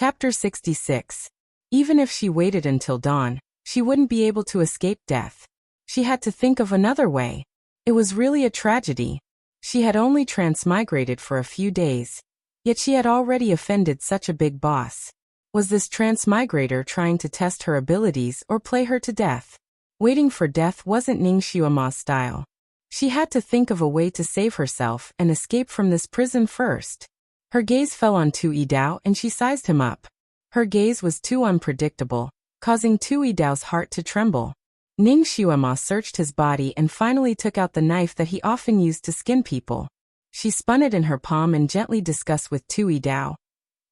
Chapter 66. Even if she waited until dawn, she wouldn't be able to escape death. She had to think of another way. It was really a tragedy. She had only transmigrated for a few days. Yet she had already offended such a big boss. Was this transmigrator trying to test her abilities or play her to death? Waiting for death wasn't Ning Xiaoma's style. She had to think of a way to save herself and escape from this prison first. Her gaze fell on Tu Yidao and she sized him up. Her gaze was too unpredictable, causing Tu Yidao's heart to tremble. Ning Xiaoma searched his body and finally took out the knife that he often used to skin people. She spun it in her palm and gently discussed with Tu Yidao.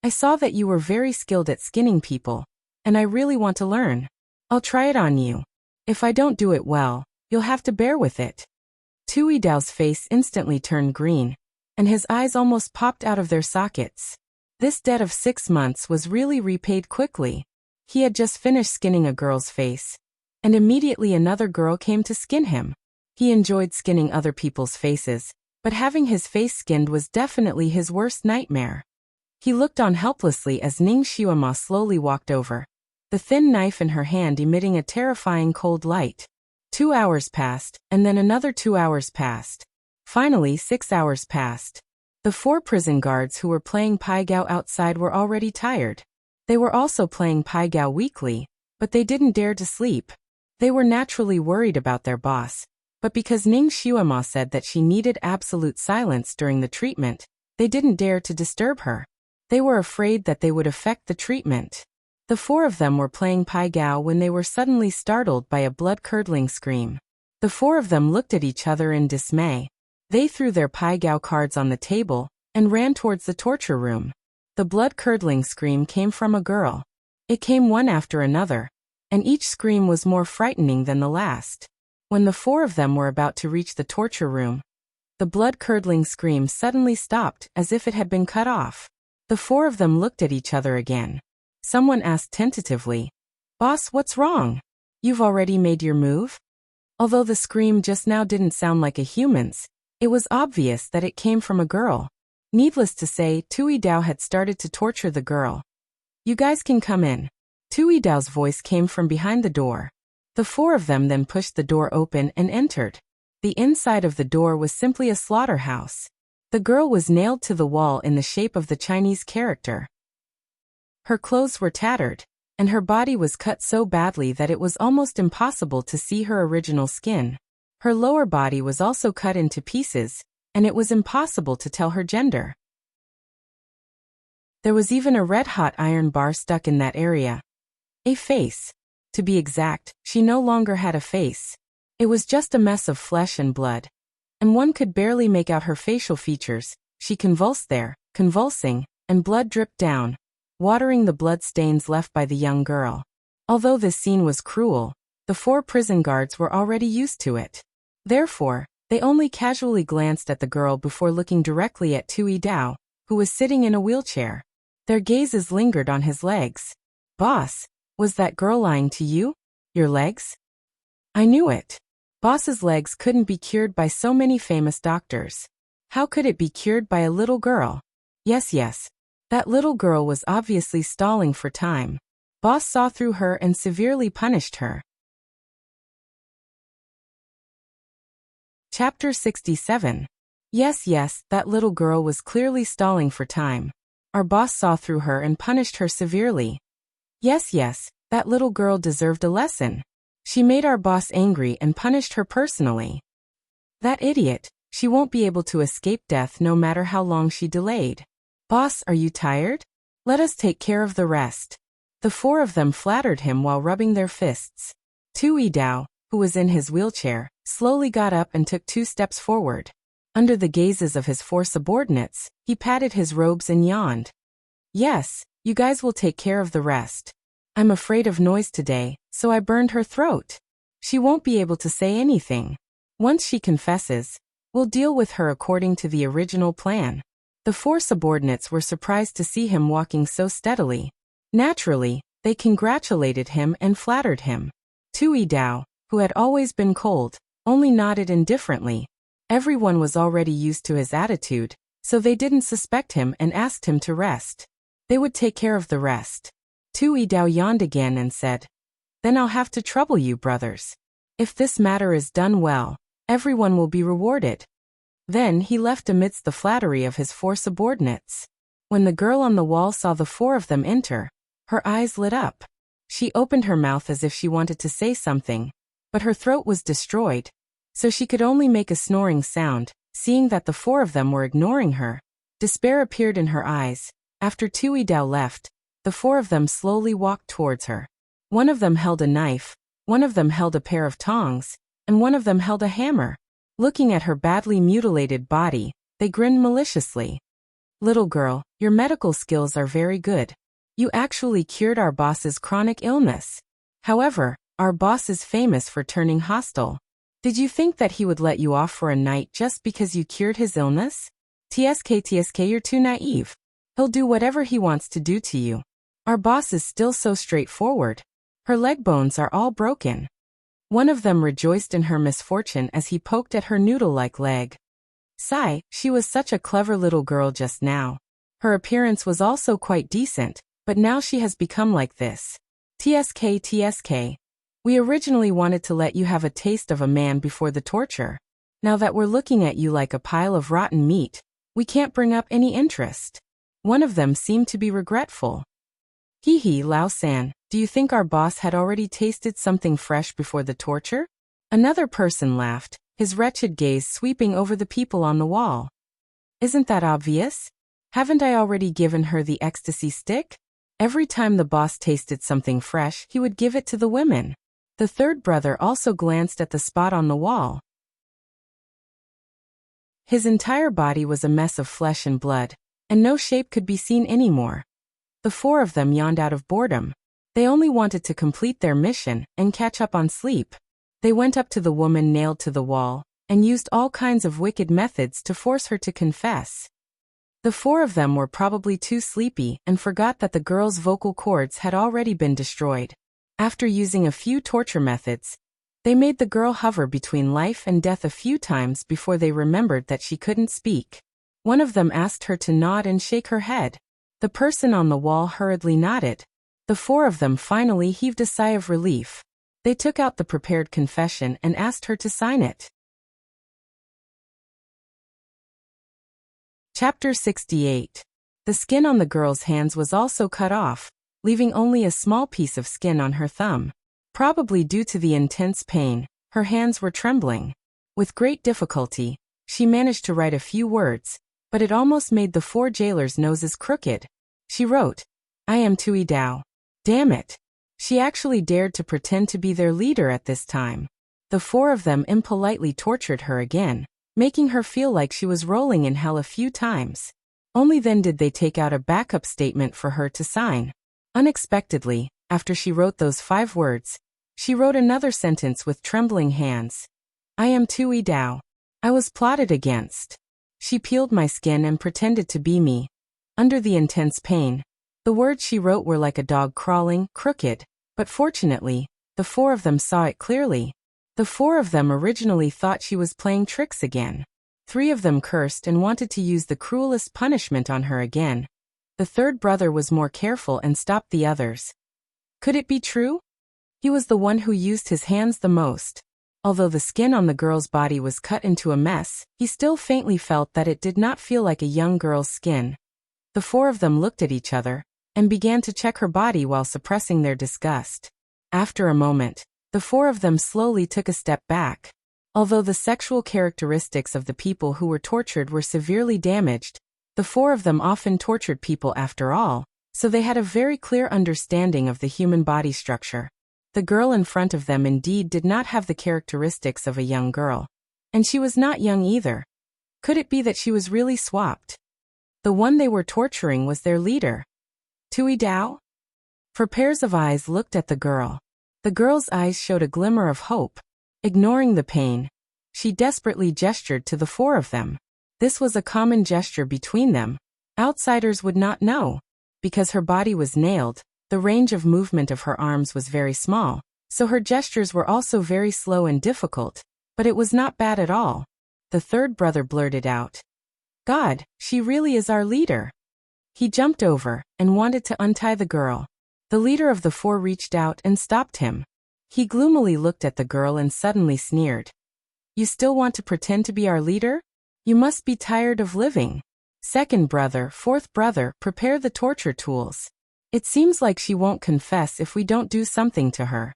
I saw that you were very skilled at skinning people, and I really want to learn. I'll try it on you. If I don't do it well, you'll have to bear with it. Tu Yidao's face instantly turned green, and his eyes almost popped out of their sockets. This debt of 6 months was really repaid quickly. He had just finished skinning a girl's face, and immediately another girl came to skin him. He enjoyed skinning other people's faces, but having his face skinned was definitely his worst nightmare. He looked on helplessly as Ning Xiaoma slowly walked over, the thin knife in her hand emitting a terrifying cold light. 2 hours passed, and then another 2 hours passed. Finally, 6 hours passed. The 4 prison guards who were playing Pai Gao outside were already tired. They were also playing Pai Gao weekly, but they didn't dare to sleep. They were naturally worried about their boss, but because Ning Xiaoma said that she needed absolute silence during the treatment, they didn't dare to disturb her. They were afraid that they would affect the treatment. The 4 of them were playing Pai Gao when they were suddenly startled by a blood-curdling scream. The 4 of them looked at each other in dismay. They threw their Pai Gao cards on the table and ran towards the torture room. The blood-curdling scream came from a girl. It came one after another, and each scream was more frightening than the last. When the 4 of them were about to reach the torture room, the blood-curdling scream suddenly stopped as if it had been cut off. The 4 of them looked at each other again. Someone asked tentatively, "Boss, what's wrong? You've already made your move?" Although the scream just now didn't sound like a human's, it was obvious that it came from a girl. Needless to say, Tu Yidao had started to torture the girl. "You guys can come in." Tu Yidao's voice came from behind the door. The 4 of them then pushed the door open and entered. The inside of the door was simply a slaughterhouse. The girl was nailed to the wall in the shape of the Chinese character. Her clothes were tattered, and her body was cut so badly that it was almost impossible to see her original skin. Her lower body was also cut into pieces, and it was impossible to tell her gender. There was even a red-hot iron bar stuck in that area. A face. To be exact, she no longer had a face. It was just a mess of flesh and blood. And one could barely make out her facial features. She convulsed there, convulsing, and blood dripped down, watering the blood stains left by the young girl. Although this scene was cruel, the 4 prison guards were already used to it. Therefore, they only casually glanced at the girl before looking directly at Tu Yidao, who was sitting in a wheelchair. Their gazes lingered on his legs. "Boss, was that girl lying to you? Your legs?" "I knew it. Boss's legs couldn't be cured by so many famous doctors. How could it be cured by a little girl?" Yes. That little girl was obviously stalling for time. Boss saw through her and severely punished her. Chapter 67. Yes, that little girl was clearly stalling for time. Our boss saw through her and punished her severely. Yes, that little girl deserved a lesson. She made our boss angry and punished her personally. That idiot, she won't be able to escape death no matter how long she delayed. "Boss, are you tired? Let us take care of the rest." The 4 of them flattered him while rubbing their fists. Tu Yidao, who was in his wheelchair, slowly got up and took 2 steps forward. Under the gazes of his 4 subordinates, he patted his robes and yawned. "Yes, you guys will take care of the rest. I'm afraid of noise today, so I burned her throat. She won't be able to say anything. Once she confesses, we'll deal with her according to the original plan." The 4 subordinates were surprised to see him walking so steadily. Naturally, they congratulated him and flattered him. Tu Yidao, who had always been cold, only nodded indifferently. Everyone was already used to his attitude, so they didn't suspect him and asked him to rest. They would take care of the rest. Tui Dao yawned again and said, "Then I'll have to trouble you, brothers. If this matter is done well, everyone will be rewarded." Then he left amidst the flattery of his 4 subordinates. When the girl on the wall saw the 4 of them enter, her eyes lit up. She opened her mouth as if she wanted to say something, but her throat was destroyed, so she could only make a snoring sound. Seeing that the 4 of them were ignoring her, despair appeared in her eyes. After Tui Dao left, the 4 of them slowly walked towards her. One of them held a knife, one of them held a pair of tongs, and one of them held a hammer. Looking at her badly mutilated body, they grinned maliciously. "Little girl, your medical skills are very good. You actually cured our boss's chronic illness. However, our boss is famous for turning hostile. Did you think that he would let you off for a night just because you cured his illness? TSK, you're too naive. He'll do whatever he wants to do to you. Our boss is still so straightforward. Her leg bones are all broken." One of them rejoiced in her misfortune as he poked at her noodle-like leg. Sigh, she was such a clever little girl just now. Her appearance was also quite decent, but now she has become like this. TSK. We originally wanted to let you have a taste of a man before the torture. Now that we're looking at you like a pile of rotten meat, we can't bring up any interest. One of them seemed to be regretful. Hee, Lao-san, do you think our boss had already tasted something fresh before the torture? Another person laughed, his wretched gaze sweeping over the people on the wall. Isn't that obvious? Haven't I already given her the ecstasy stick? Every time the boss tasted something fresh, he would give it to the women. The third brother also glanced at the spot on the wall. His entire body was a mess of flesh and blood, and no shape could be seen anymore. The 4 of them yawned out of boredom. They only wanted to complete their mission and catch up on sleep. They went up to the woman nailed to the wall and used all kinds of wicked methods to force her to confess. The 4 of them were probably too sleepy and forgot that the girl's vocal cords had already been destroyed. After using a few torture methods, they made the girl hover between life and death a few times before they remembered that she couldn't speak. One of them asked her to nod and shake her head. The person on the wall hurriedly nodded. The 4 of them finally heaved a sigh of relief. They took out the prepared confession and asked her to sign it. Chapter 68. The skin on the girl's hands was also cut off, leaving only a small piece of skin on her thumb. Probably due to the intense pain, her hands were trembling. With great difficulty, she managed to write a few words, but it almost made the 4 jailers' noses crooked. She wrote, "I am Tui Dao." Damn it. She actually dared to pretend to be their leader at this time. The 4 of them impolitely tortured her again, making her feel like she was rolling in hell a few times. Only then did they take out a backup statement for her to sign. Unexpectedly, after she wrote those 5 words, she wrote another sentence with trembling hands. "I am Tui Dao. I was plotted against." She peeled my skin and pretended to be me. Under the intense pain, the words she wrote were like a dog crawling, crooked, but fortunately, the 4 of them saw it clearly. The 4 of them originally thought she was playing tricks again. 3 of them cursed and wanted to use the cruelest punishment on her again. The third brother was more careful and stopped the others. Could it be true? He was the one who used his hands the most. Although the skin on the girl's body was cut into a mess, he still faintly felt that it did not feel like a young girl's skin. The 4 of them looked at each other and began to check her body while suppressing their disgust. After a moment, the 4 of them slowly took a step back. Although the sexual characteristics of the people who were tortured were severely damaged, the 4 of them often tortured people after all, so they had a very clear understanding of the human body structure. The girl in front of them indeed did not have the characteristics of a young girl. And she was not young either. Could it be that she was really swapped? The one they were torturing was their leader. Tui Dao? 4 pairs of eyes looked at the girl. The girl's eyes showed a glimmer of hope. Ignoring the pain, she desperately gestured to the 4 of them. This was a common gesture between them. Outsiders would not know. Because her body was nailed, the range of movement of her arms was very small, so her gestures were also very slow and difficult, but it was not bad at all. The third brother blurted out, "God, she really is our leader." He jumped over and wanted to untie the girl. The leader of the four reached out and stopped him. He gloomily looked at the girl and suddenly sneered. You still want to pretend to be our leader? You must be tired of living. Second brother, fourth brother, prepare the torture tools. It seems like she won't confess if we don't do something to her.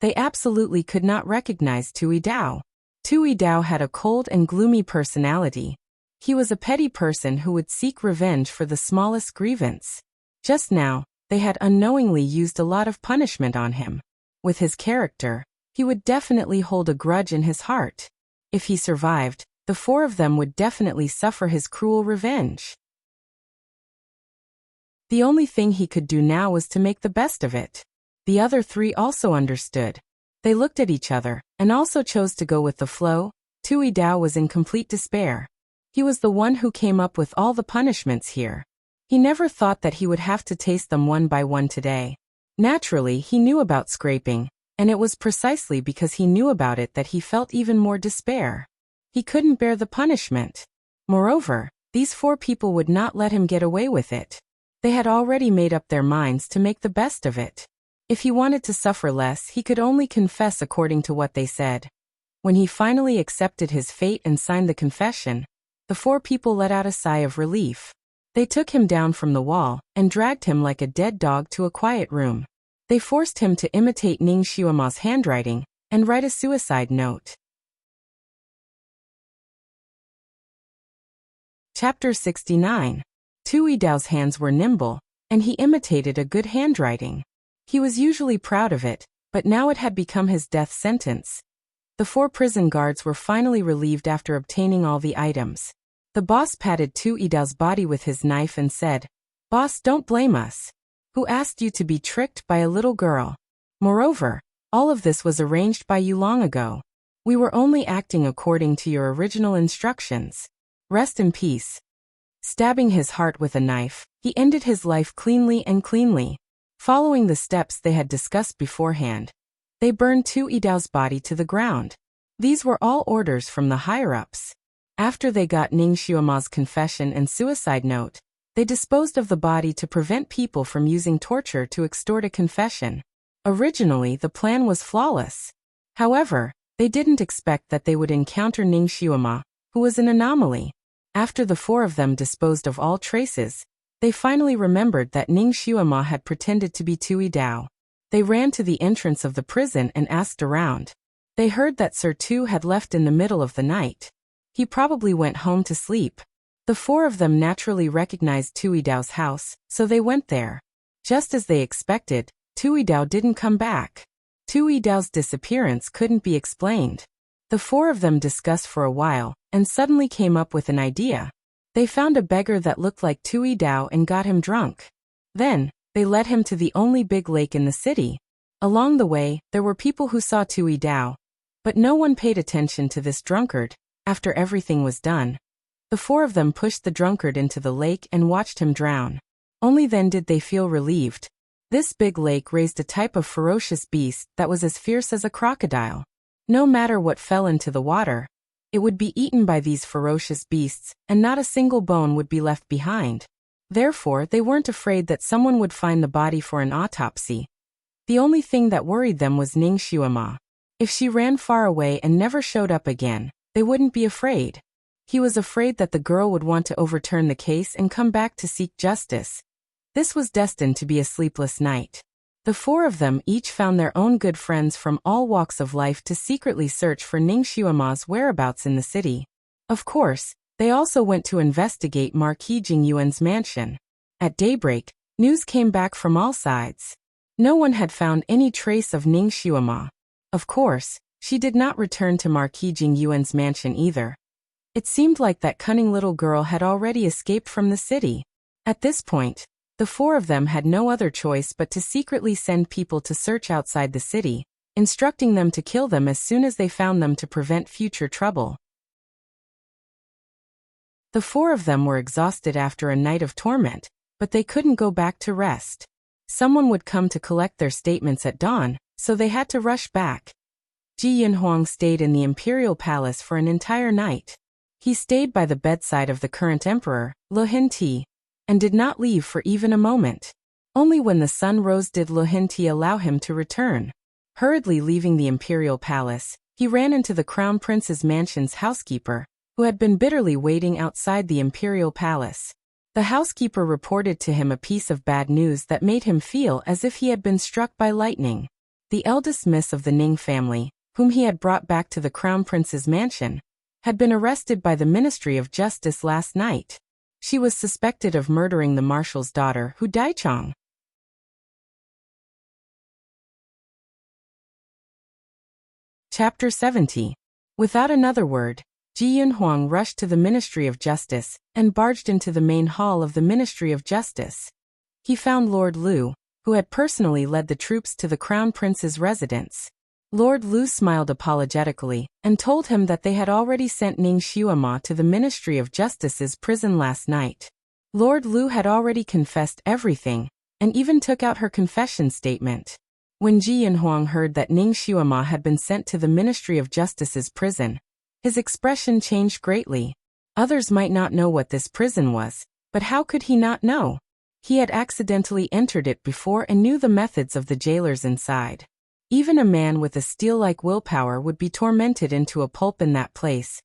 They absolutely could not recognize Tui Dao. Tui Dao had a cold and gloomy personality. He was a petty person who would seek revenge for the smallest grievance. Just now, they had unknowingly used a lot of punishment on him. With his character, he would definitely hold a grudge in his heart. If he survived, the four of them would definitely suffer his cruel revenge. The only thing he could do now was to make the best of it. The other three also understood. They looked at each other, and also chose to go with the flow. Tui Dao was in complete despair. He was the one who came up with all the punishments here. He never thought that he would have to taste them one by one today. Naturally, he knew about scraping, and it was precisely because he knew about it that he felt even more despair. He couldn't bear the punishment. Moreover, these four people would not let him get away with it. They had already made up their minds to make the best of it. If he wanted to suffer less, he could only confess according to what they said. When he finally accepted his fate and signed the confession, the four people let out a sigh of relief. They took him down from the wall and dragged him like a dead dog to a quiet room. They forced him to imitate Ning Xiuma's handwriting and write a suicide note. Chapter 69. Tui Dao's hands were nimble, and he imitated a good handwriting. He was usually proud of it, but now it had become his death sentence. The four prison guards were finally relieved after obtaining all the items. The boss patted Tui Dao's body with his knife and said, "Boss, don't blame us. Who asked you to be tricked by a little girl? Moreover, all of this was arranged by you long ago. We were only acting according to your original instructions. Rest in peace." Stabbing his heart with a knife, he ended his life cleanly. Following the steps they had discussed beforehand, they burned Tui Dao's body to the ground. These were all orders from the higher-ups. After they got Ning Xiuma's confession and suicide note, they disposed of the body to prevent people from using torture to extort a confession. Originally, the plan was flawless. However, they didn't expect that they would encounter Ning Xiuma, who was an anomaly. After the four of them disposed of all traces, they finally remembered that Ning Xiuma had pretended to be Tui Dao. They ran to the entrance of the prison and asked around. They heard that Sir Tu had left in the middle of the night. He probably went home to sleep. The four of them naturally recognized Tui Dao's house, so they went there. Just as they expected, Tui Dao didn't come back. Tui Dao's disappearance couldn't be explained. The four of them discussed for a while, and suddenly came up with an idea. They found a beggar that looked like Tui Dao and got him drunk. Then, they led him to the only big lake in the city. Along the way, there were people who saw Tui Dao, but no one paid attention to this drunkard. After everything was done, the four of them pushed the drunkard into the lake and watched him drown. Only then did they feel relieved. This big lake raised a type of ferocious beast that was as fierce as a crocodile. No matter what fell into the water, it would be eaten by these ferocious beasts, and not a single bone would be left behind. Therefore, they weren't afraid that someone would find the body for an autopsy. The only thing that worried them was Ning Xiuma. If she ran far away and never showed up again, they wouldn't be afraid. He was afraid that the girl would want to overturn the case and come back to seek justice. This was destined to be a sleepless night. The four of them each found their own good friends from all walks of life to secretly search for Ning Xiuma's whereabouts in the city. Of course, they also went to investigate Marquis Jingyuan's mansion. At daybreak, news came back from all sides. No one had found any trace of Ning Xiuma. Of course, she did not return to Marquis Jingyuan's mansion either. It seemed like that cunning little girl had already escaped from the city. At this point, the four of them had no other choice but to secretly send people to search outside the city, instructing them to kill them as soon as they found them to prevent future trouble. The four of them were exhausted after a night of torment, but they couldn't go back to rest. Someone would come to collect their statements at dawn, so they had to rush back. Ji Yinhuang stayed in the imperial palace for an entire night. He stayed by the bedside of the current emperor, Lo Hinti, and did not leave for even a moment. Only when the sun rose did Lohinti allow him to return. Hurriedly leaving the imperial palace, he ran into the crown prince's mansion's housekeeper, who had been bitterly waiting outside the imperial palace. The housekeeper reported to him a piece of bad news that made him feel as if he had been struck by lightning. The eldest miss of the Ning family, whom he had brought back to the crown prince's mansion, had been arrested by the Ministry of Justice last night. She was suspected of murdering the marshal's daughter, Hu Daichang. Chapter 70. Without another word, Ji Yunhuang rushed to the Ministry of Justice and barged into the main hall of the Ministry of Justice. He found Lord Lu, who had personally led the troops to the Crown Prince's residence. Lord Lu smiled apologetically and told him that they had already sent Ning Xiuama to the Ministry of Justice's prison last night. Lord Lu had already confessed everything and even took out her confession statement. When Ji Yunhuang heard that Ning Xiuama had been sent to the Ministry of Justice's prison, his expression changed greatly. Others might not know what this prison was, but how could he not know? He had accidentally entered it before and knew the methods of the jailers inside. Even a man with a steel-like willpower would be tormented into a pulp in that place,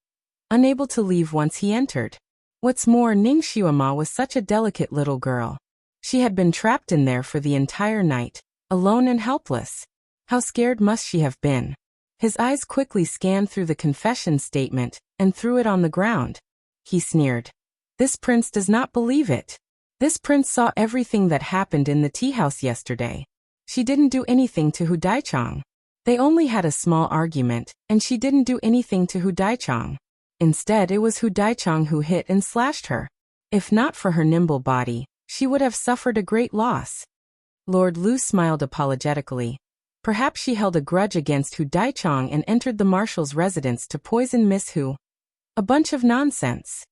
unable to leave once he entered. What's more, Ning Xiuama was such a delicate little girl. She had been trapped in there for the entire night, alone and helpless. How scared must she have been? His eyes quickly scanned through the confession statement and threw it on the ground. He sneered. This prince does not believe it. This prince saw everything that happened in the tea house yesterday. She didn't do anything to Hu Daichang. They only had a small argument, and she didn't do anything to Hu Daichang. Instead, it was Hu Daichang who hit and slashed her. If not for her nimble body, she would have suffered a great loss. Lord Lu smiled apologetically. Perhaps she held a grudge against Hu Daichang and entered the marshal's residence to poison Miss Hu. A bunch of nonsense.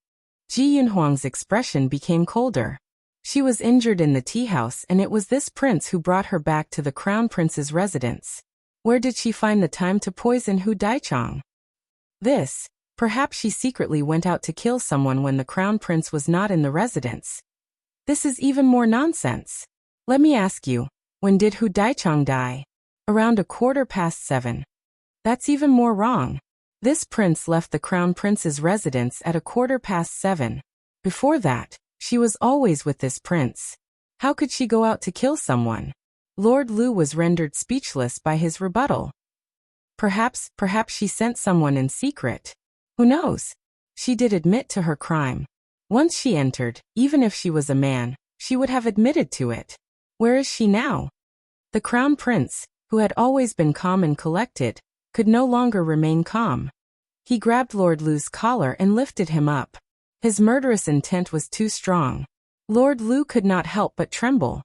Ji Yunhuang's expression became colder. She was injured in the tea house, and it was this prince who brought her back to the crown prince's residence. Where did she find the time to poison Hu Daichang? Perhaps she secretly went out to kill someone when the crown prince was not in the residence. This is even more nonsense. Let me ask you, when did Hu Daichang die? Around 7:15. That's even more wrong. This prince left the crown prince's residence at 7:15. Before that, she was always with this prince. How could she go out to kill someone? Lord Lu was rendered speechless by his rebuttal. Perhaps she sent someone in secret. Who knows? She did admit to her crime. Once she entered, even if she was a man, she would have admitted to it. Where is she now? The crown prince, who had always been calm and collected, could no longer remain calm. He grabbed Lord Lu's collar and lifted him up. His murderous intent was too strong. Lord Lu could not help but tremble.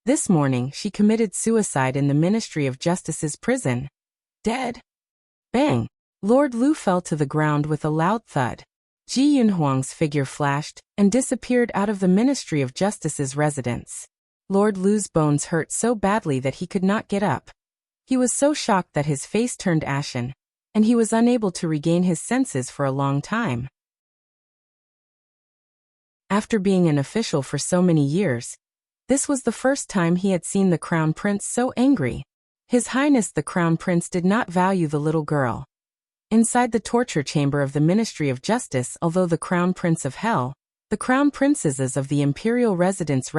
This morning she committed suicide in the Ministry of Justice's prison. Dead. Bang! Lord Lu fell to the ground with a loud thud. Ji Yunhuang's figure flashed and disappeared out of the Ministry of Justice's residence. Lord Lu's bones hurt so badly that he could not get up. He was so shocked that his face turned ashen, and he was unable to regain his senses for a long time. After being an official for so many years, this was the first time he had seen the Crown Prince so angry. His Highness the Crown Prince did not value the little girl. Inside the torture chamber of the Ministry of Justice, although the Crown Prince of Hell, the Crown Princesses of the Imperial residence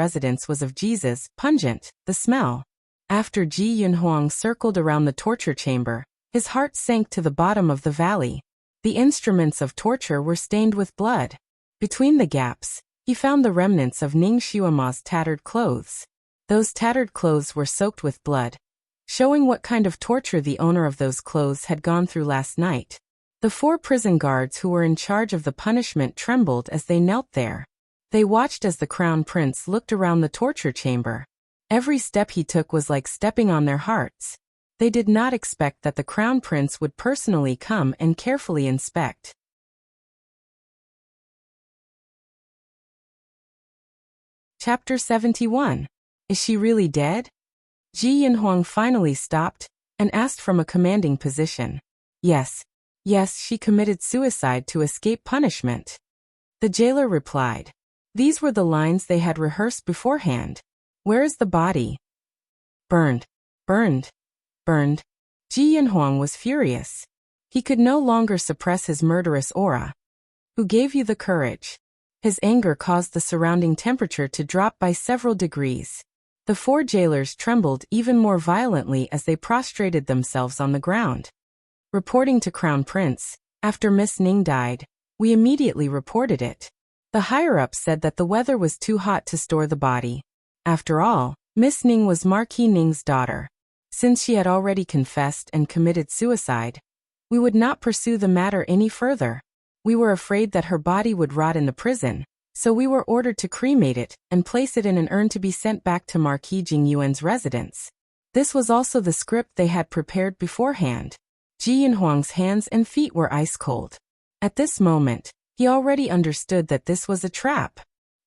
was of Jesus, pungent, the smell. After Ji Yunhuang circled around the torture chamber, his heart sank to the bottom of the valley. The instruments of torture were stained with blood. Between the gaps, he found the remnants of Ning Xiuama's tattered clothes. Those tattered clothes were soaked with blood, showing what kind of torture the owner of those clothes had gone through last night. The 4 prison guards who were in charge of the punishment trembled as they knelt there. They watched as the Crown Prince looked around the torture chamber. Every step he took was like stepping on their hearts. They did not expect that the Crown Prince would personally come and carefully inspect. Chapter 71. Is she really dead? Ji Yunhuang finally stopped and asked from a commanding position. Yes, she committed suicide to escape punishment. The jailer replied. These were the lines they had rehearsed beforehand. Where is the body? Burned. Burned. Burned. Ji Yinhuang was furious. He could no longer suppress his murderous aura. Who gave you the courage? His anger caused the surrounding temperature to drop by several degrees. The 4 jailers trembled even more violently as they prostrated themselves on the ground. Reporting to Crown Prince, after Miss Ning died, we immediately reported it. The higher-ups said that the weather was too hot to store the body. After all, Miss Ning was Marquis Ning's daughter. Since she had already confessed and committed suicide, we would not pursue the matter any further. We were afraid that her body would rot in the prison, so we were ordered to cremate it and place it in an urn to be sent back to Marquis Jingyuan's residence. This was also the script they had prepared beforehand. Ji Yinhuang's hands and feet were ice cold. At this moment, he already understood that this was a trap.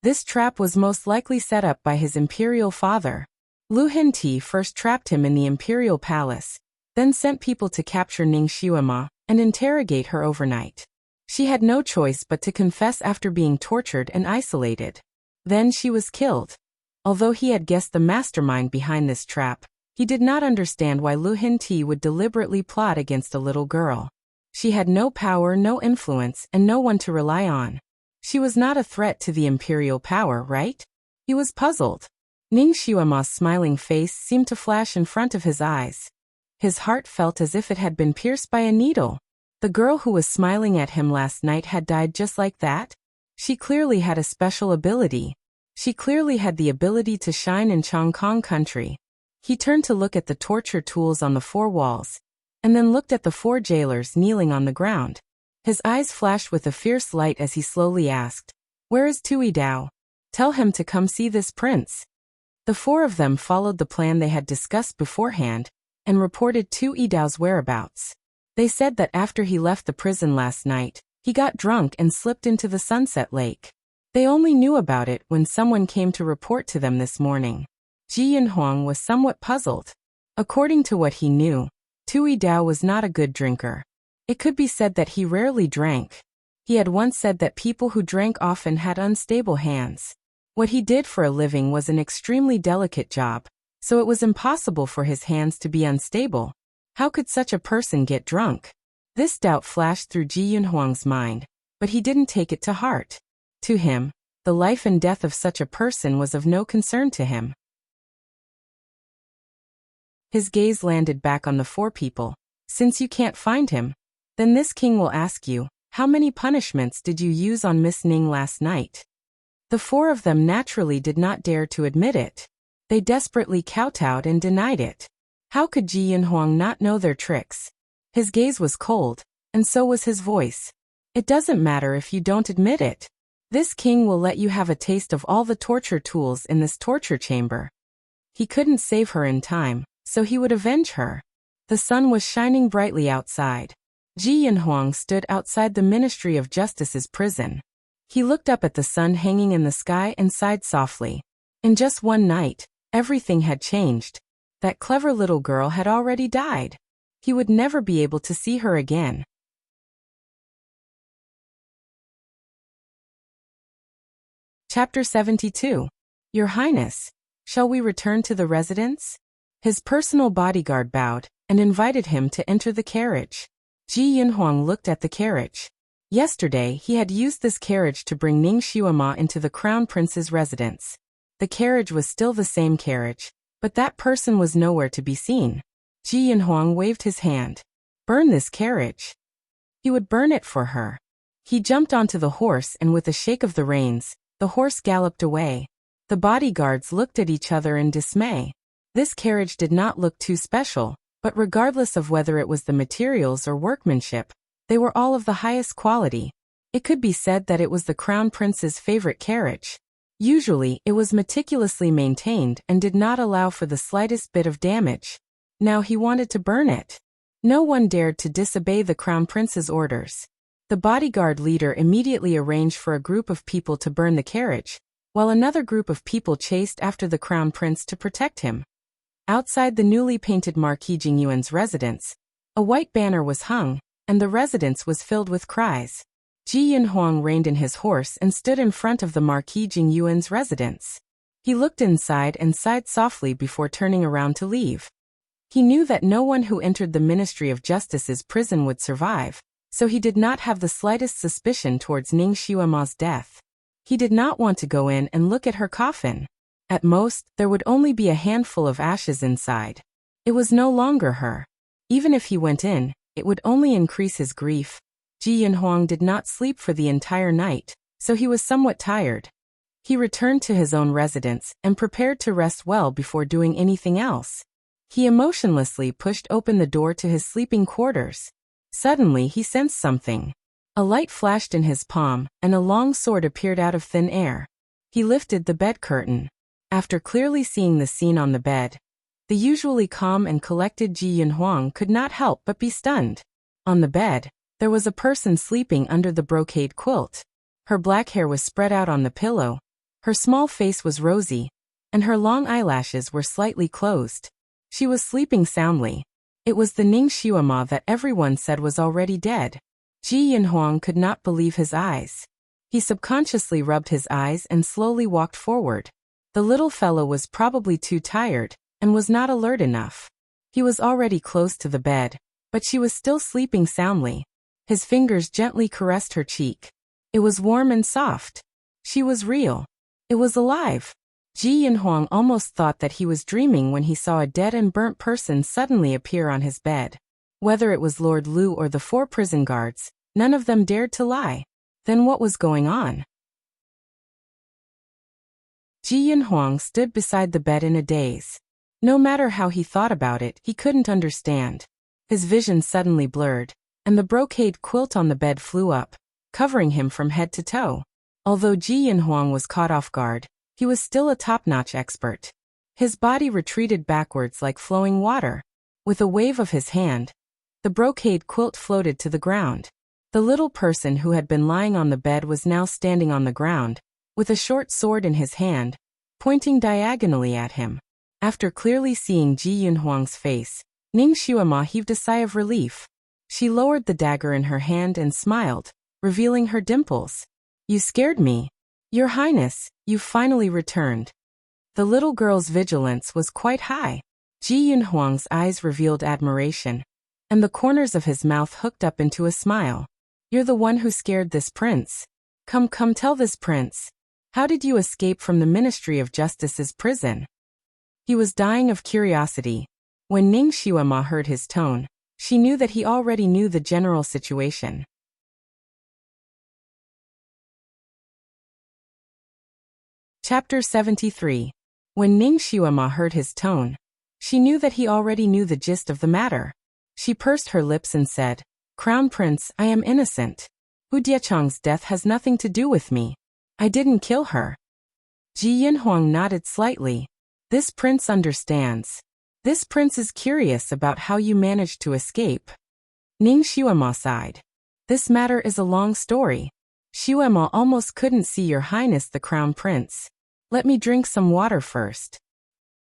This trap was most likely set up by his imperial father. Lu Henti first trapped him in the imperial palace, then sent people to capture Ning Xiuema and interrogate her overnight. She had no choice but to confess after being tortured and isolated. Then she was killed. Although he had guessed the mastermind behind this trap, he did not understand why Lu Henti would deliberately plot against a little girl. She had no power, no influence, and no one to rely on. She was not a threat to the imperial power, right? He was puzzled. Ning Xiuema's smiling face seemed to flash in front of his eyes. His heart felt as if it had been pierced by a needle. The girl who was smiling at him last night had died just like that? She clearly had a special ability. She clearly had the ability to shine in Chongkong country. He turned to look at the torture tools on the 4 walls, and then looked at the 4 jailers kneeling on the ground. His eyes flashed with a fierce light as he slowly asked, "Where is Tui Dao? Tell him to come see this prince." The 4 of them followed the plan they had discussed beforehand, and reported Tui Dao's whereabouts. They said that after he left the prison last night, he got drunk and slipped into the Sunset Lake. They only knew about it when someone came to report to them this morning. Ji Yinhuang was somewhat puzzled. According to what he knew, Tui Dao was not a good drinker. It could be said that he rarely drank. He had once said that people who drank often had unstable hands. What he did for a living was an extremely delicate job, so it was impossible for his hands to be unstable. How could such a person get drunk? This doubt flashed through Ji Yinhuang's mind, but he didn't take it to heart. To him, the life and death of such a person was of no concern to him. His gaze landed back on the 4 people. Since you can't find him, then this king will ask you, how many punishments did you use on Miss Ning last night? The 4 of them naturally did not dare to admit it. They desperately kowtowed and denied it. How could Ji Yinhuang not know their tricks? His gaze was cold, and so was his voice. It doesn't matter if you don't admit it. This king will let you have a taste of all the torture tools in this torture chamber. He couldn't save her in time, so he would avenge her. The sun was shining brightly outside. Ji Yinhuang stood outside the Ministry of Justice's prison. He looked up at the sun hanging in the sky and sighed softly. In just one night, everything had changed. That clever little girl had already died. He would never be able to see her again. Chapter 72. Your Highness, shall we return to the residence? His personal bodyguard bowed and invited him to enter the carriage. Ji Yinhuang looked at the carriage. Yesterday he had used this carriage to bring Ning Xiuema into the Crown Prince's residence. The carriage was still the same carriage, but that person was nowhere to be seen. Ji Yinhuang waved his hand. Burn this carriage. He would burn it for her. He jumped onto the horse and with a shake of the reins, the horse galloped away. The bodyguards looked at each other in dismay. This carriage did not look too special, but regardless of whether it was the materials or workmanship, they were all of the highest quality. It could be said that it was the Crown Prince's favorite carriage. Usually, it was meticulously maintained and did not allow for the slightest bit of damage. Now he wanted to burn it. No one dared to disobey the Crown Prince's orders. The bodyguard leader immediately arranged for a group of people to burn the carriage, while another group of people chased after the Crown Prince to protect him. Outside the newly painted Marquis Jingyuan's residence, a white banner was hung, and the residence was filled with cries. Ji Yunhuang reined in his horse and stood in front of the Marquis Jingyuan's residence. He looked inside and sighed softly before turning around to leave. He knew that no one who entered the Ministry of Justice's prison would survive, so he did not have the slightest suspicion towards Ning Xiuema's death. He did not want to go in and look at her coffin. At most, there would only be a handful of ashes inside. It was no longer her. Even if he went in, it would only increase his grief. Ji Yunhuang did not sleep for the entire night, so he was somewhat tired. He returned to his own residence and prepared to rest well before doing anything else. He emotionlessly pushed open the door to his sleeping quarters. Suddenly he sensed something. A light flashed in his palm, and a long sword appeared out of thin air. He lifted the bed curtain. After clearly seeing the scene on the bed, the usually calm and collected Ji Yunhuang could not help but be stunned. On the bed, there was a person sleeping under the brocade quilt. Her black hair was spread out on the pillow. Her small face was rosy, and her long eyelashes were slightly closed. She was sleeping soundly. It was the Ning Xiuema that everyone said was already dead. Ji Yunhuang could not believe his eyes. He subconsciously rubbed his eyes and slowly walked forward. The little fellow was probably too tired, and was not alert enough. He was already close to the bed, but she was still sleeping soundly. His fingers gently caressed her cheek. It was warm and soft. She was real. It was alive. Ji Yunhuang almost thought that he was dreaming when he saw a dead and burnt person suddenly appear on his bed. Whether it was Lord Lu or the 4 prison guards, none of them dared to lie. Then what was going on? Ji Yunhuang stood beside the bed in a daze. No matter how he thought about it, he couldn't understand. His vision suddenly blurred, and the brocade quilt on the bed flew up, covering him from head to toe. Although Ji Yunhuang was caught off guard, he was still a top-notch expert. His body retreated backwards like flowing water. With a wave of his hand, the brocade quilt floated to the ground. The little person who had been lying on the bed was now standing on the ground, with a short sword in his hand, pointing diagonally at him. After clearly seeing Ji Yunhuang's face, Ning Xiuema heaved a sigh of relief. She lowered the dagger in her hand and smiled, revealing her dimples. "You scared me. Your Highness, you've finally returned." The little girl's vigilance was quite high. Ji Yunhuang's eyes revealed admiration, and the corners of his mouth hooked up into a smile. "You're the one who scared this prince. Come, tell this prince. How did you escape from the Ministry of Justice's prison?" He was dying of curiosity. When Ning Xiuema heard his tone, she knew that he already knew the general situation. Chapter 73. When Ning Xiuema heard his tone, she knew that he already knew the gist of the matter. She pursed her lips and said, "Crown Prince, I am innocent. Hu Diechang's death has nothing to do with me. I didn't kill her." Ji Yunhuang nodded slightly. "This prince understands. This prince is curious about how you managed to escape." Ning Xiuema sighed. "This matter is a long story. Xiuema almost couldn't see Your Highness the Crown Prince. Let me drink some water first."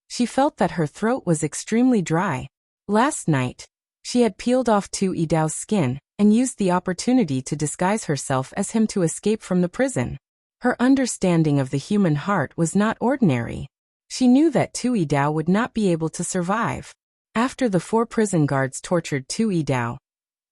She felt that her throat was extremely dry. Last night, she had peeled off Tu Yidao's skin and used the opportunity to disguise herself as him to escape from the prison. Her understanding of the human heart was not ordinary. She knew that Tu Yidao would not be able to survive. After the 4 prison guards tortured Tu Yidao,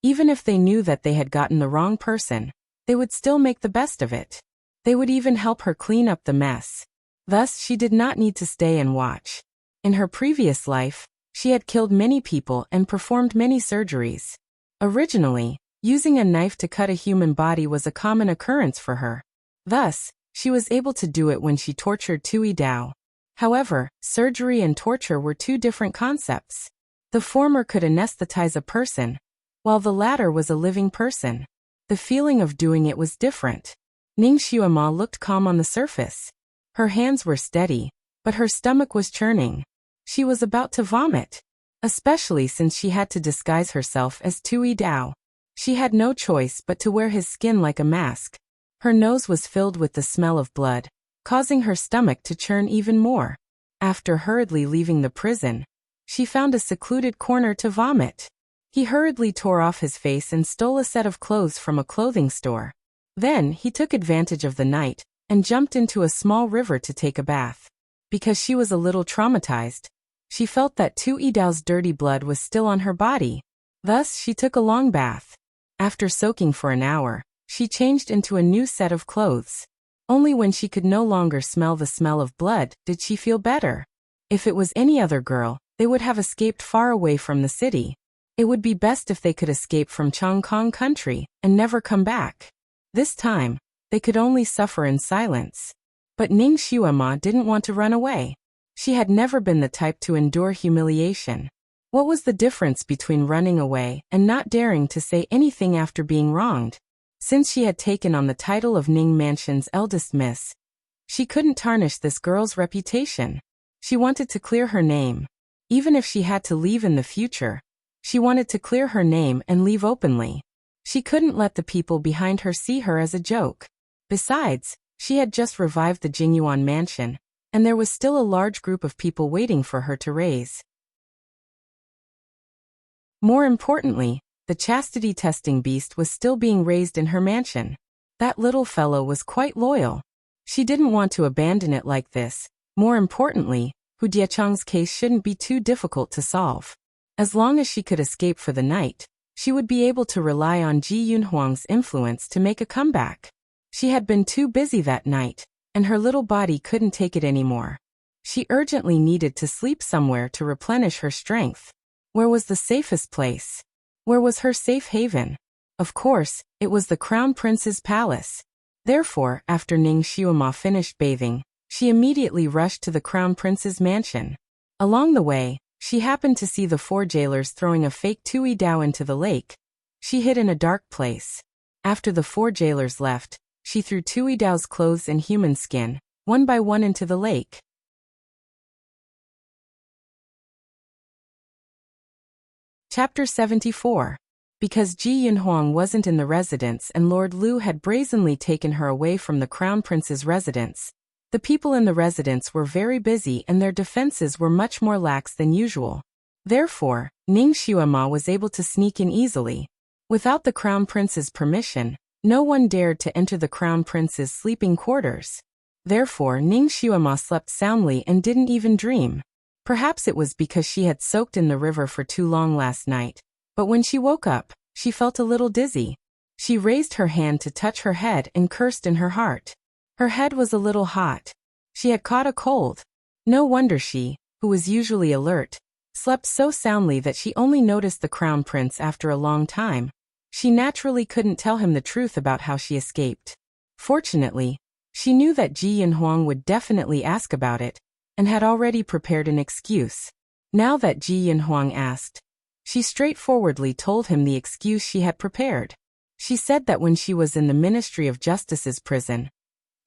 even if they knew that they had gotten the wrong person, they would still make the best of it. They would even help her clean up the mess. Thus, she did not need to stay and watch. In her previous life, she had killed many people and performed many surgeries. Originally, using a knife to cut a human body was a common occurrence for her. Thus, she was able to do it when she tortured Tu Yidao. However, surgery and torture were 2 different concepts. The former could anesthetize a person, while the latter was a living person. The feeling of doing it was different. Ning Xiuema looked calm on the surface. Her hands were steady, but her stomach was churning. She was about to vomit, especially since she had to disguise herself as Tu Yidao. She had no choice but to wear his skin like a mask. Her nose was filled with the smell of blood, causing her stomach to churn even more. After hurriedly leaving the prison, she found a secluded corner to vomit. He hurriedly tore off his face and stole a set of clothes from a clothing store. Then, he took advantage of the night and jumped into a small river to take a bath. Because she was a little traumatized, she felt that Tu Idao's dirty blood was still on her body. Thus, she took a long bath. After soaking for an hour, she changed into a new set of clothes. Only when she could no longer smell the smell of blood did she feel better. If it was any other girl, they would have escaped far away from the city. It would be best if they could escape from Chongkong country and never come back. This time, they could only suffer in silence. But Ning Xuema didn't want to run away. She had never been the type to endure humiliation. What was the difference between running away and not daring to say anything after being wronged? Since she had taken on the title of Ning Mansion's eldest miss, she couldn't tarnish this girl's reputation. She wanted to clear her name. Even if she had to leave in the future, she wanted to clear her name and leave openly. She couldn't let the people behind her see her as a joke. Besides, she had just revived the Jingyuan mansion, and there was still a large group of people waiting for her to raise. More importantly, the chastity testing beast was still being raised in her mansion. That little fellow was quite loyal. She didn't want to abandon it like this. More importantly, Hu Diachang's case shouldn't be too difficult to solve. As long as she could escape for the night, she would be able to rely on Ji Yunhuang's influence to make a comeback. She had been too busy that night, and her little body couldn't take it anymore. She urgently needed to sleep somewhere to replenish her strength. Where was the safest place? Where was her safe haven? Of course, it was the Crown Prince's palace. Therefore, after Ning Xuema finished bathing, she immediately rushed to the Crown Prince's mansion. Along the way, she happened to see the 4 jailers throwing a fake Tui Dao into the lake. She hid in a dark place. After the 4 jailers left, she threw Tui Dao's clothes and human skin, one by one into the lake. Chapter 74. Because Ji Yunhuang wasn't in the residence and Lord Lu had brazenly taken her away from the Crown Prince's residence, the people in the residence were very busy and their defenses were much more lax than usual. Therefore, Ning Xuema was able to sneak in easily. Without the Crown Prince's permission, no one dared to enter the Crown Prince's sleeping quarters. Therefore, Ning Xuema slept soundly and didn't even dream. Perhaps it was because she had soaked in the river for too long last night, but when she woke up, she felt a little dizzy. She raised her hand to touch her head and cursed in her heart. Her head was a little hot. She had caught a cold. No wonder she, who was usually alert, slept so soundly that she only noticed the Crown Prince after a long time. She naturally couldn't tell him the truth about how she escaped. Fortunately, she knew that Ji Yunhuang would definitely ask about it, and had already prepared an excuse. Now that Ji Yunhuang asked, she straightforwardly told him the excuse she had prepared. She said that when she was in the Ministry of Justice's prison,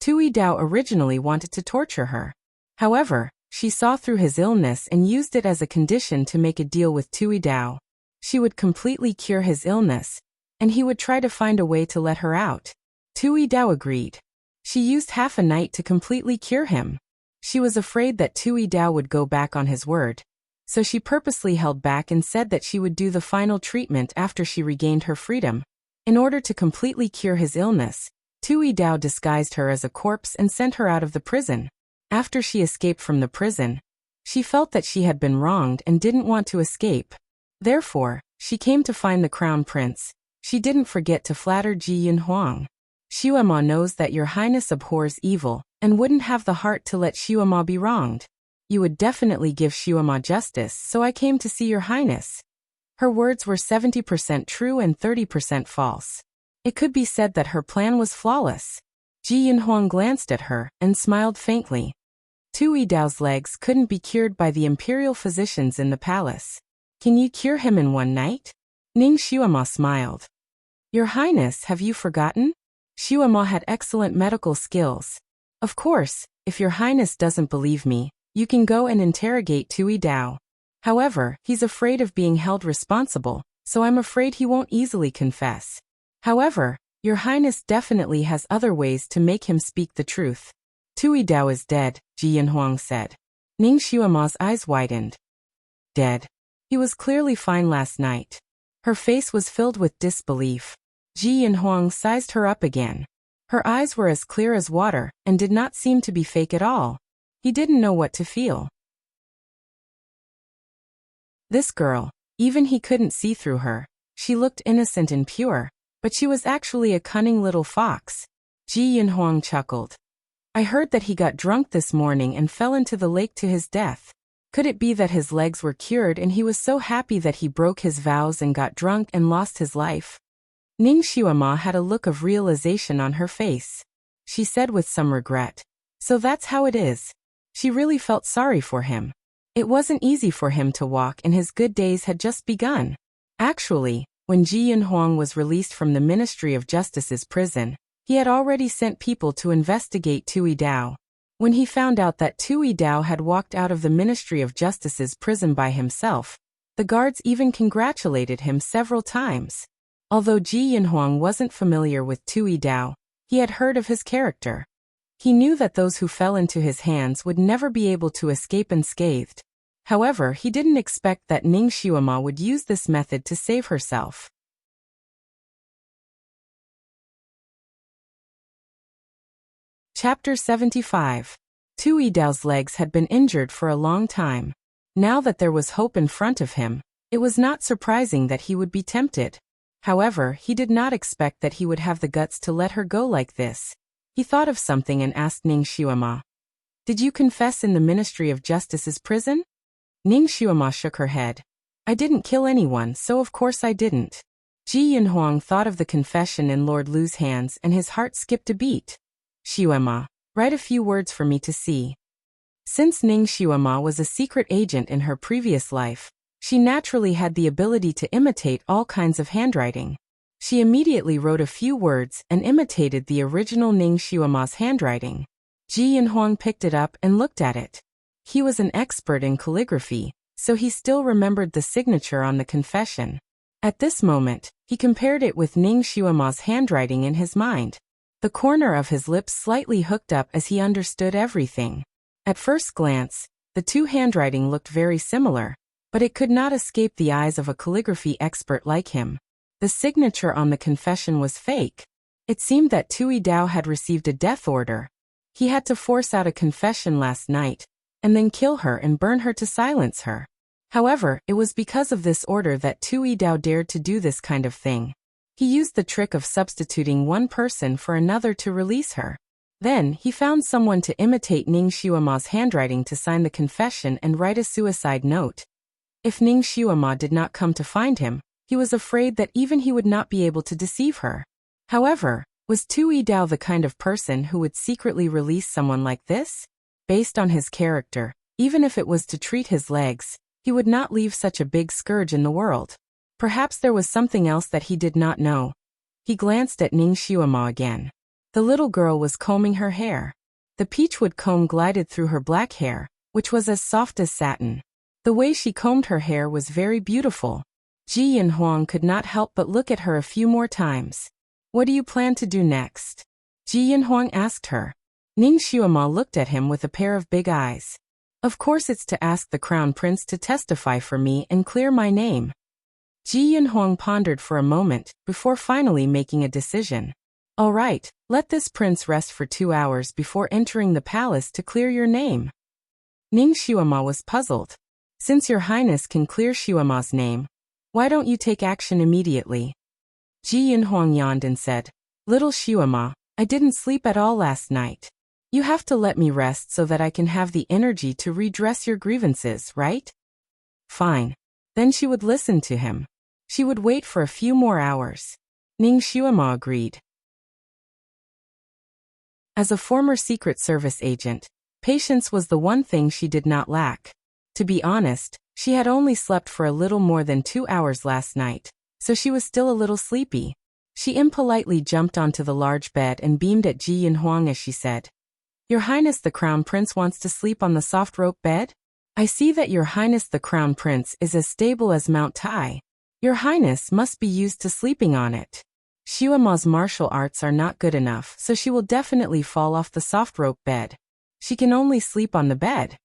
Tui Dao originally wanted to torture her. However, she saw through his illness and used it as a condition to make a deal with Tui Dao. She would completely cure his illness, and he would try to find a way to let her out. Tui Dao agreed. She used half a night to completely cure him. She was afraid that Tui Dao would go back on his word, so she purposely held back and said that she would do the final treatment after she regained her freedom. In order to completely cure his illness, Tui Dao disguised her as a corpse and sent her out of the prison. After she escaped from the prison, she felt that she had been wronged and didn't want to escape. Therefore, she came to find the Crown Prince. She didn't forget to flatter Ji Yunhuang. Xuema knows that your highness abhors evil, and wouldn't have the heart to let Xuema be wronged. You would definitely give Xuema justice, so I came to see your highness. Her words were 70% true and 30% false. It could be said that her plan was flawless. Ji Yunhuang glanced at her and smiled faintly. Tui Dao's legs couldn't be cured by the imperial physicians in the palace. Can you cure him in one night? Ning Xuema smiled. Your highness, have you forgotten? Xuema had excellent medical skills. Of course, if your highness doesn't believe me, you can go and interrogate Tui Dao. However, he's afraid of being held responsible, so I'm afraid he won't easily confess. However, your highness definitely has other ways to make him speak the truth. Tui Dao is dead, Ji Yunhuang said. Ning Xuema's eyes widened. Dead. He was clearly fine last night. Her face was filled with disbelief. Ji Yunhuang sized her up again. Her eyes were as clear as water and did not seem to be fake at all. He didn't know what to feel. This girl, even he couldn't see through her. She looked innocent and pure, but she was actually a cunning little fox. Ji Yunhuang chuckled. I heard that he got drunk this morning and fell into the lake to his death. Could it be that his legs were cured and he was so happy that he broke his vows and got drunk and lost his life? Ning Xuema had a look of realization on her face. She said with some regret. So that's how it is. She really felt sorry for him. It wasn't easy for him to walk and his good days had just begun. Actually, when Ji Yunhuang was released from the Ministry of Justice's prison, he had already sent people to investigate Tui Dao. When he found out that Tui Dao had walked out of the Ministry of Justice's prison by himself, the guards even congratulated him several times. Although Ji Yunhuang wasn't familiar with Tui Dao, he had heard of his character. He knew that those who fell into his hands would never be able to escape unscathed. However, he didn't expect that Ning Xuema would use this method to save herself. Chapter 75. Tui Dao's legs had been injured for a long time. Now that there was hope in front of him, it was not surprising that he would be tempted. However, he did not expect that he would have the guts to let her go like this. He thought of something and asked Ning Xuema. Did you confess in the Ministry of Justice's prison? Ning Xuema shook her head. I didn't kill anyone, so of course I didn't. Ji Yunhuang thought of the confession in Lord Lu's hands and his heart skipped a beat. Xuema, write a few words for me to see. Since Ning Xuema was a secret agent in her previous life, she naturally had the ability to imitate all kinds of handwriting. She immediately wrote a few words and imitated the original Ning Xuema's handwriting. Ji Yunhuang picked it up and looked at it. He was an expert in calligraphy, so he still remembered the signature on the confession. At this moment, he compared it with Ning Xuema's handwriting in his mind. The corner of his lips slightly hooked up as he understood everything. At first glance, the two handwriting looked very similar, but it could not escape the eyes of a calligraphy expert like him. The signature on the confession was fake. It seemed that Tui Dao had received a death order. He had to force out a confession last night, and then kill her and burn her to silence her. However, it was because of this order that Tui Dao dared to do this kind of thing. He used the trick of substituting one person for another to release her. Then, he found someone to imitate Ning Xuema's handwriting to sign the confession and write a suicide note. If Ning Xuema did not come to find him, he was afraid that even he would not be able to deceive her. However, was Tui Dao the kind of person who would secretly release someone like this? Based on his character, even if it was to treat his legs, he would not leave such a big scourge in the world. Perhaps there was something else that he did not know. He glanced at Ning Xuema again. The little girl was combing her hair. The peachwood comb glided through her black hair, which was as soft as satin. The way she combed her hair was very beautiful. Ji Yunhuang could not help but look at her a few more times. What do you plan to do next? Ji Yunhuang asked her. Ning Xuema looked at him with a pair of big eyes. Of course it's to ask the crown prince to testify for me and clear my name. Ji Yunhuang pondered for a moment, before finally making a decision. All right, let this prince rest for 2 hours before entering the palace to clear your name. Ning Xuema was puzzled. Since your highness can clear Xuema's name, why don't you take action immediately? Ji Yunhuang yawned and said, Little Xuema, I didn't sleep at all last night. You have to let me rest so that I can have the energy to redress your grievances, right? Fine. Then she would listen to him. She would wait for a few more hours. Ning Xuema agreed. As a former Secret Service agent, patience was the one thing she did not lack. To be honest, she had only slept for a little more than 2 hours last night, so she was still a little sleepy. She impolitely jumped onto the large bed and beamed at Ji Yunhuang as she said, Your Highness the Crown Prince wants to sleep on the soft rope bed? I see that Your Highness the Crown Prince is as stable as Mount Tai. Your Highness must be used to sleeping on it. Xuema's martial arts are not good enough, so she will definitely fall off the soft rope bed. She can only sleep on the bed.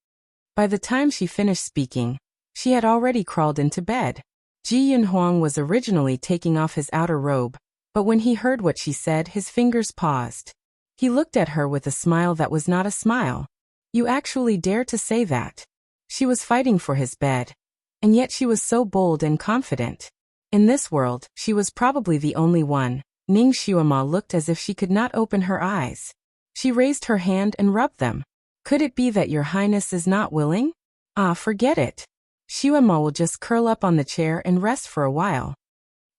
By the time she finished speaking, she had already crawled into bed. Ji Yunhuang was originally taking off his outer robe, but when he heard what she said, his fingers paused. He looked at her with a smile that was not a smile. You actually dare to say that? She was fighting for his bed. And yet she was so bold and confident. In this world, she was probably the only one. Ning Xuema looked as if she could not open her eyes. She raised her hand and rubbed them. Could it be that your highness is not willing? Ah, forget it. Xuema will just curl up on the chair and rest for a while.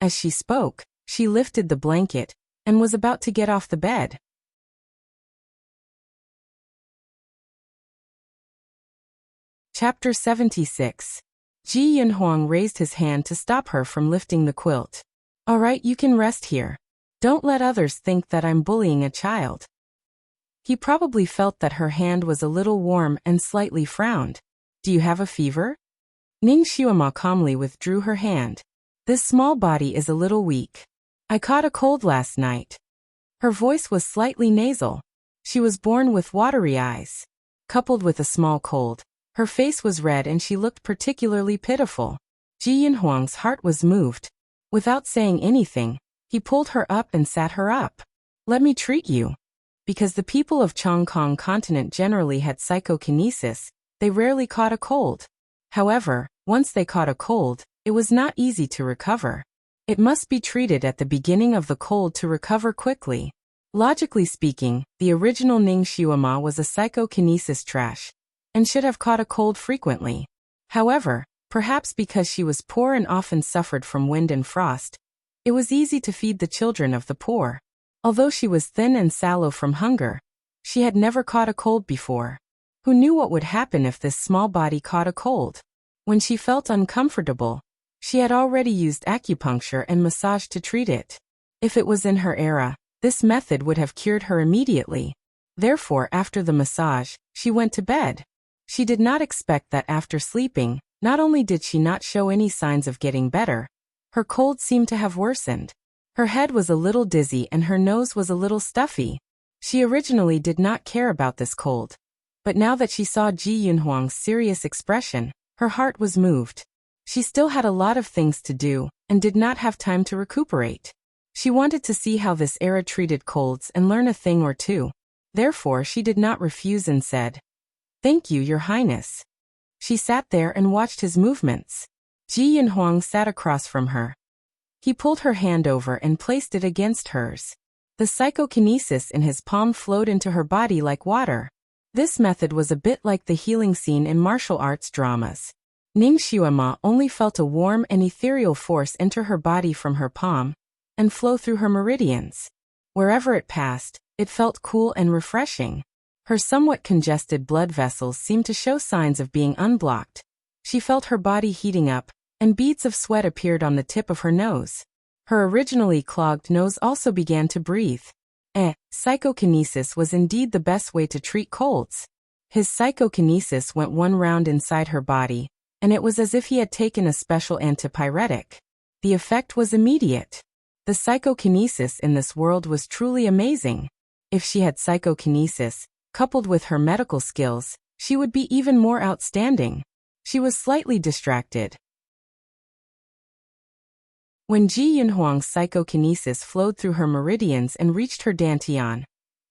As she spoke, she lifted the blanket and was about to get off the bed. Chapter 76. Ji Yunhuang raised his hand to stop her from lifting the quilt. All right, you can rest here. Don't let others think that I'm bullying a child. He probably felt that her hand was a little warm and slightly frowned. Do you have a fever? Ning Xuema calmly withdrew her hand. This small body is a little weak. I caught a cold last night. Her voice was slightly nasal. She was born with watery eyes. Coupled with a small cold, her face was red and she looked particularly pitiful. Ji Yunhuang's heart was moved. Without saying anything, he pulled her up and sat her up. Let me treat you. Because the people of Chongkong continent generally had psychokinesis, they rarely caught a cold. However, once they caught a cold, it was not easy to recover. It must be treated at the beginning of the cold to recover quickly. Logically speaking, the original Ning Xuema was a psychokinesis trash, and should have caught a cold frequently. However, perhaps because she was poor and often suffered from wind and frost, it was easy to feed the children of the poor. Although she was thin and sallow from hunger, she had never caught a cold before. Who knew what would happen if this small body caught a cold? When she felt uncomfortable, she had already used acupuncture and massage to treat it. If it was in her era, this method would have cured her immediately. Therefore, after the massage, she went to bed. She did not expect that after sleeping, not only did she not show any signs of getting better, her cold seemed to have worsened. Her head was a little dizzy and her nose was a little stuffy. She originally did not care about this cold. But now that she saw Ji Yunhuang's serious expression, her heart was moved. She still had a lot of things to do, and did not have time to recuperate. She wanted to see how this era treated colds and learn a thing or two. Therefore she did not refuse and said, "Thank you, Your Highness." She sat there and watched his movements. Ji Yunhuang sat across from her. He pulled her hand over and placed it against hers. The psychokinesis in his palm flowed into her body like water. This method was a bit like the healing scene in martial arts dramas. Ning Xuema only felt a warm and ethereal force enter her body from her palm and flow through her meridians. Wherever it passed, it felt cool and refreshing. Her somewhat congested blood vessels seemed to show signs of being unblocked. She felt her body heating up, and beads of sweat appeared on the tip of her nose. Her originally clogged nose also began to breathe. Psychokinesis was indeed the best way to treat colds. His psychokinesis went one round inside her body, and it was as if he had taken a special antipyretic. The effect was immediate. The psychokinesis in this world was truly amazing. If she had psychokinesis, coupled with her medical skills, she would be even more outstanding. She was slightly distracted. When Ji Yunhuang's psychokinesis flowed through her meridians and reached her dantian,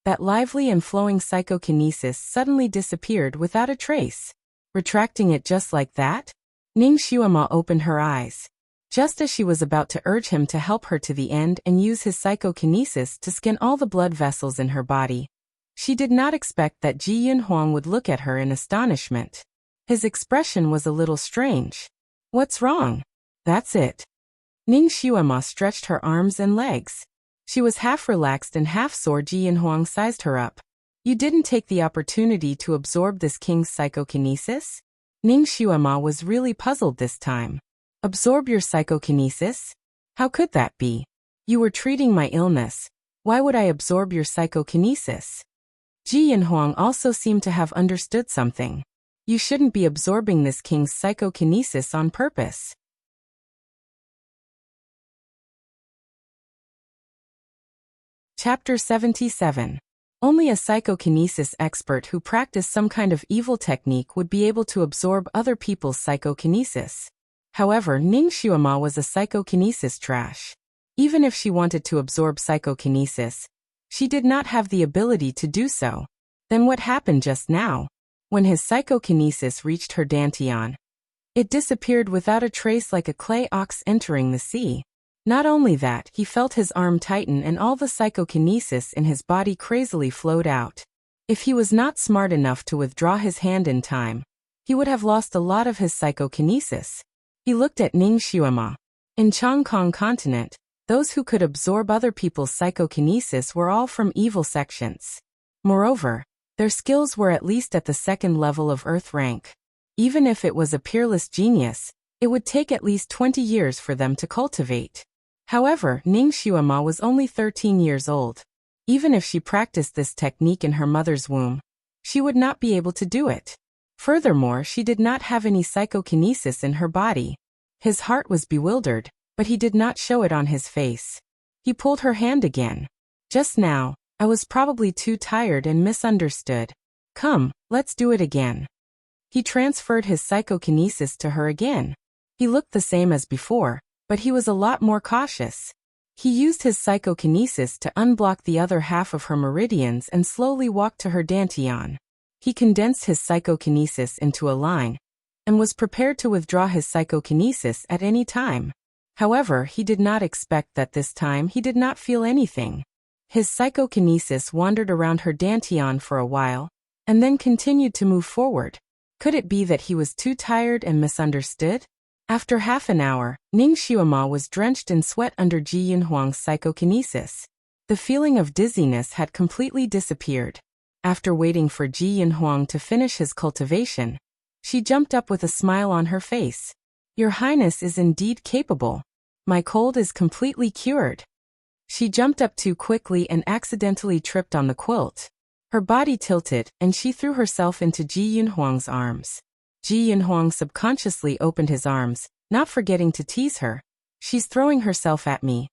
that lively and flowing psychokinesis suddenly disappeared without a trace. Retracting it just like that? Ning Xuema opened her eyes. Just as she was about to urge him to help her to the end and use his psychokinesis to skin all the blood vessels in her body, she did not expect that Ji Yunhuang would look at her in astonishment. His expression was a little strange. What's wrong? That's it. Ning Xuema stretched her arms and legs. She was half relaxed and half sore. Ji Yunhuang sized her up. You didn't take the opportunity to absorb this king's psychokinesis? Ning Xuema was really puzzled this time. Absorb your psychokinesis? How could that be? You were treating my illness. Why would I absorb your psychokinesis? Ji Yunhuang also seemed to have understood something. You shouldn't be absorbing this king's psychokinesis on purpose. Chapter 77. Only a psychokinesis expert who practiced some kind of evil technique would be able to absorb other people's psychokinesis. However, Ning Xuema was a psychokinesis trash. Even if she wanted to absorb psychokinesis, She did not have the ability to do so. Then what happened just now? When his psychokinesis reached her dantian, it disappeared without a trace like a clay ox entering the sea. Not only that, he felt his arm tighten and all the psychokinesis in his body crazily flowed out. If he was not smart enough to withdraw his hand in time, he would have lost a lot of his psychokinesis. He looked at Ning Xiuema. In Chongkong continent, those who could absorb other people's psychokinesis were all from evil sections. Moreover, their skills were at least at the second level of Earth rank. Even if it was a peerless genius, it would take at least 20 years for them to cultivate. However, Ning Xiuema was only 13 years old. Even if she practiced this technique in her mother's womb, she would not be able to do it. Furthermore, she did not have any psychokinesis in her body. His heart was bewildered, but he did not show it on his face. He pulled her hand again. Just now, I was probably too tired and misunderstood. Come, let's do it again. He transferred his psychokinesis to her again. He looked the same as before, but he was a lot more cautious. He used his psychokinesis to unblock the other half of her meridians and slowly walked to her dantian. He condensed his psychokinesis into a line, and was prepared to withdraw his psychokinesis at any time. However, he did not expect that this time he did not feel anything. His psychokinesis wandered around her dantian for a while, and then continued to move forward. Could it be that he was too tired and misunderstood? After half an hour, Ning Xiuema was drenched in sweat under Ji Yunhuang's psychokinesis. The feeling of dizziness had completely disappeared. After waiting for Ji Yunhuang to finish his cultivation, she jumped up with a smile on her face. Your Highness is indeed capable. My cold is completely cured. She jumped up too quickly and accidentally tripped on the quilt. Her body tilted, and she threw herself into Ji Yunhuang's arms. Ji Yunhuang subconsciously opened his arms, not forgetting to tease her. She's throwing herself at me.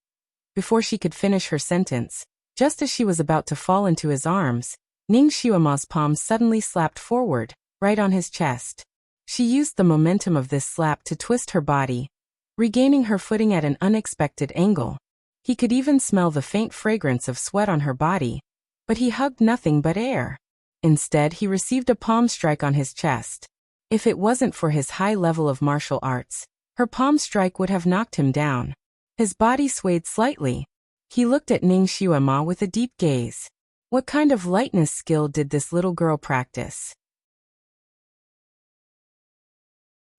Before she could finish her sentence, just as she was about to fall into his arms, Ning Xiuema's palm suddenly slapped forward, right on his chest. She used the momentum of this slap to twist her body, regaining her footing at an unexpected angle. He could even smell the faint fragrance of sweat on her body, but he hugged nothing but air. Instead, he received a palm strike on his chest. If it wasn't for his high level of martial arts, her palm strike would have knocked him down. His body swayed slightly. He looked at Ning Xiuema with a deep gaze. What kind of lightness skill did this little girl practice?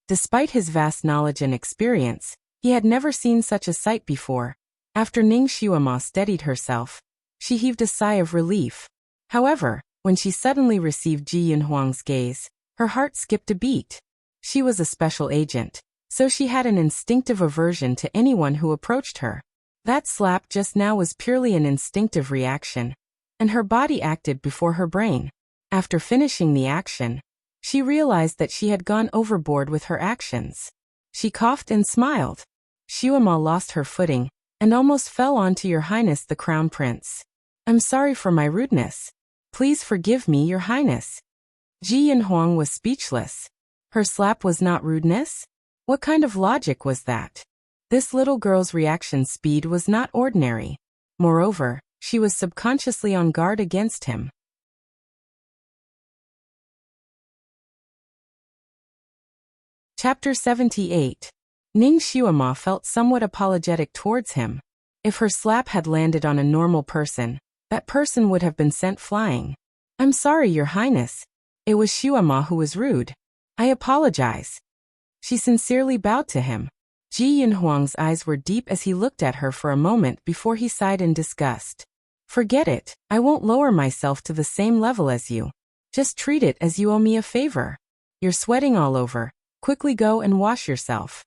Despite his vast knowledge and experience, he had never seen such a sight before. After Ning Xiuema steadied herself, she heaved a sigh of relief. However, when she suddenly received Ji Yunhuang's gaze, her heart skipped a beat. She was a special agent, so she had an instinctive aversion to anyone who approached her. That slap just now was purely an instinctive reaction, and her body acted before her brain. After finishing the action, she realized that she had gone overboard with her actions. She coughed and smiled. Xiuema lost her footing, and almost fell onto Your Highness the Crown Prince. I'm sorry for my rudeness. Please forgive me, Your Highness. Ji Yunhuang was speechless. Her slap was not rudeness? What kind of logic was that? This little girl's reaction speed was not ordinary. Moreover, she was subconsciously on guard against him. Chapter 78. Ning Xiuema felt somewhat apologetic towards him. If her slap had landed on a normal person, that person would have been sent flying. I'm sorry, Your Highness. It was Xiuema who was rude. I apologize. She sincerely bowed to him. Ji Yunhuang's eyes were deep as he looked at her for a moment before he sighed in disgust. Forget it, I won't lower myself to the same level as you. Just treat it as you owe me a favor. You're sweating all over. Quickly go and wash yourself.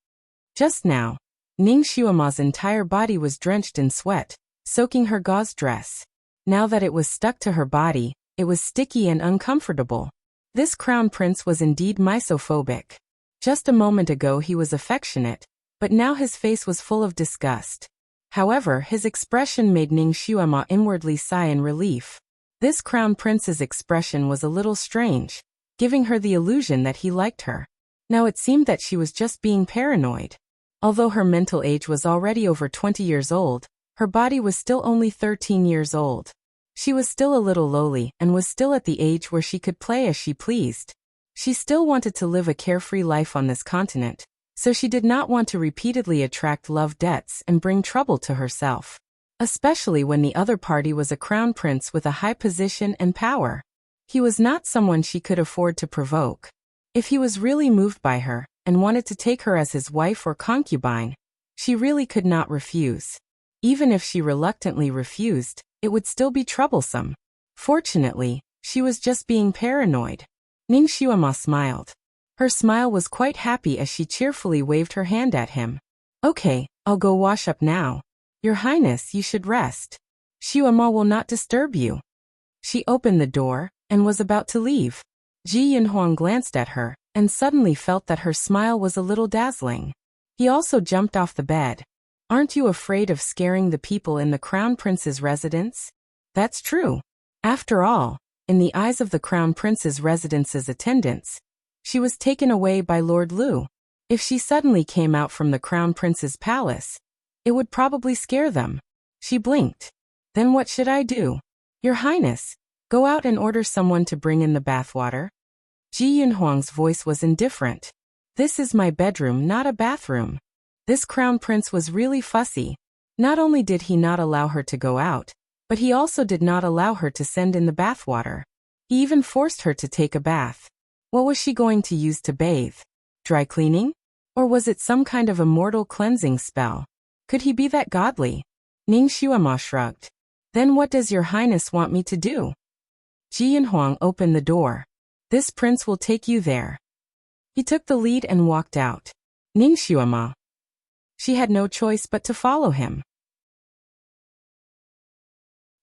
Just now, Ning Xiuema's entire body was drenched in sweat, soaking her gauze dress. Now that it was stuck to her body, it was sticky and uncomfortable. This crown prince was indeed misophobic. Just a moment ago he was affectionate, but now his face was full of disgust. However, his expression made Ning Xiuema inwardly sigh in relief. This crown prince's expression was a little strange, giving her the illusion that he liked her. Now it seemed that she was just being paranoid. Although her mental age was already over 20 years old, her body was still only 13 years old. She was still a little lowly and was still at the age where she could play as she pleased. She still wanted to live a carefree life on this continent, so she did not want to repeatedly attract love debts and bring trouble to herself. Especially when the other party was a crown prince with a high position and power. He was not someone she could afford to provoke. If he was really moved by her and wanted to take her as his wife or concubine, she really could not refuse. Even if she reluctantly refused, it would still be troublesome. Fortunately, she was just being paranoid. Ning Xuema smiled. Her smile was quite happy as she cheerfully waved her hand at him. Okay, I'll go wash up now. Your Highness, you should rest. Xuema will not disturb you. She opened the door and was about to leave. Ji Yunhuang glanced at her and suddenly felt that her smile was a little dazzling. He also jumped off the bed. Aren't you afraid of scaring the people in the Crown Prince's residence? That's true. After all, in the eyes of the Crown Prince's residence's attendants, she was taken away by Lord Lu. If she suddenly came out from the Crown Prince's palace, it would probably scare them. She blinked. Then what should I do? Your Highness, go out and order someone to bring in the bathwater. Ji Yunhuang's voice was indifferent. This is my bedroom, not a bathroom. This Crown Prince was really fussy. Not only did he not allow her to go out, but he also did not allow her to send in the bathwater. He even forced her to take a bath. What was she going to use to bathe? Dry cleaning? Or was it some kind of immortal cleansing spell? Could he be that godly? Ning Xuema shrugged. Then what does your Highness want me to do? Ji Yunhuang opened the door. This prince will take you there. He took the lead and walked out. Ning Xuema. She had no choice but to follow him.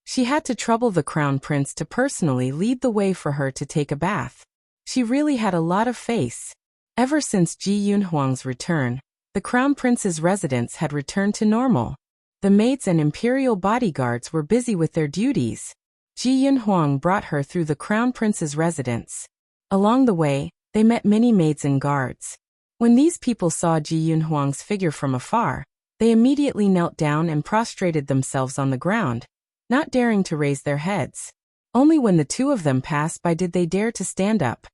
She had to trouble the Crown Prince to personally lead the way for her to take a bath. She really had a lot of face. Ever since Ji Yunhuang's return, the Crown Prince's residence had returned to normal. The maids and imperial bodyguards were busy with their duties. Ji Yunhuang brought her through the Crown Prince's residence. Along the way, they met many maids and guards. When these people saw Ji Yunhuang's figure from afar, they immediately knelt down and prostrated themselves on the ground, not daring to raise their heads. Only when the two of them passed by did they dare to stand up.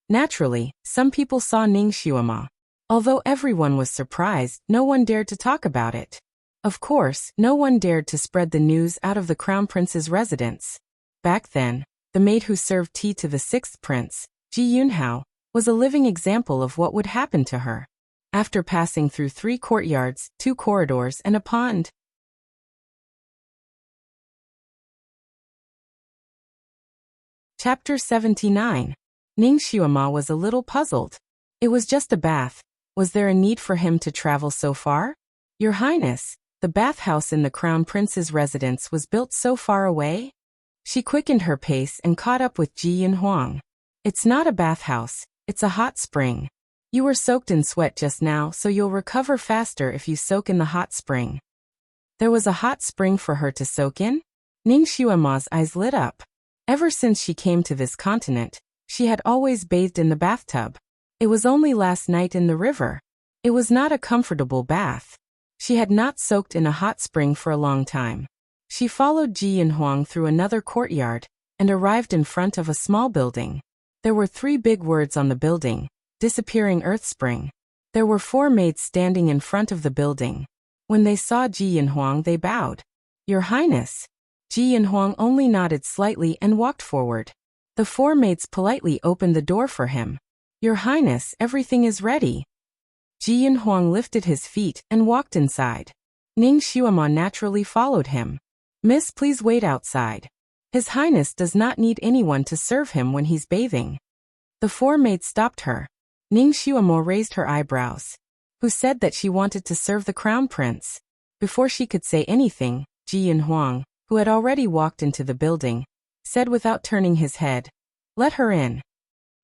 Naturally, some people saw Ning Xuema. Although everyone was surprised, no one dared to talk about it. Of course, no one dared to spread the news out of the Crown Prince's residence. Back then, the maid who served tea to the sixth prince, Ji Yunhao, was a living example of what would happen to her. After passing through 3 courtyards, 2 corridors and a pond. Chapter 79. Ning Xuema was a little puzzled. It was just a bath. Was there a need for him to travel so far? Your Highness, the bathhouse in the Crown Prince's residence was built so far away? She quickened her pace and caught up with Ji Yunhuang. It's not a bathhouse, it's a hot spring. You were soaked in sweat just now, so you'll recover faster if you soak in the hot spring. There was a hot spring for her to soak in? Ning Xuema's eyes lit up. Ever since she came to this continent, she had always bathed in the bathtub. It was only last night in the river. It was not a comfortable bath. She had not soaked in a hot spring for a long time. She followed Ji Yunhuang through another courtyard and arrived in front of a small building. There were 3 big words on the building: Disappearing Earth Spring. There were 4 maids standing in front of the building. When they saw Ji Yunhuang, they bowed. Your Highness. Ji Yunhuang only nodded slightly and walked forward. The 4 maids politely opened the door for him. Your Highness, everything is ready. Ji Yunhuang lifted his feet and walked inside. Ning Xuema naturally followed him. Miss, please wait outside. His Highness does not need anyone to serve him when he's bathing. The 4 maids stopped her. Ning Xuema raised her eyebrows. Who said that she wanted to serve the Crown Prince? Before she could say anything, Ji Yunhuang, who had already walked into the building, said without turning his head, "Let her in."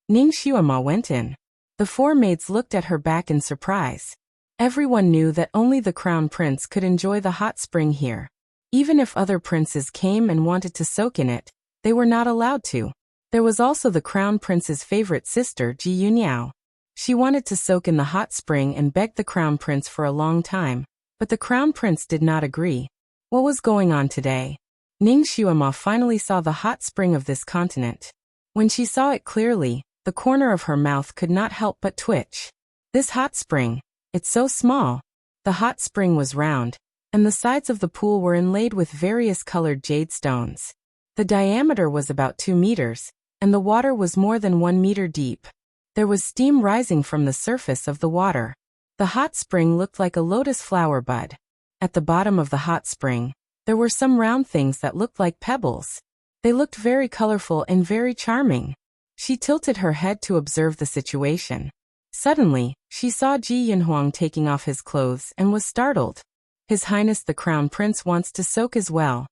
Ning Xuema went in. The 4 maids looked at her back in surprise. Everyone knew that only the Crown Prince could enjoy the hot spring here. Even if other princes came and wanted to soak in it, they were not allowed to. There was also the Crown Prince's favorite sister, Ji Yunyao. She wanted to soak in the hot spring and begged the Crown Prince for a long time, but the Crown Prince did not agree. What was going on today? Ning Xuema finally saw the hot spring of this continent. When she saw it clearly, the corner of her mouth could not help but twitch. This hot spring, it's so small. The hot spring was round, and the sides of the pool were inlaid with various colored jade stones. The diameter was about 2 meters, and the water was more than 1 meter deep. There was steam rising from the surface of the water. The hot spring looked like a lotus flower bud. At the bottom of the hot spring, there were some round things that looked like pebbles. They looked very colorful and very charming. She tilted her head to observe the situation. Suddenly, she saw Ji Yinhuang taking off his clothes and was startled. His Highness the Crown Prince wants to soak as well.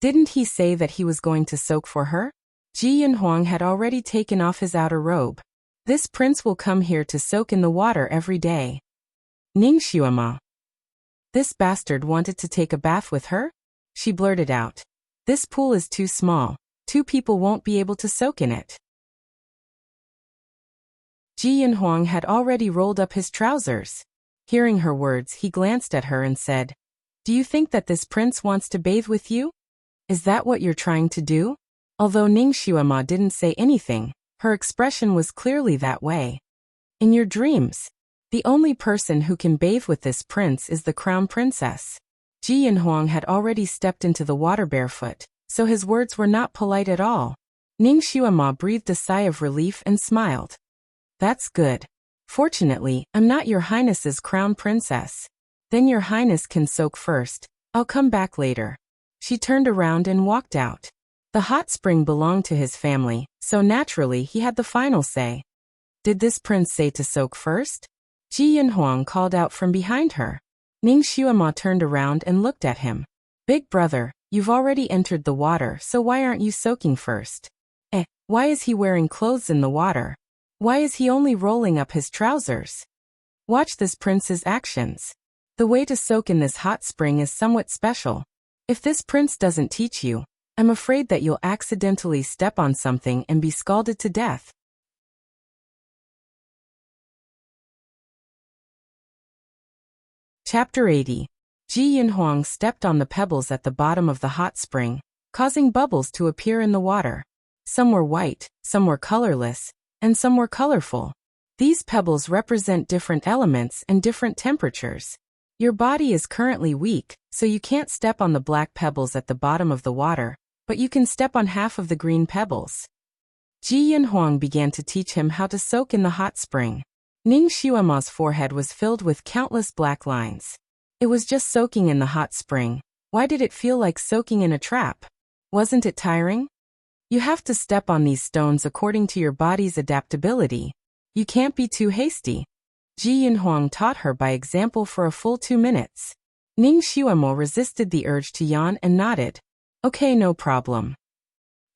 Didn't he say that he was going to soak for her? Ji Yinhuang had already taken off his outer robe. This prince will come here to soak in the water every day. Ning Xuema. This bastard wanted to take a bath with her? She blurted out. This pool is too small. 2 people won't be able to soak in it. Ji Yinhuang had already rolled up his trousers. Hearing her words, he glanced at her and said, "Do you think that this prince wants to bathe with you? Is that what you're trying to do?" Although Ning Xuema didn't say anything, her expression was clearly that way. In your dreams, the only person who can bathe with this prince is the crown princess. Ji Yinhuang had already stepped into the water barefoot, so his words were not polite at all. Ning Xuema breathed a sigh of relief and smiled. That's good. Fortunately, I'm not your highness's crown princess. Then your highness can soak first. I'll come back later. She turned around and walked out. The hot spring belonged to his family, so naturally he had the final say. Did this prince say to soak first? Ji Yinhuang called out from behind her. Ning Xuema turned around and looked at him. Big brother, you've already entered the water, so why aren't you soaking first? Why is he wearing clothes in the water? Why is he only rolling up his trousers? Watch this prince's actions. The way to soak in this hot spring is somewhat special. If this prince doesn't teach you, I'm afraid that you'll accidentally step on something and be scalded to death. Chapter 80. Ji Yinhuang stepped on the pebbles at the bottom of the hot spring, causing bubbles to appear in the water. Some were white, some were colorless, and some were colorful. These pebbles represent different elements and different temperatures. Your body is currently weak, so you can't step on the black pebbles at the bottom of the water, but you can step on half of the green pebbles. Ji Yinhuang began to teach him how to soak in the hot spring. Ning Xuema's forehead was filled with countless black lines. It was just soaking in the hot spring. Why did it feel like soaking in a trap? Wasn't it tiring? You have to step on these stones according to your body's adaptability. You can't be too hasty. Ji Yinhuang taught her by example for a full 2 minutes. Ning Xuema resisted the urge to yawn and nodded. Okay, no problem.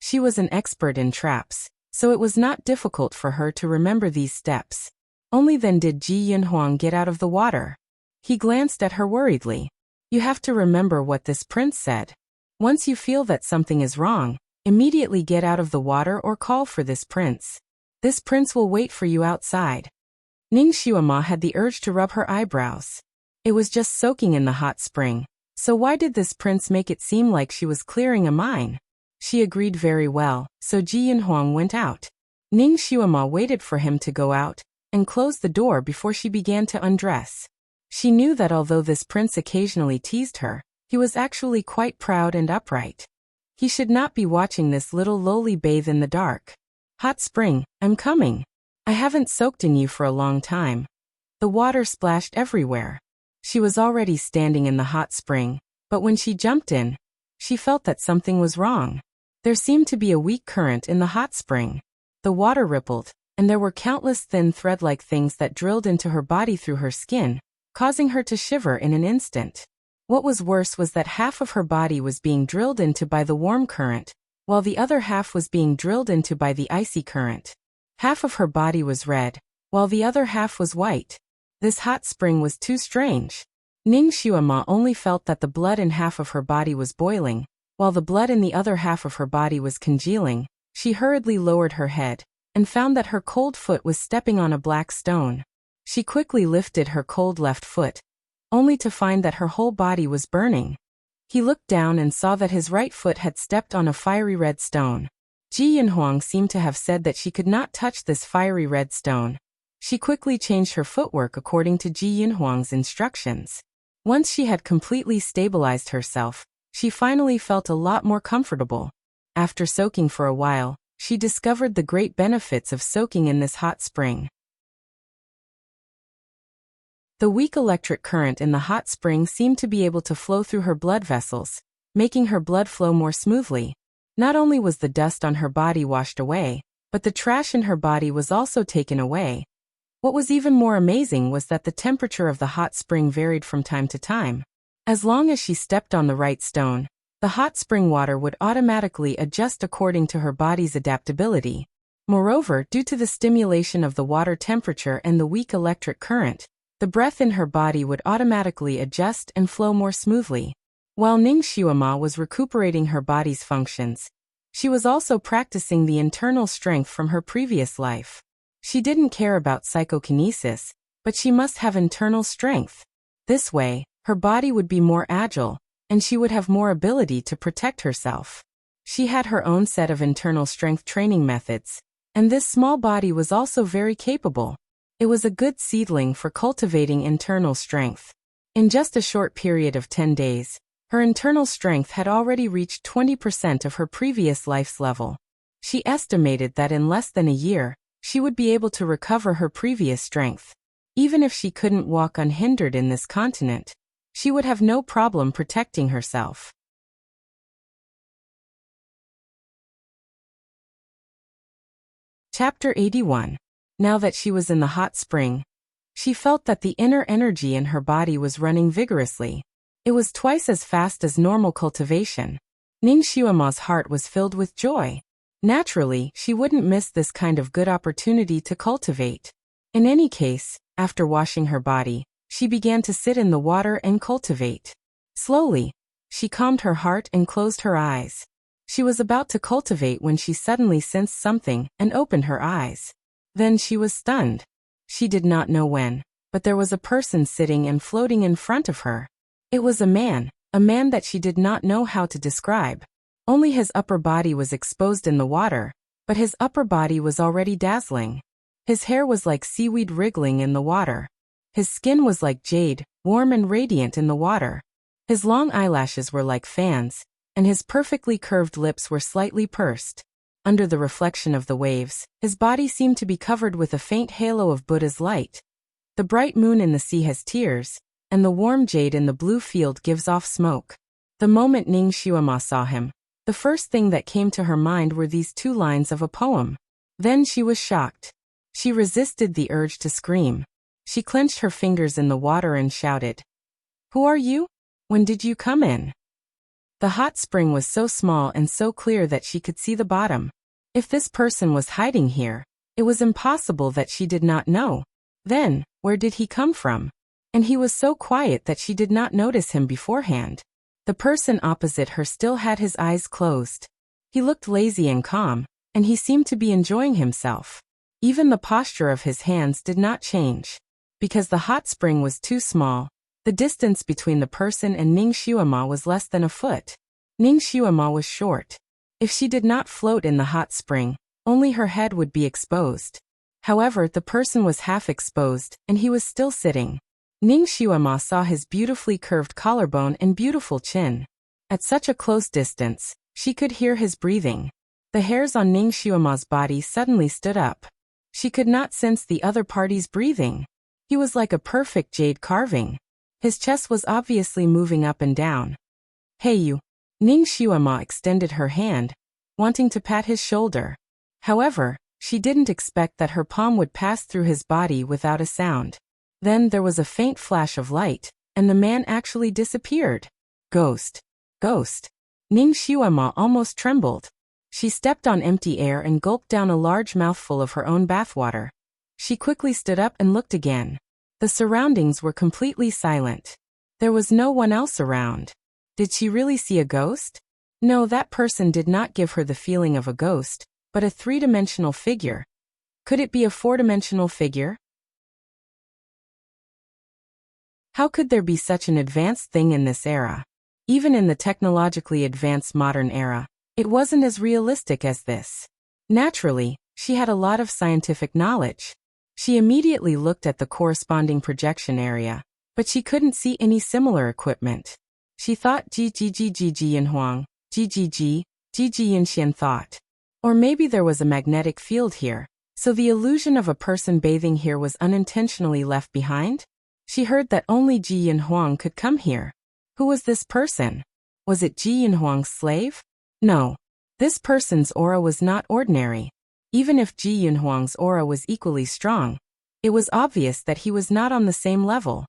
She was an expert in traps, so it was not difficult for her to remember these steps. Only then did Ji Yinhuang get out of the water. He glanced at her worriedly. You have to remember what this prince said. Once you feel that something is wrong, immediately get out of the water or call for this prince. This prince will wait for you outside. Ning Xuema had the urge to rub her eyebrows. It was just soaking in the hot spring, so why did this prince make it seem like she was clearing a mine? She agreed very well, so Ji Yinhuang went out. Ning Xuema waited for him to go out, and closed the door before she began to undress. She knew that although this prince occasionally teased her, he was actually quite proud and upright. He should not be watching this little lowly bathe in the dark. Hot spring, I'm coming. I haven't soaked in you for a long time. The water splashed everywhere. She was already standing in the hot spring, but when she jumped in, she felt that something was wrong. There seemed to be a weak current in the hot spring. The water rippled, and there were countless thin thread-like things that drilled into her body through her skin, causing her to shiver in an instant. What was worse was that half of her body was being drilled into by the warm current, while the other half was being drilled into by the icy current. Half of her body was red, while the other half was white. This hot spring was too strange. Ning Xuema only felt that the blood in half of her body was boiling, while the blood in the other half of her body was congealing. She hurriedly lowered her head, and found that her cold foot was stepping on a black stone. She quickly lifted her cold left foot, only to find that her whole body was burning. He looked down and saw that his right foot had stepped on a fiery red stone. Ji Yinhuang seemed to have said that she could not touch this fiery red stone. She quickly changed her footwork according to Ji Yinhuang's instructions. Once she had completely stabilized herself, she finally felt a lot more comfortable. After soaking for a while, she discovered the great benefits of soaking in this hot spring. The weak electric current in the hot spring seemed to be able to flow through her blood vessels, making her blood flow more smoothly. Not only was the dust on her body washed away, but the trash in her body was also taken away. What was even more amazing was that the temperature of the hot spring varied from time to time. As long as she stepped on the right stone, the hot spring water would automatically adjust according to her body's adaptability. Moreover, due to the stimulation of the water temperature and the weak electric current, the breath in her body would automatically adjust and flow more smoothly. While Ning Xuema was recuperating her body's functions, she was also practicing the internal strength from her previous life. She didn't care about psychokinesis, but she must have internal strength. This way, her body would be more agile, and she would have more ability to protect herself. She had her own set of internal strength training methods, and this small body was also very capable. It was a good seedling for cultivating internal strength. In just a short period of 10 days, her internal strength had already reached 20% of her previous life's level. She estimated that in less than a year, she would be able to recover her previous strength. Even if she couldn't walk unhindered in this continent, she would have no problem protecting herself. Chapter 81. Now that she was in the hot spring, she felt that the inner energy in her body was running vigorously. It was twice as fast as normal cultivation. Ning Xuema's heart was filled with joy. Naturally, she wouldn't miss this kind of good opportunity to cultivate. In any case, after washing her body, she began to sit in the water and cultivate. Slowly, she calmed her heart and closed her eyes. She was about to cultivate when she suddenly sensed something and opened her eyes. Then she was stunned. She did not know when, but there was a person sitting and floating in front of her. It was a man that she did not know how to describe. Only his upper body was exposed in the water, but his upper body was already dazzling. His hair was like seaweed wriggling in the water. His skin was like jade, warm and radiant in the water. His long eyelashes were like fans, and his perfectly curved lips were slightly pursed. Under the reflection of the waves, his body seemed to be covered with a faint halo of Buddha's light. The bright moon in the sea has tears, and the warm jade in the blue field gives off smoke. The moment Ning Xuema saw him, the first thing that came to her mind were these 2 lines of a poem. Then she was shocked. She resisted the urge to scream. She clenched her fingers in the water and shouted, "Who are you? When did you come in?" The hot spring was so small and so clear that she could see the bottom. If this person was hiding here, it was impossible that she did not know. Then, where did he come from? And he was so quiet that she did not notice him beforehand. The person opposite her still had his eyes closed. He looked lazy and calm, and he seemed to be enjoying himself. Even the posture of his hands did not change. Because the hot spring was too small, the distance between the person and Ning Xuema was less than a foot. Ning Xuema was short. If she did not float in the hot spring, only her head would be exposed. However, the person was half exposed, and he was still sitting. Ning Xuema saw his beautifully curved collarbone and beautiful chin. At such a close distance, she could hear his breathing. The hairs on Ning Xuema's body suddenly stood up. She could not sense the other party's breathing. He was like a perfect jade carving. His chest was obviously moving up and down. "Hey you." Ning Xuema extended her hand, wanting to pat his shoulder. However, she didn't expect that her palm would pass through his body without a sound. Then there was a faint flash of light, and the man actually disappeared. Ghost. Ghost. Ning Xuema almost trembled. She stepped on empty air and gulped down a large mouthful of her own bathwater. She quickly stood up and looked again. The surroundings were completely silent. There was no one else around. Did she really see a ghost? No, that person did not give her the feeling of a ghost, but a 3-dimensional figure. Could it be a 4-dimensional figure? How could there be such an advanced thing in this era? Even in the technologically advanced modern era, it wasn't as realistic as this. Naturally, she had a lot of scientific knowledge. She immediately looked at the corresponding projection area, but she couldn't see any similar equipment. She thought Ji Yin Huang, Ji Yin Xian thought. Or maybe there was a magnetic field here, so the illusion of a person bathing here was unintentionally left behind? She heard that only Ji Yin Huang could come here. Who was this person? Was it Ji Yin Huang's slave? No. This person's aura was not ordinary. Even if Ji Yin Huang's aura was equally strong, it was obvious that he was not on the same level.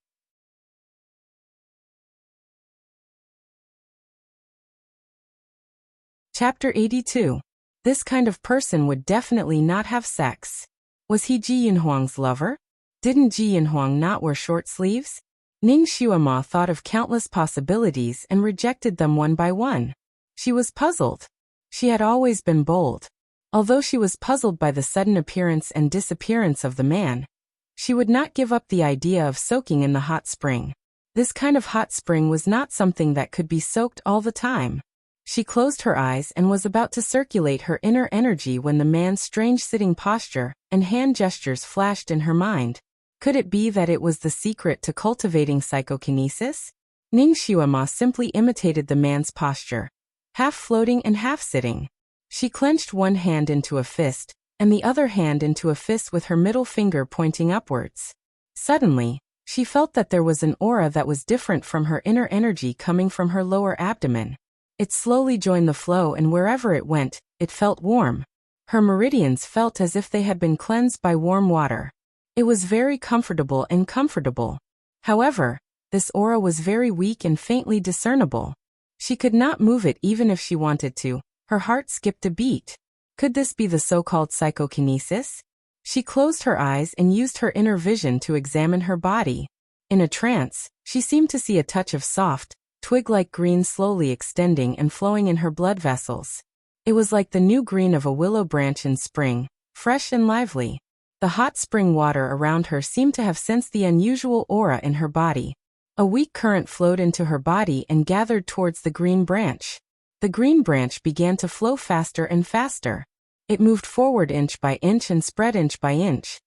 Chapter 82. This kind of person would definitely not have sex. Was he Ji Yin Huang's lover? Didn't Ji Yin Huang not wear short sleeves? Ning Xuema thought of countless possibilities and rejected them one by one. She was puzzled. She had always been bold. Although she was puzzled by the sudden appearance and disappearance of the man, she would not give up the idea of soaking in the hot spring. This kind of hot spring was not something that could be soaked all the time. She closed her eyes and was about to circulate her inner energy when the man's strange sitting posture and hand gestures flashed in her mind. Could it be that it was the secret to cultivating psychokinesis? Ning Xuema simply imitated the man's posture, half floating and half sitting. She clenched one hand into a fist, and the other hand into a fist with her middle finger pointing upwards. Suddenly, she felt that there was an aura that was different from her inner energy coming from her lower abdomen. It slowly joined the flow, and wherever it went, it felt warm. Her meridians felt as if they had been cleansed by warm water. It was very comfortable and comfortable. However, this aura was very weak and faintly discernible. She could not move it even if she wanted to. Her heart skipped a beat. Could this be the so-called psychokinesis? She closed her eyes and used her inner vision to examine her body. In a trance, she seemed to see a touch of soft, twig-like green slowly extending and flowing in her blood vessels. It was like the new green of a willow branch in spring, fresh and lively. The hot spring water around her seemed to have sensed the unusual aura in her body. A weak current flowed into her body and gathered towards the green branch. The green branch began to flow faster and faster. It moved forward inch by inch and spread inch by inch.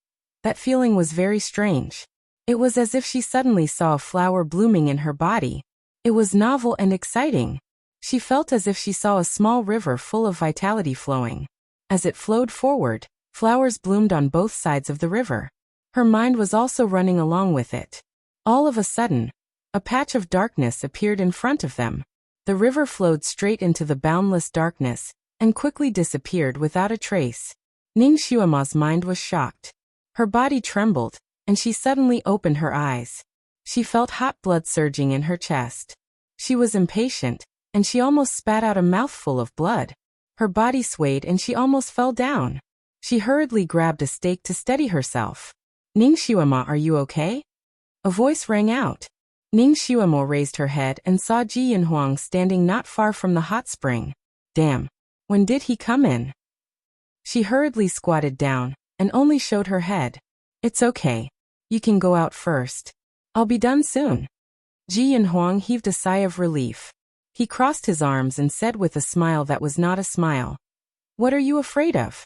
That feeling was very strange. It was as if she suddenly saw a flower blooming in her body. It was novel and exciting. She felt as if she saw a small river full of vitality flowing. As it flowed forward, flowers bloomed on both sides of the river. Her mind was also running along with it. All of a sudden, a patch of darkness appeared in front of them. The river flowed straight into the boundless darkness and quickly disappeared without a trace. Ning Xuema's mind was shocked. Her body trembled, and she suddenly opened her eyes. She felt hot blood surging in her chest. She was impatient, and she almost spat out a mouthful of blood. Her body swayed and she almost fell down. She hurriedly grabbed a stake to steady herself. Ning Xuema, are you okay? A voice rang out. Ning Xuema raised her head and saw Ji Yin Huang standing not far from the hot spring. Damn. When did he come in? She hurriedly squatted down and only showed her head. It's okay. You can go out first. I'll be done soon. Ji Yin Huang heaved a sigh of relief. He crossed his arms and said with a smile that was not a smile. What are you afraid of?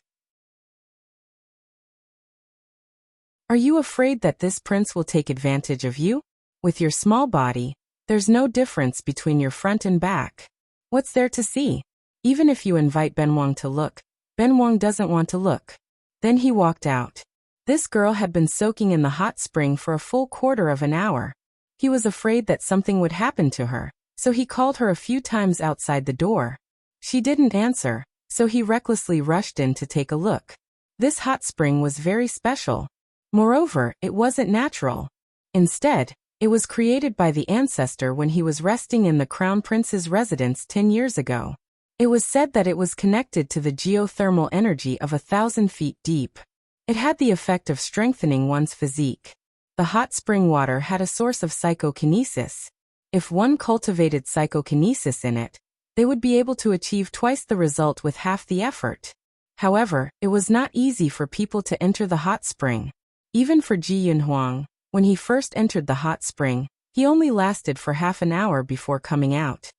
Are you afraid that this prince will take advantage of you? With your small body, there's no difference between your front and back. What's there to see? Even if you invite Ben Wang to look, Ben Wang doesn't want to look. Then he walked out. This girl had been soaking in the hot spring for a full quarter of an hour. He was afraid that something would happen to her, so he called her a few times outside the door. She didn't answer, so he recklessly rushed in to take a look. This hot spring was very special. Moreover, it wasn't natural. Instead, it was created by the ancestor when he was resting in the crown prince's residence 10 years ago. It was said that it was connected to the geothermal energy of 1,000 feet deep. It had the effect of strengthening one's physique. The hot spring water had a source of psychokinesis. If one cultivated psychokinesis in it, they would be able to achieve twice the result with half the effort. However, it was not easy for people to enter the hot spring. Even for Ji Yin Huang, when he first entered the hot spring, he only lasted for half an hour before coming out.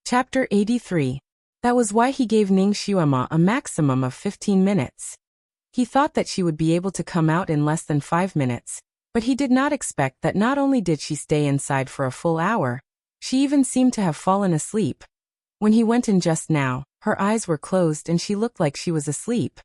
Chapter 83. That was why he gave Ning Xuema a maximum of 15 minutes. He thought that she would be able to come out in less than 5 minutes, but he did not expect that not only did she stay inside for a full hour, she even seemed to have fallen asleep. When he went in just now, her eyes were closed and she looked like she was asleep.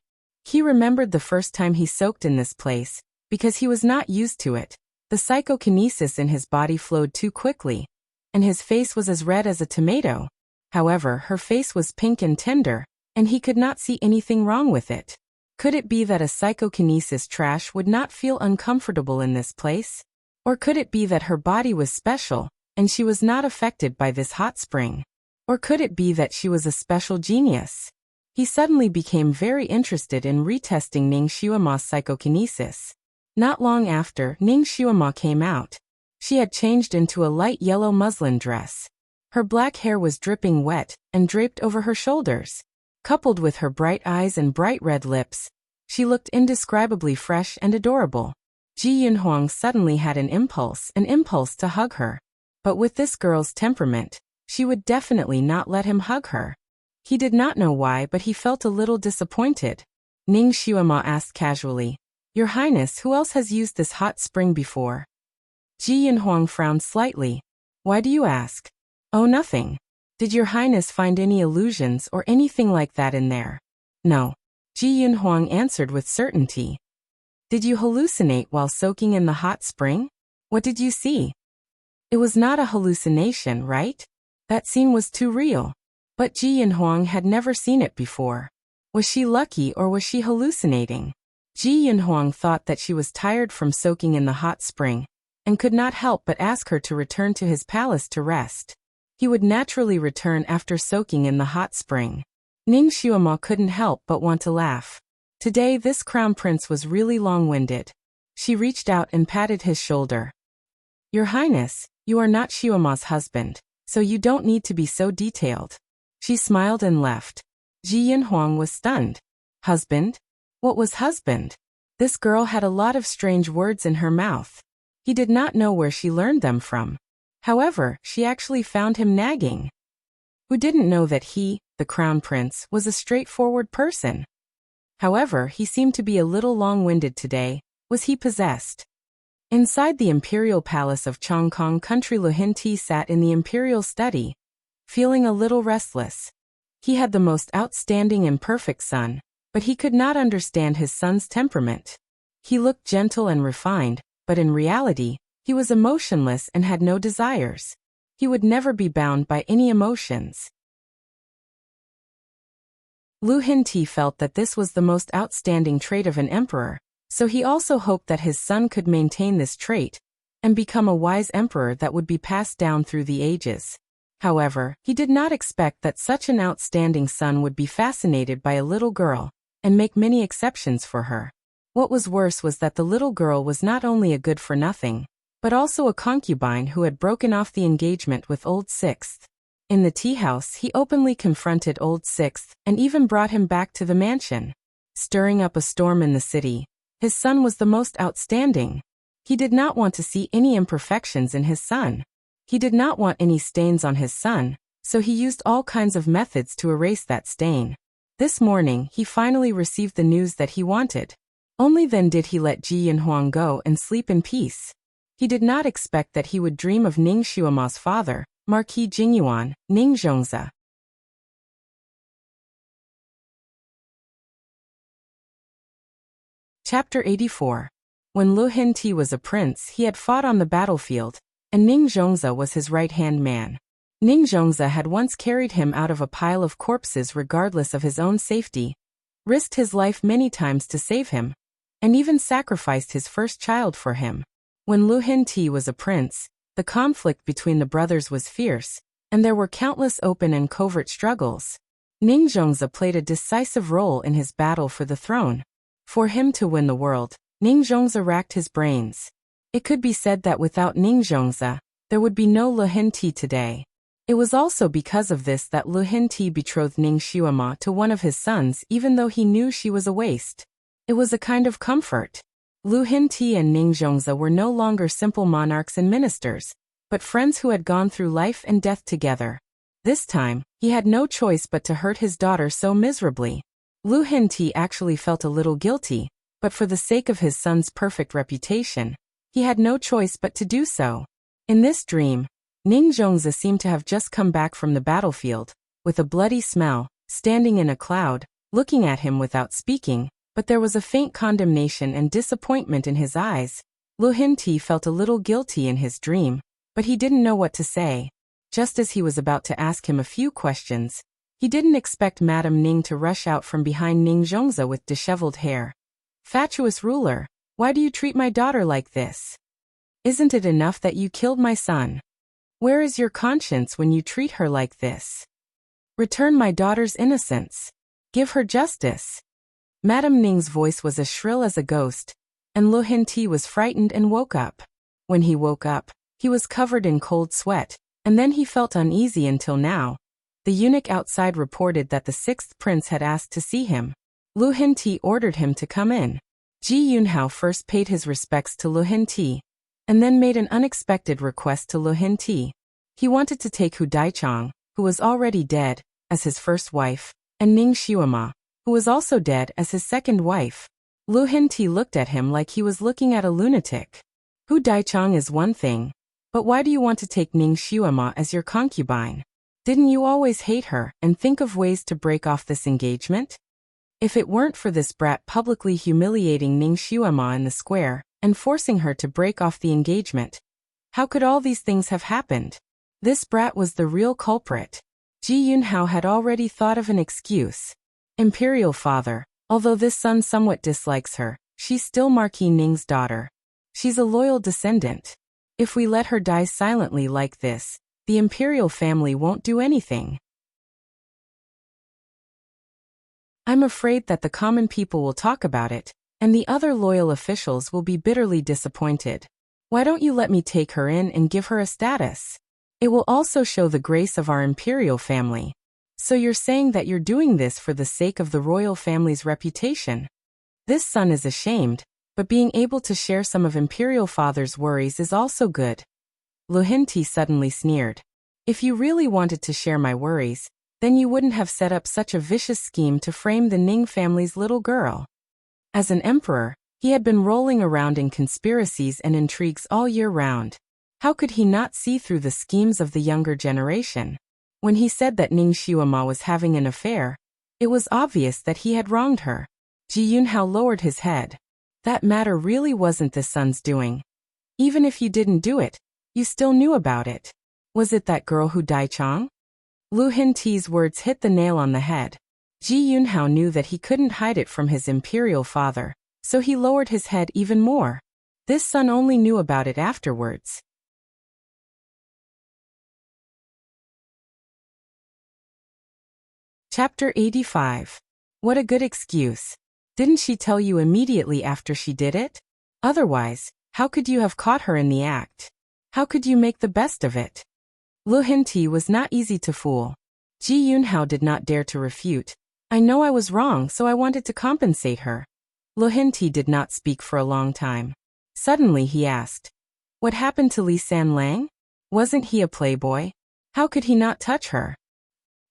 He remembered the first time he soaked in this place, because he was not used to it. The psychokinesis in his body flowed too quickly, and his face was as red as a tomato. However, her face was pink and tender, and he could not see anything wrong with it. Could it be that a psychokinesis trash would not feel uncomfortable in this place? Or could it be that her body was special, and she was not affected by this hot spring? Or could it be that she was a special genius? He suddenly became very interested in retesting Ning Xuema's psychokinesis. Not long after, Ning Xuema came out. She had changed into a light yellow muslin dress. Her black hair was dripping wet and draped over her shoulders. Coupled with her bright eyes and bright red lips, she looked indescribably fresh and adorable. Ji Yunhuang suddenly had an impulse to hug her. But with this girl's temperament, she would definitely not let him hug her. He did not know why, but he felt a little disappointed. Ning Xuema asked casually, "Your Highness, who else has used this hot spring before?" Ji Yunhuang frowned slightly. "Why do you ask?" "Oh, nothing. Did your Highness find any illusions or anything like that in there?" "No." Ji Yunhuang answered with certainty. "Did you hallucinate while soaking in the hot spring? What did you see?" It was not a hallucination, right? That scene was too real. But Ji Yunhuang had never seen it before. Was she lucky or was she hallucinating? Ji Yunhuang thought that she was tired from soaking in the hot spring, and could not help but ask her to return to his palace to rest. He would naturally return after soaking in the hot spring. Ning Xuema couldn't help but want to laugh. Today this crown prince was really long-winded. She reached out and patted his shoulder. "Your Highness, you are not Xuema's husband, so you don't need to be so detailed." She smiled and left. Ji Yunhuang was stunned. Husband? What was husband? This girl had a lot of strange words in her mouth. He did not know where she learned them from. However, she actually found him nagging. Who didn't know that he, the crown prince, was a straightforward person? However, he seemed to be a little long-winded today. Was he possessed? Inside the imperial palace of Chongkong Country, Lu Hinti sat in the imperial study, feeling a little restless. He had the most outstanding and perfect son, but he could not understand his son's temperament. He looked gentle and refined, but in reality, he was emotionless and had no desires. He would never be bound by any emotions. Lu Hinti felt that this was the most outstanding trait of an emperor, so he also hoped that his son could maintain this trait and become a wise emperor that would be passed down through the ages. However, he did not expect that such an outstanding son would be fascinated by a little girl and make many exceptions for her. What was worse was that the little girl was not only a good-for-nothing, but also a concubine who had broken off the engagement with Old Sixth. In the tea house, he openly confronted Old Sixth and even brought him back to the mansion. Stirring up a storm in the city, his son was the most outstanding. He did not want to see any imperfections in his son. He did not want any stains on his son, so he used all kinds of methods to erase that stain. This morning, he finally received the news that he wanted. Only then did he let Ji Yunhuang go and sleep in peace. He did not expect that he would dream of Ning Xuema's father, Marquis Jingyuan, Ning Zhongzi. Chapter 84. When Lu Hinti was a prince, he had fought on the battlefield, and Ning Zhongzi was his right-hand man. Ning Zhongzi had once carried him out of a pile of corpses regardless of his own safety, risked his life many times to save him, and even sacrificed his first child for him. When Lu Hinti was a prince, the conflict between the brothers was fierce, and there were countless open and covert struggles. Ning Zhongzi played a decisive role in his battle for the throne. For him to win the world, Ning Zhongzi racked his brains. It could be said that without Ning Zhongzi, there would be no Lu Hinti today. It was also because of this that Lu Hinti betrothed Ning Xuema to one of his sons even though he knew she was a waste. It was a kind of comfort. Lu Hinti and Ning Zhongzi were no longer simple monarchs and ministers, but friends who had gone through life and death together. This time, he had no choice but to hurt his daughter so miserably. Lu Hinti actually felt a little guilty, but for the sake of his son's perfect reputation, he had no choice but to do so. In this dream, Ning Zhongzi seemed to have just come back from the battlefield, with a bloody smell, standing in a cloud, looking at him without speaking, but there was a faint condemnation and disappointment in his eyes. Lu Hinti felt a little guilty in his dream, but he didn't know what to say. Just as he was about to ask him a few questions, he didn't expect Madame Ning to rush out from behind Ning Zhongzi with disheveled hair. "Fatuous ruler, why do you treat my daughter like this? Isn't it enough that you killed my son? Where is your conscience when you treat her like this? Return my daughter's innocence. Give her justice." Madame Ning's voice was as shrill as a ghost, and Lu Hinti was frightened and woke up. When he woke up, he was covered in cold sweat, and then he felt uneasy until now. The eunuch outside reported that the sixth prince had asked to see him. Lu Hinti ordered him to come in. Ji Yunhao first paid his respects to Lu Hinti, and then made an unexpected request to Lu Hinti. He wanted to take Hu Daichang, who was already dead, as his first wife, and Ning Xuema, who was also dead, as his second wife. Lu Hinti looked at him like he was looking at a lunatic. Hu Daichang is one thing, but why do you want to take Ning Xuema as your concubine? Didn't you always hate her and think of ways to break off this engagement? If it weren't for this brat publicly humiliating Ning Xuema in the square and forcing her to break off the engagement, how could all these things have happened? This brat was the real culprit. Ji Yunhao had already thought of an excuse. Imperial father, although this son somewhat dislikes her, she's still Marquis Ning's daughter. She's a loyal descendant. If we let her die silently like this, the imperial family won't do anything. I'm afraid that the common people will talk about it, and the other loyal officials will be bitterly disappointed. Why don't you let me take her in and give her a status? It will also show the grace of our imperial family. So you're saying that you're doing this for the sake of the royal family's reputation? This son is ashamed, but being able to share some of imperial father's worries is also good. Lu Hinti suddenly sneered. If you really wanted to share my worries, then you wouldn't have set up such a vicious scheme to frame the Ning family's little girl. As an emperor, he had been rolling around in conspiracies and intrigues all year round. How could he not see through the schemes of the younger generation? When he said that Ning Xuema was having an affair, it was obvious that he had wronged her. Ji Yunhao lowered his head. That matter really wasn't the son's doing. Even if you didn't do it, you still knew about it. Was it that girl Hu Daichang? Lu Hinti's words hit the nail on the head. Ji Yunhao knew that he couldn't hide it from his imperial father, so he lowered his head even more. This son only knew about it afterwards. Chapter 85. What a good excuse. Didn't she tell you immediately after she did it? Otherwise, how could you have caught her in the act? How could you make the best of it? Lu Hinti was not easy to fool. Ji Yunhao did not dare to refute. I know I was wrong, so I wanted to compensate her. Lu Hinti did not speak for a long time. Suddenly he asked, what happened to Li Sanlang? Wasn't he a playboy? How could he not touch her?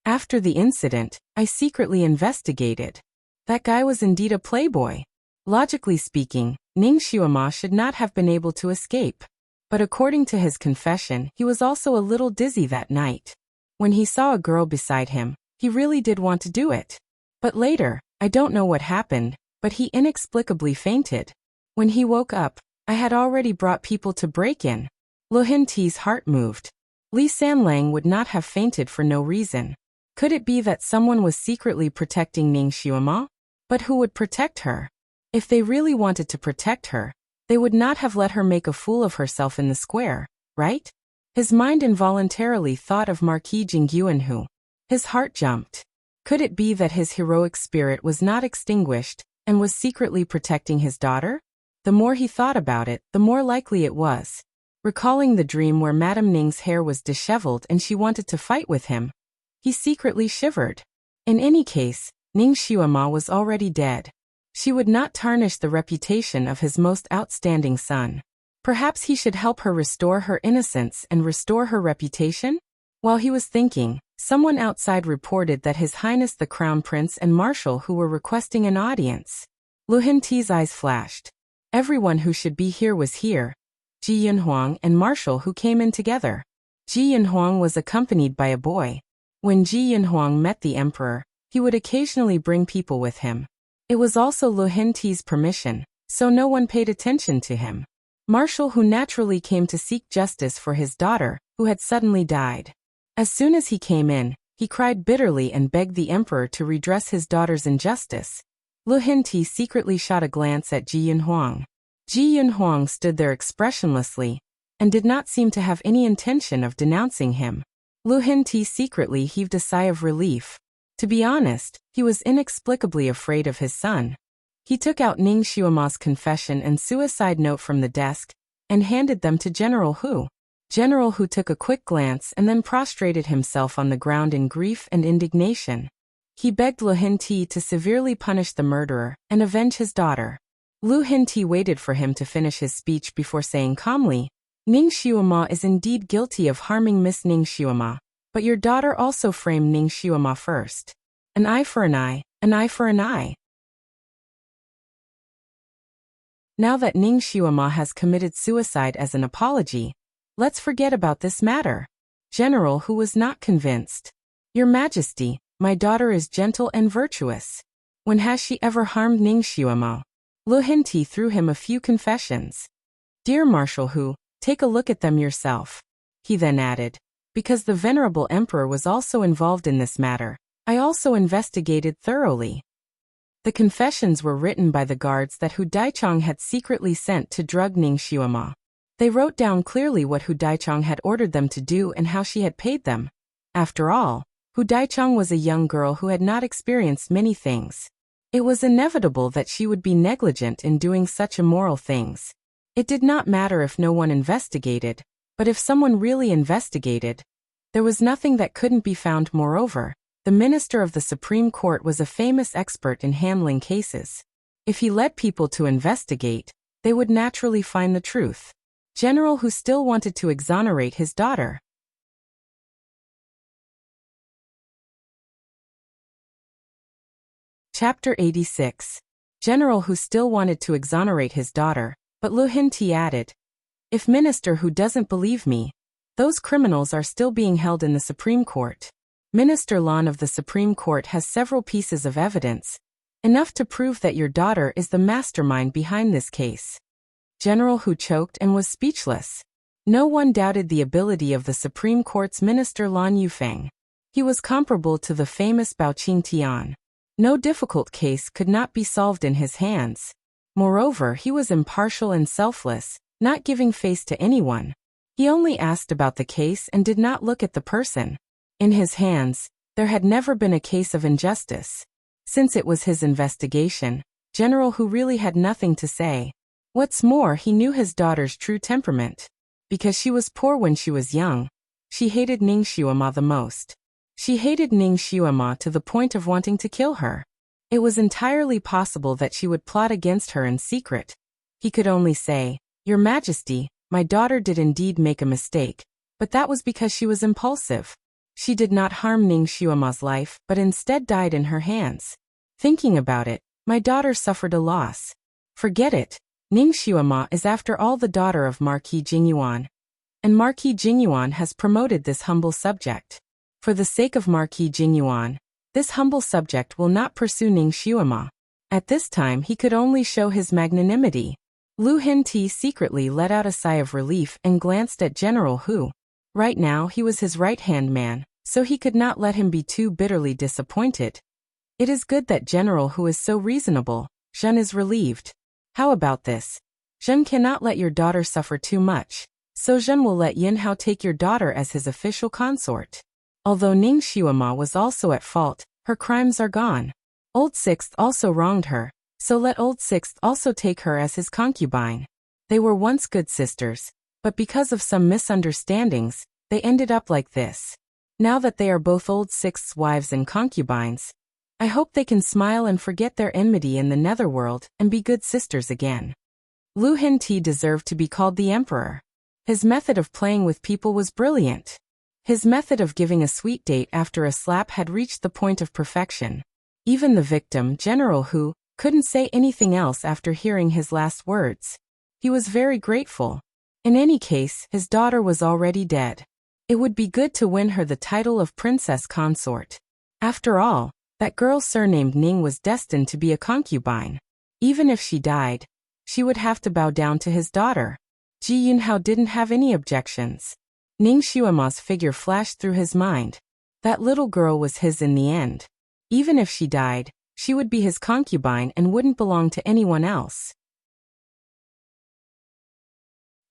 After the incident, I secretly investigated. That guy was indeed a playboy. Logically speaking, Ning Xuema should not have been able to escape. But according to his confession, he was also a little dizzy that night. When he saw a girl beside him, he really did want to do it. But later, I don't know what happened, but he inexplicably fainted. When he woke up, I had already brought people to break in. Lu Hinti's heart moved. Li Sanlang would not have fainted for no reason. Could it be that someone was secretly protecting Ning Xuema? But who would protect her? If they really wanted to protect her, they would not have let her make a fool of herself in the square, right? His mind involuntarily thought of Marquis Jingyuanhu. His heart jumped. Could it be that his heroic spirit was not extinguished and was secretly protecting his daughter? The more he thought about it, the more likely it was. Recalling the dream where Madame Ning's hair was disheveled and she wanted to fight with him, he secretly shivered. In any case, Ning Xuema was already dead. She would not tarnish the reputation of his most outstanding son. Perhaps he should help her restore her innocence and restore her reputation? While he was thinking, someone outside reported that His Highness the Crown Prince and Marshal who were requesting an audience. Lu Hinti's eyes flashed. Everyone who should be here was here. Ji Yunhuang and Marshal who came in together. Ji Yunhuang was accompanied by a boy. When Ji Yunhuang met the emperor, he would occasionally bring people with him. It was also Lu Hinti's permission, so no one paid attention to him. Marshal who naturally came to seek justice for his daughter, who had suddenly died. As soon as he came in, he cried bitterly and begged the emperor to redress his daughter's injustice. Lu Hinti secretly shot a glance at Ji Yunhuang. Ji Yunhuang stood there expressionlessly, and did not seem to have any intention of denouncing him. Lu Hinti secretly heaved a sigh of relief. To be honest, he was inexplicably afraid of his son. He took out Ning Xiuma's confession and suicide note from the desk, and handed them to General Hu. General Hu took a quick glance and then prostrated himself on the ground in grief and indignation. He begged Lu Hinti to severely punish the murderer and avenge his daughter. Lu Hinti waited for him to finish his speech before saying calmly, Ning Xiuma is indeed guilty of harming Miss Ning Xiuma, but your daughter also framed Ning Xiuma first. An eye for an eye, an eye for an eye. Now that Ning Xiuma has committed suicide as an apology, let's forget about this matter. General Hu was not convinced. Your Majesty, my daughter is gentle and virtuous. When has she ever harmed Ning Xiuma? Lu Hinti threw him a few confessions. Dear Marshal Hu, take a look at them yourself. He then added, because the venerable emperor was also involved in this matter, I also investigated thoroughly. The confessions were written by the guards that Hu Daichang had secretly sent to drug Ning Xiuma. They wrote down clearly what Hu Daichang had ordered them to do and how she had paid them. After all, Hu Daichang was a young girl who had not experienced many things. It was inevitable that she would be negligent in doing such immoral things. It did not matter if no one investigated, but if someone really investigated, there was nothing that couldn't be found. Moreover, the minister of the Supreme Court was a famous expert in handling cases. If he led people to investigate, they would naturally find the truth. General Hu still wanted to exonerate his daughter. Chapter 86. General Hu still wanted to exonerate his daughter, but Lu Hinti added, if Minister Hu doesn't believe me, those criminals are still being held in the Supreme Court. Minister Lan of the Supreme Court has several pieces of evidence, enough to prove that your daughter is the mastermind behind this case. General Hu choked and was speechless. No one doubted the ability of the Supreme Court's Minister Lan Yufeng. He was comparable to the famous Bao Qing Tian. No difficult case could not be solved in his hands. Moreover, he was impartial and selfless, not giving face to anyone. He only asked about the case and did not look at the person. In his hands, there had never been a case of injustice. Since it was his investigation, General Hu really had nothing to say. What's more, he knew his daughter's true temperament. Because she was poor when she was young, she hated Ning Xiuma the most. She hated Ning Xiuma to the point of wanting to kill her. It was entirely possible that she would plot against her in secret. He could only say, Your Majesty, my daughter did indeed make a mistake, but that was because she was impulsive. She did not harm Ning Xiuma's life, but instead died in her hands. Thinking about it, my daughter suffered a loss. Forget it. Ning Xiuma is after all the daughter of Marquis Jingyuan. And Marquis Jingyuan has promoted this humble subject. For the sake of Marquis Jingyuan, this humble subject will not pursue Ning Xiuma. At this time he could only show his magnanimity. Lu Hinti secretly let out a sigh of relief and glanced at General Hu. Right now he was his right-hand man, so he could not let him be too bitterly disappointed. It is good that General Hu is so reasonable. Zhen is relieved. How about this? Zhen cannot let your daughter suffer too much, so Zhen will let Yin Hao take your daughter as his official consort. Although Ning Xiuma was also at fault, her crimes are gone. Old Sixth also wronged her, so let Old Sixth also take her as his concubine. They were once good sisters, but because of some misunderstandings, they ended up like this. Now that they are both Old Sixth's wives and concubines, I hope they can smile and forget their enmity in the netherworld and be good sisters again. Lu Hinti deserved to be called the emperor. His method of playing with people was brilliant. His method of giving a sweet date after a slap had reached the point of perfection. Even the victim, General Hu, couldn't say anything else after hearing his last words. He was very grateful. In any case, his daughter was already dead. It would be good to win her the title of princess consort. After all, that girl surnamed Ning was destined to be a concubine. Even if she died, she would have to bow down to his daughter. Ji Yunhao didn't have any objections. Ning Xiuma's figure flashed through his mind. That little girl was his in the end. Even if she died, she would be his concubine and wouldn't belong to anyone else.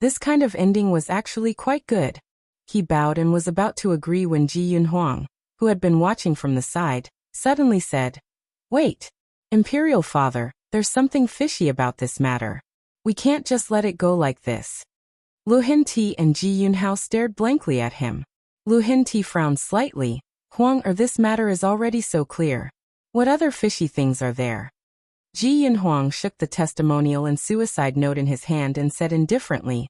This kind of ending was actually quite good. He bowed and was about to agree when Ji Yunhuang, who had been watching from the side, suddenly said, "Wait, Imperial Father, there's something fishy about this matter. We can't just let it go like this." Lu Hinti and Ji Yunhao stared blankly at him. Lu Hinti frowned slightly. "Huang, this matter is already so clear. What other fishy things are there?" Ji Yunhuang shook the testimonial and suicide note in his hand and said indifferently,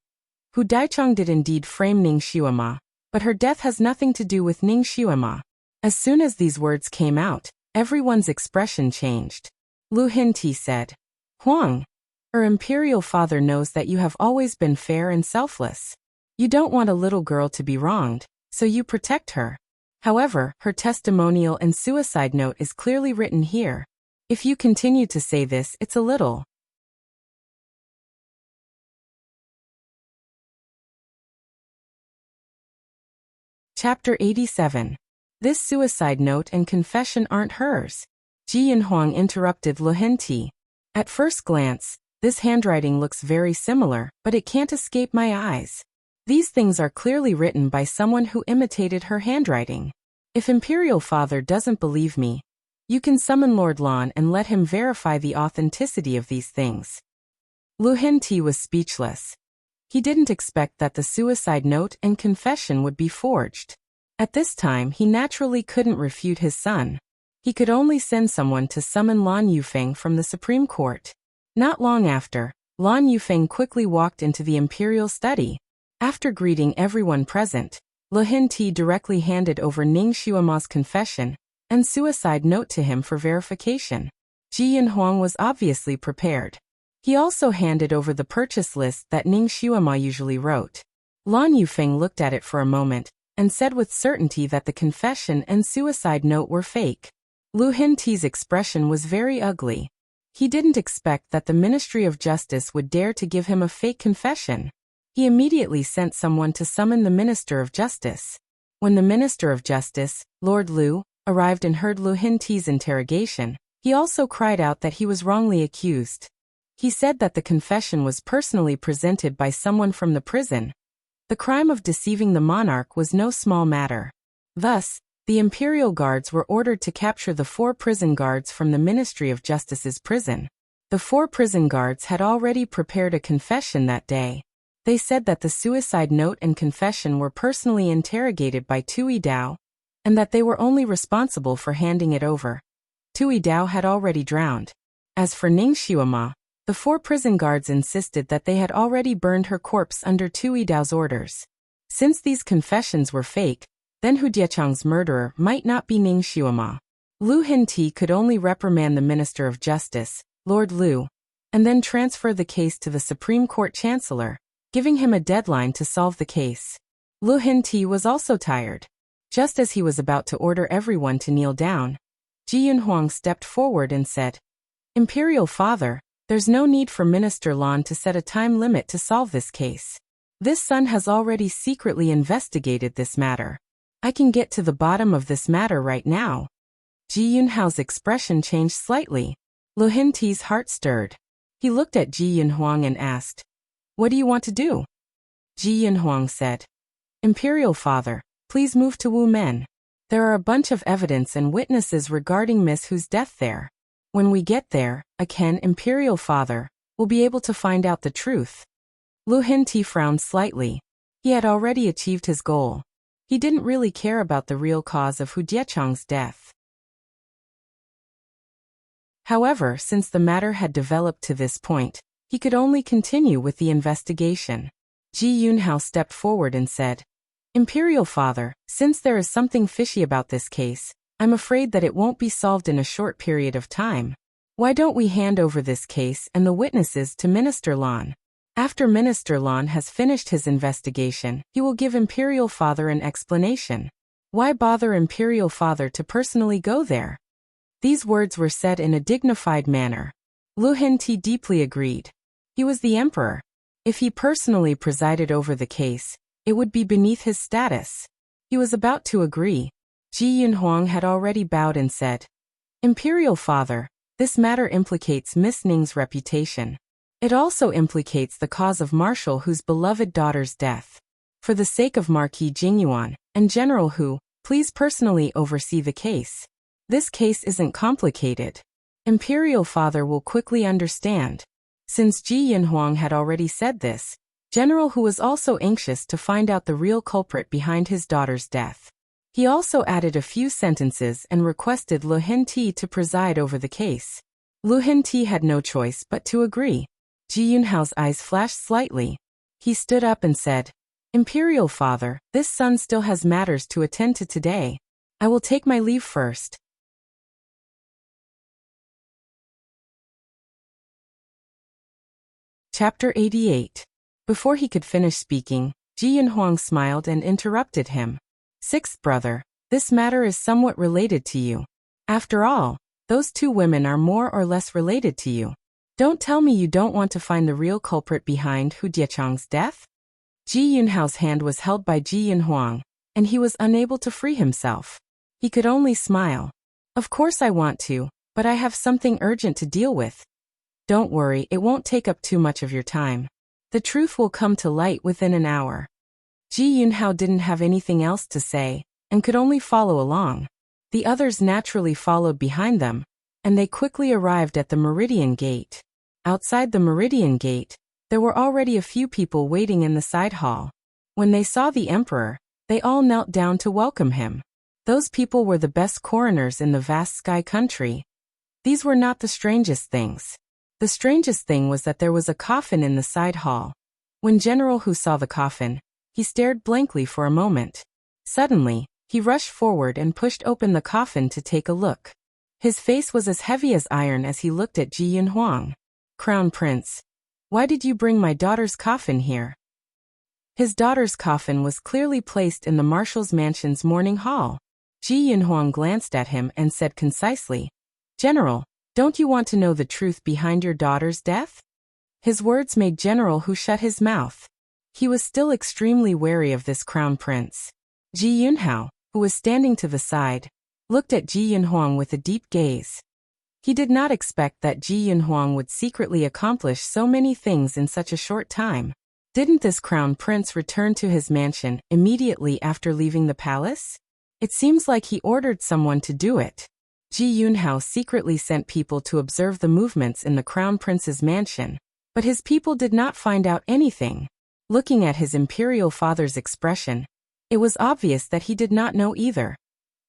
"Hu Daichang did indeed frame Ning Xiuma, but her death has nothing to do with Ning Xiuma." As soon as these words came out, everyone's expression changed. Lu Hinti said, "Huang, her Imperial Father knows that you have always been fair and selfless. You don't want a little girl to be wronged, so you protect her. However, her testimonial and suicide note is clearly written here. If you continue to say this, it's a little." Chapter 87. This suicide note and confession aren't hers. Ji Yunhuang interrupted Lu Hinti. "At first glance, this handwriting looks very similar, but it can't escape my eyes. These things are clearly written by someone who imitated her handwriting. If Imperial Father doesn't believe me, you can summon Lord Lan and let him verify the authenticity of these things." Lu Hinti was speechless. He didn't expect that the suicide note and confession would be forged. At this time, he naturally couldn't refute his son. He could only send someone to summon Lan Yufeng from the Supreme Court. Not long after, Lan Yufeng quickly walked into the imperial study. After greeting everyone present, Lu Hinti directly handed over Ning Xiuma's confession and suicide note to him for verification. Ji Yunhuang was obviously prepared. He also handed over the purchase list that Ning Xiuma usually wrote. Lan Yufeng looked at it for a moment and said with certainty that the confession and suicide note were fake. Lu Hinti's expression was very ugly. He didn't expect that the Ministry of Justice would dare to give him a fake confession. He immediately sent someone to summon the Minister of Justice. When the Minister of Justice, Lord Liu, arrived and heard Lu Hinti's interrogation, he also cried out that he was wrongly accused. He said that the confession was personally presented by someone from the prison. The crime of deceiving the monarch was no small matter. Thus, the imperial guards were ordered to capture the 4 prison guards from the Ministry of Justice's prison. The 4 prison guards had already prepared a confession that day. They said that the suicide note and confession were personally interrogated by Tui Dao, and that they were only responsible for handing it over. Tui Dao had already drowned. As for Ning Xiuma, the 4 prison guards insisted that they had already burned her corpse under Tui Dao's orders. Since these confessions were fake, then Hu Diechang's murderer might not be Ning Xiuma. Lu Hinti could only reprimand the Minister of Justice, Lord Liu, and then transfer the case to the Supreme Court Chancellor, giving him a deadline to solve the case. Lu Hinti was also tired. Just as he was about to order everyone to kneel down, Ji Yunhuang stepped forward and said, "Imperial Father, there's no need for Minister Lan to set a time limit to solve this case. This son has already secretly investigated this matter. I can get to the bottom of this matter right now." Ji Yunhao's expression changed slightly. Lu Hinti's heart stirred. He looked at Ji Yunhuang and asked, "What do you want to do?" Ji Yunhuang said, "Imperial Father, please move to Wu Men. There are a bunch of evidence and witnesses regarding Miss Hu's death there. When we get there, Imperial Father, will be able to find out the truth." Lu Hinti frowned slightly. He had already achieved his goal. He didn't really care about the real cause of Hu Diechang's death. However, since the matter had developed to this point, he could only continue with the investigation. Ji Yunhao stepped forward and said, Imperial Father, since there is something fishy about this case, I'm afraid that it won't be solved in a short period of time. Why don't we hand over this case and the witnesses to Minister Lan? After Minister Lan has finished his investigation, he will give Imperial Father an explanation. Why bother Imperial Father to personally go there? These words were said in a dignified manner. Lu Henti deeply agreed. He was the emperor. If he personally presided over the case, it would be beneath his status. He was about to agree. Ji Yunhuang had already bowed and said, Imperial Father, this matter implicates Miss Ning's reputation. It also implicates the cause of Marshal Hu's beloved daughter's death. For the sake of Marquis Jingyuan and General Hu, please personally oversee the case. This case isn't complicated. Imperial Father will quickly understand. Since Ji Yunhuang had already said this, General Hu was also anxious to find out the real culprit behind his daughter's death. He also added a few sentences and requested Lu Henti to preside over the case. Lu Henti had no choice but to agree. Ji Yunhao's eyes flashed slightly. He stood up and said, Imperial Father, this son still has matters to attend to today. I will take my leave first. Chapter 88. Before he could finish speaking, Ji Yunhuang smiled and interrupted him. Sixth brother, this matter is somewhat related to you. After all, those two women are more or less related to you. Don't tell me you don't want to find the real culprit behind Hu Diechang's death? Ji Yunhao's hand was held by Ji Yunhuang, and he was unable to free himself. He could only smile. Of course I want to, but I have something urgent to deal with. Don't worry, it won't take up too much of your time. The truth will come to light within an hour. Ji Yunhao didn't have anything else to say, and could only follow along. The others naturally followed behind them, and they quickly arrived at the Meridian Gate. Outside the Meridian Gate, there were already a few people waiting in the side hall. When they saw the emperor, they all knelt down to welcome him. Those people were the best coroners in the vast Sky Country. These were not the strangest things. The strangest thing was that there was a coffin in the side hall. When General Hu saw the coffin, he stared blankly for a moment. Suddenly, he rushed forward and pushed open the coffin to take a look. His face was as heavy as iron as he looked at Ji Yunhuang. Crown Prince, why did you bring my daughter's coffin here? His daughter's coffin was clearly placed in the Marshal's mansion's morning hall. Ji Yunhuang glanced at him and said concisely, General, don't you want to know the truth behind your daughter's death? His words made General Hu shut his mouth. He was still extremely wary of this crown prince. Ji Yunhao, who was standing to the side, looked at Ji Yunhuang with a deep gaze. He did not expect that Ji Yunhuang would secretly accomplish so many things in such a short time. Didn't this crown prince return to his mansion immediately after leaving the palace? It seems like he ordered someone to do it. Ji Yunhao secretly sent people to observe the movements in the crown prince's mansion, but his people did not find out anything. Looking at his imperial father's expression, it was obvious that he did not know either.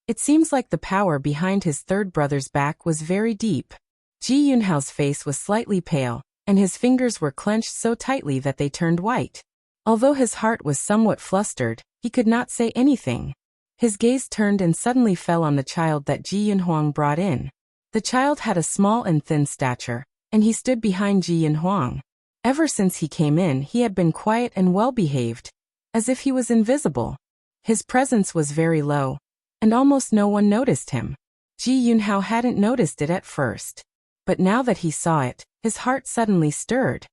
It seems like the power behind his third brother's back was very deep. Ji Yunhao's face was slightly pale, and his fingers were clenched so tightly that they turned white. Although his heart was somewhat flustered, he could not say anything. His gaze turned and suddenly fell on the child that Ji Yunhuang brought in. The child had a small and thin stature, and he stood behind Ji Yunhuang. Ever since he came in, he had been quiet and well-behaved, as if he was invisible. His presence was very low, and almost no one noticed him. Ji Yunhao hadn't noticed it at first, but now that he saw it, his heart suddenly stirred.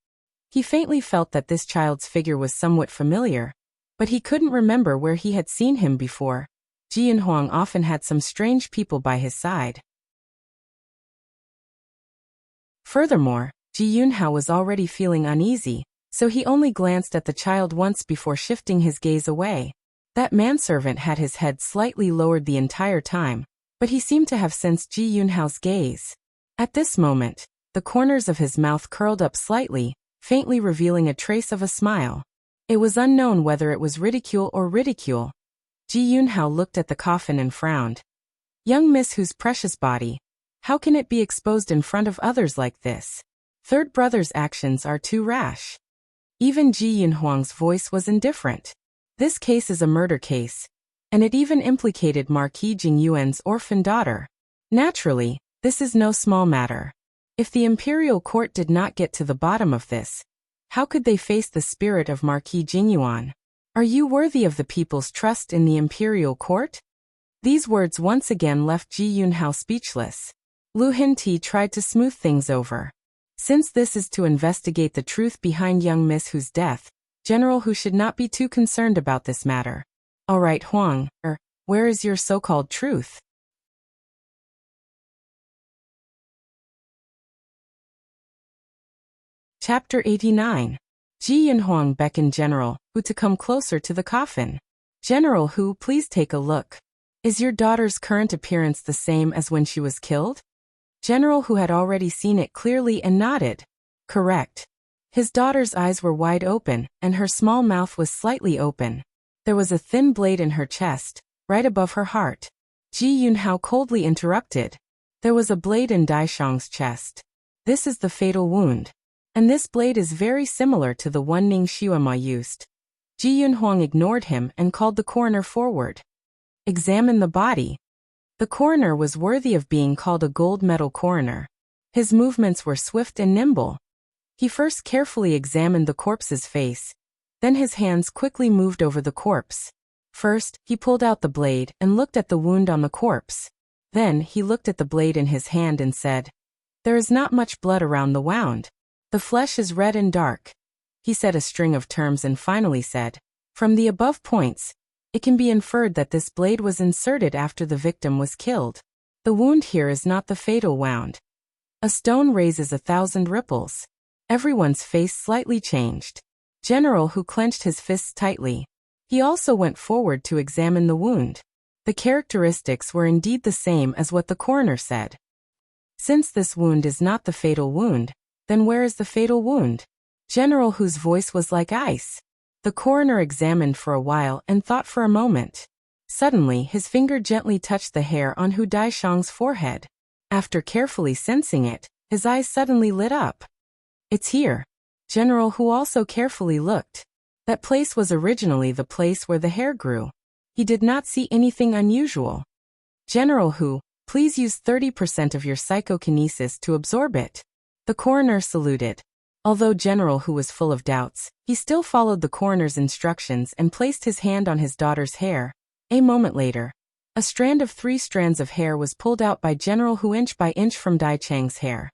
He faintly felt that this child's figure was somewhat familiar, but he couldn't remember where he had seen him before. Ji Yunhuang often had some strange people by his side. Furthermore, Ji Yunhao was already feeling uneasy, so he only glanced at the child once before shifting his gaze away. That manservant had his head slightly lowered the entire time, but he seemed to have sensed Ji Yunhao's gaze. At this moment, the corners of his mouth curled up slightly, faintly revealing a trace of a smile. It was unknown whether it was ridicule or ridicule. Ji Yunhao looked at the coffin and frowned. Young Miss Hu's precious body. How can it be exposed in front of others like this? Third brother's actions are too rash. Even Ji Yunhuang's voice was indifferent. This case is a murder case, and it even implicated Marquis Jingyuan's orphan daughter. Naturally, this is no small matter. If the imperial court did not get to the bottom of this, how could they face the spirit of Marquis Jingyuan? Are you worthy of the people's trust in the imperial court? These words once again left Ji Yunhao speechless. Lu Hinti tried to smooth things over. Since this is to investigate the truth behind young Miss Hu's death, General Hu should not be too concerned about this matter. All right, Huang, where is your so-called truth? Chapter 89. Ji Yunhuang beckoned General Hu to come closer to the coffin. General Hu, please take a look. Is your daughter's current appearance the same as when she was killed? General Hu had already seen it clearly and nodded. Correct. His daughter's eyes were wide open, and her small mouth was slightly open. There was a thin blade in her chest, right above her heart. Ji Yunhao coldly interrupted. There was a blade in Daishang's chest. This is the fatal wound. And this blade is very similar to the one Ning Xiuema used. Ji Yunhuang ignored him and called the coroner forward. Examine the body. The coroner was worthy of being called a gold medal coroner. His movements were swift and nimble. He first carefully examined the corpse's face. Then his hands quickly moved over the corpse. First, he pulled out the blade and looked at the wound on the corpse. Then, he looked at the blade in his hand and said, "There is not much blood around the wound. The flesh is red and dark." He said a string of terms and finally said, "From the above points, it can be inferred that this blade was inserted after the victim was killed. The wound here is not the fatal wound. A stone raises 1,000 ripples." Everyone's face slightly changed. General Hu clenched his fists tightly. He also went forward to examine the wound. The characteristics were indeed the same as what the coroner said. Since this wound is not the fatal wound, then where is the fatal wound? General Hu's voice was like ice. The coroner examined for a while and thought for a moment. Suddenly, his finger gently touched the hair on Hu Daishang's forehead. After carefully sensing it, his eyes suddenly lit up. It's here. General Hu also carefully looked. That place was originally the place where the hair grew. He did not see anything unusual. General Hu, please use 30% of your psychokinesis to absorb it. The coroner saluted. Although General Hu was full of doubts, he still followed the coroner's instructions and placed his hand on his daughter's hair. A moment later, a strand of 3 strands of hair was pulled out by General Hu inch by inch from Dai Chang's hair.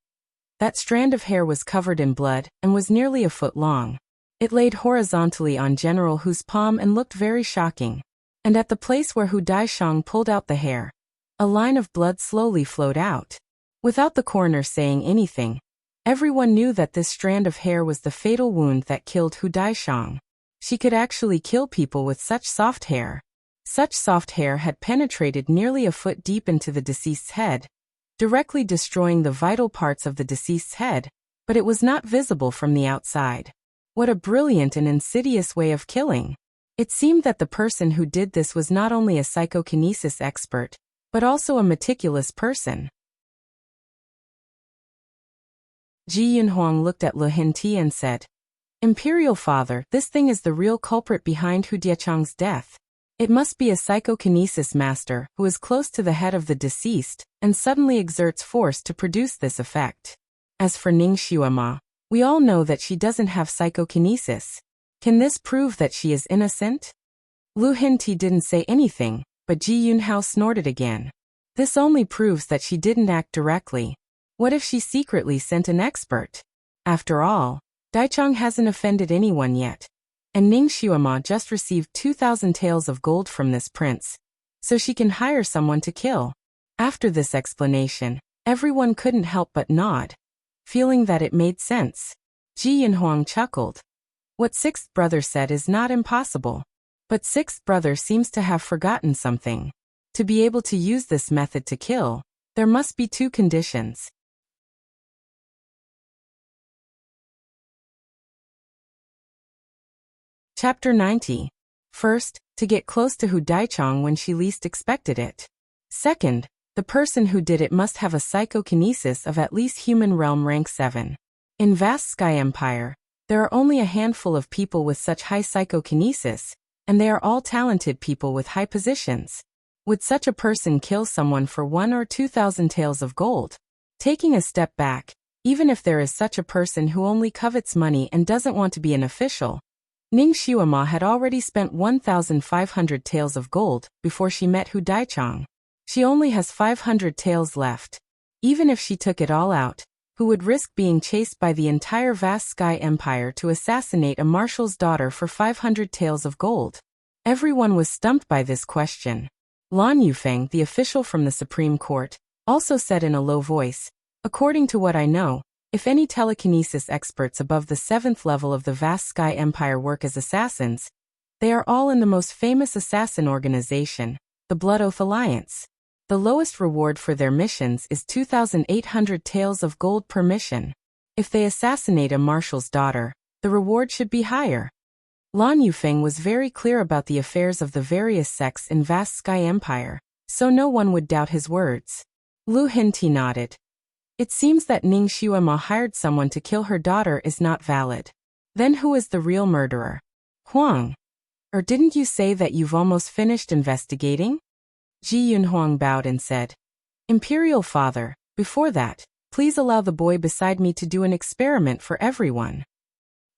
That strand of hair was covered in blood and was nearly a foot long. It laid horizontally on General Hu's palm and looked very shocking. And at the place where Hu Daishang pulled out the hair, a line of blood slowly flowed out. Without the coroner saying anything, everyone knew that this strand of hair was the fatal wound that killed Hu Daishang. She could actually kill people with such soft hair. Such soft hair had penetrated nearly a foot deep into the deceased's head, directly destroying the vital parts of the deceased's head, but it was not visible from the outside. What a brilliant and insidious way of killing. It seemed that the person who did this was not only a psychokinesis expert, but also a meticulous person. Ji Yunhuang looked at Lu Hinti and said, "Imperial Father, this thing is the real culprit behind Hu Diachang's death. It must be a psychokinesis master who is close to the head of the deceased and suddenly exerts force to produce this effect. As for Ning Xiuema, we all know that she doesn't have psychokinesis. Can this prove that she is innocent?" Lu Hinti didn't say anything, but Ji Yunhao snorted again. This only proves that she didn't act directly. What if she secretly sent an expert? After all, Daichang hasn't offended anyone yet. And Ning Xiuema just received 2,000 taels of gold from this prince, so she can hire someone to kill. After this explanation, everyone couldn't help but nod, feeling that it made sense. Ji Yunhuang chuckled. What Sixth Brother said is not impossible. But Sixth Brother seems to have forgotten something. To be able to use this method to kill, there must be 2 conditions. Chapter 90. First, to get close to Hu Daichang when she least expected it. Second, the person who did it must have a psychokinesis of at least human realm rank 7. In vast Sky Empire, there are only a handful of people with such high psychokinesis, and they are all talented people with high positions. Would such a person kill someone for 1 or 2,000 taels of gold? Taking a step back, even if there is such a person who only covets money and doesn't want to be an official, Ning Xiuema had already spent 1,500 taels of gold before she met Hu Daichang. She only has 500 taels left. Even if she took it all out, who would risk being chased by the entire vast Sky Empire to assassinate a marshal's daughter for 500 taels of gold? Everyone was stumped by this question. Lan Yufeng, the official from the Supreme Court, also said in a low voice, "According to what I know, if any telekinesis experts above the 7th level of the vast Sky Empire work as assassins, they are all in the most famous assassin organization, the Blood Oath Alliance. The lowest reward for their missions is 2,800 taels of gold per mission. If they assassinate a marshal's daughter, the reward should be higher." Lan Yufeng was very clear about the affairs of the various sects in vast Sky Empire, so no one would doubt his words. Lu Hinti nodded. It seems that Ning Xiuema hired someone to kill her daughter is not valid. Then who is the real murderer? Huang. Or didn't you say that you've almost finished investigating? Ji Yunhuang bowed and said, "Imperial Father, before that, please allow the boy beside me to do an experiment for everyone."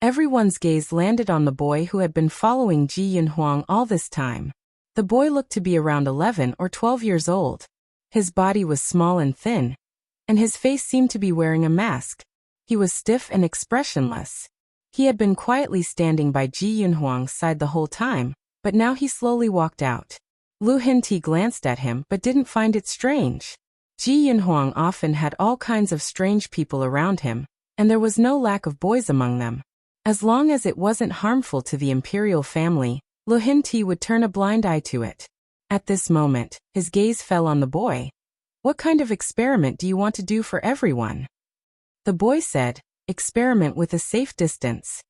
Everyone's gaze landed on the boy who had been following Ji Yunhuang all this time. The boy looked to be around 11 or 12 years old. His body was small and thin, and his face seemed to be wearing a mask. He was stiff and expressionless. He had been quietly standing by Ji Yunhuang's side the whole time, but now he slowly walked out. Lu Hinti glanced at him but didn't find it strange. Ji Yunhuang often had all kinds of strange people around him, and there was no lack of boys among them. As long as it wasn't harmful to the imperial family, Lu Hinti would turn a blind eye to it. At this moment, his gaze fell on the boy. "What kind of experiment do you want to do for everyone?" The boy said, "Experiment with a safe distance."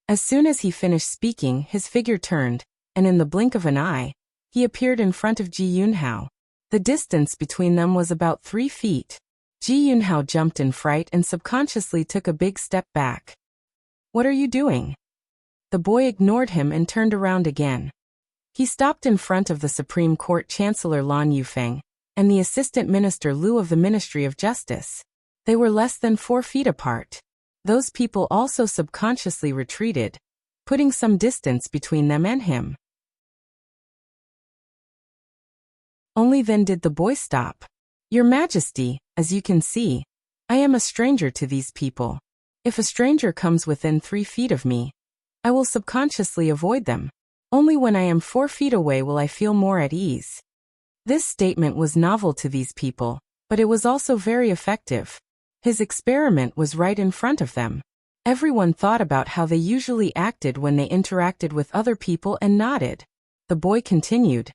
As soon as he finished speaking, his figure turned, and in the blink of an eye, he appeared in front of Ji Yunhao. The distance between them was about 3 feet. Ji Yunhao jumped in fright and subconsciously took a big step back. "What are you doing?" The boy ignored him and turned around again. He stopped in front of the Supreme Court Chancellor Lan Yufeng and the Assistant Minister Lu of the Ministry of Justice. They were less than 4 feet apart. Those people also subconsciously retreated, putting some distance between them and him. Only then did the boy stop. "Your Majesty, as you can see, I am a stranger to these people. If a stranger comes within 3 feet of me, I will subconsciously avoid them. Only when I am 4 feet away will I feel more at ease." This statement was novel to these people, but it was also very effective. His experiment was right in front of them. Everyone thought about how they usually acted when they interacted with other people and nodded. The boy continued.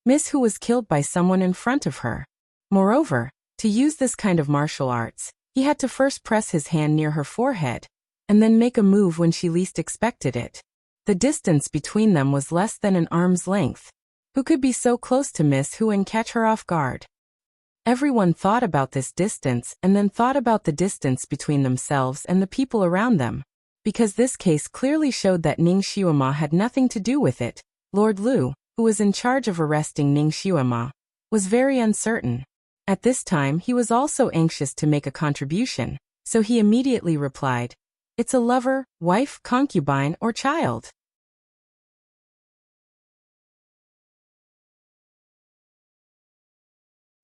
Miss Hu was killed by someone in front of her. Moreover, to use this kind of martial arts, he had to first press his hand near her forehead, and then make a move when she least expected it. The distance between them was less than an arm's length. Who could be so close to Miss Hu and catch her off guard? Everyone thought about this distance and then thought about the distance between themselves and the people around them. Because this case clearly showed that Ning Xiuema had nothing to do with it, Lord Lu, who was in charge of arresting Ning Xiuema, was very uncertain. At this time he was also anxious to make a contribution, so he immediately replied, "It's a lover, wife, concubine, or child."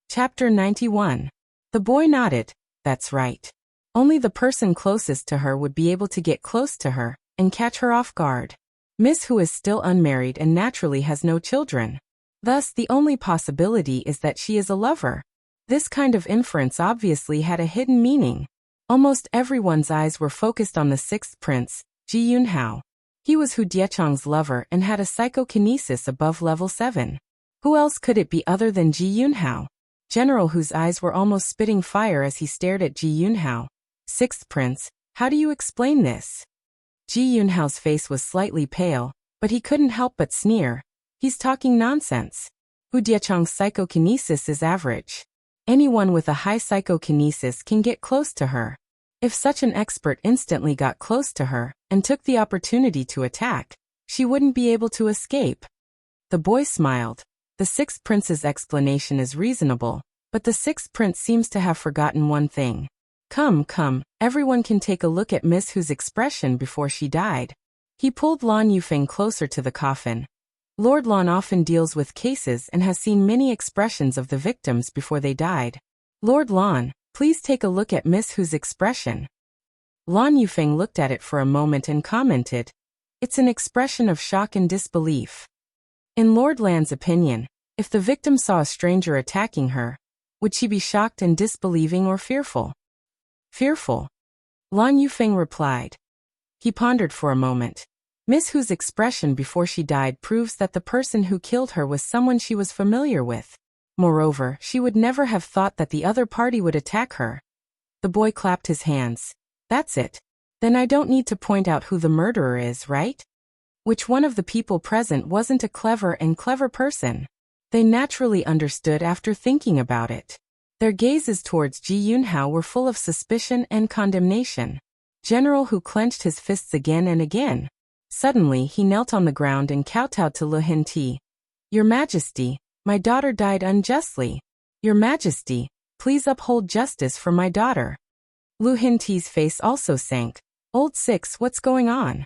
Chapter 91. The boy nodded. That's right. Only the person closest to her would be able to get close to her and catch her off guard. Miss Hu is still unmarried and naturally has no children. Thus, the only possibility is that she is a lover. This kind of inference obviously had a hidden meaning. Almost everyone's eyes were focused on the sixth prince, Ji Yunhao. He was Hu Diechang's lover and had a psychokinesis above level 7. Who else could it be other than Ji Yunhao? General Hu's eyes were almost spitting fire as he stared at Ji Yunhao. Sixth prince, how do you explain this? Ji Yunhao's face was slightly pale, but he couldn't help but sneer. He's talking nonsense. Hu Diechang's psychokinesis is average. Anyone with a high psychokinesis can get close to her. If such an expert instantly got close to her and took the opportunity to attack, she wouldn't be able to escape. The boy smiled. The sixth prince's explanation is reasonable, but the sixth prince seems to have forgotten one thing. Come, everyone can take a look at Miss Hu's expression before she died. He pulled Lan Yufeng closer to the coffin. Lord Lan often deals with cases and has seen many expressions of the victims before they died. Lord Lan, please take a look at Miss Hu's expression. Lan Yufeng looked at it for a moment and commented, "It's an expression of shock and disbelief." In Lord Lan's opinion, if the victim saw a stranger attacking her, would she be shocked and disbelieving or fearful? Fearful. Lan Yufeng replied. He pondered for a moment. Miss Hu's expression before she died proves that the person who killed her was someone she was familiar with. Moreover, she would never have thought that the other party would attack her. The boy clapped his hands. That's it. Then I don't need to point out who the murderer is, right? Which one of the people present wasn't a clever person? They naturally understood after thinking about it. Their gazes towards Ji Yunhao were full of suspicion and condemnation. General Hu clenched his fists again and again. Suddenly he knelt on the ground and kowtowed to Lu Hinti. Your Majesty, my daughter died unjustly. Your Majesty, please uphold justice for my daughter. Lu Hinti's face also sank. Old Six, what's going on?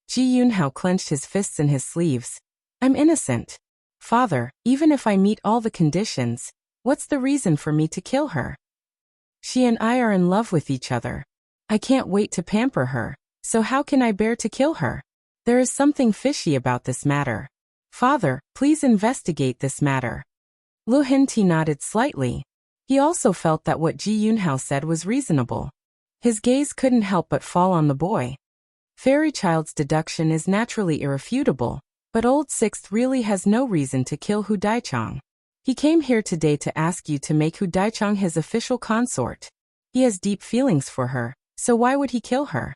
Ji Yunhao clenched his fists in his sleeves. I'm innocent. Father, even if I meet all the conditions, what's the reason for me to kill her? She and I are in love with each other. I can't wait to pamper her, so how can I bear to kill her? There is something fishy about this matter. Father, please investigate this matter. Lu Hinti nodded slightly. He also felt that what Ji Yunhao said was reasonable. His gaze couldn't help but fall on the boy. Fairy Child's deduction is naturally irrefutable, but Old Sixth really has no reason to kill Hu Daichang. He came here today to ask you to make Hu Daichang his official consort. He has deep feelings for her, so why would he kill her?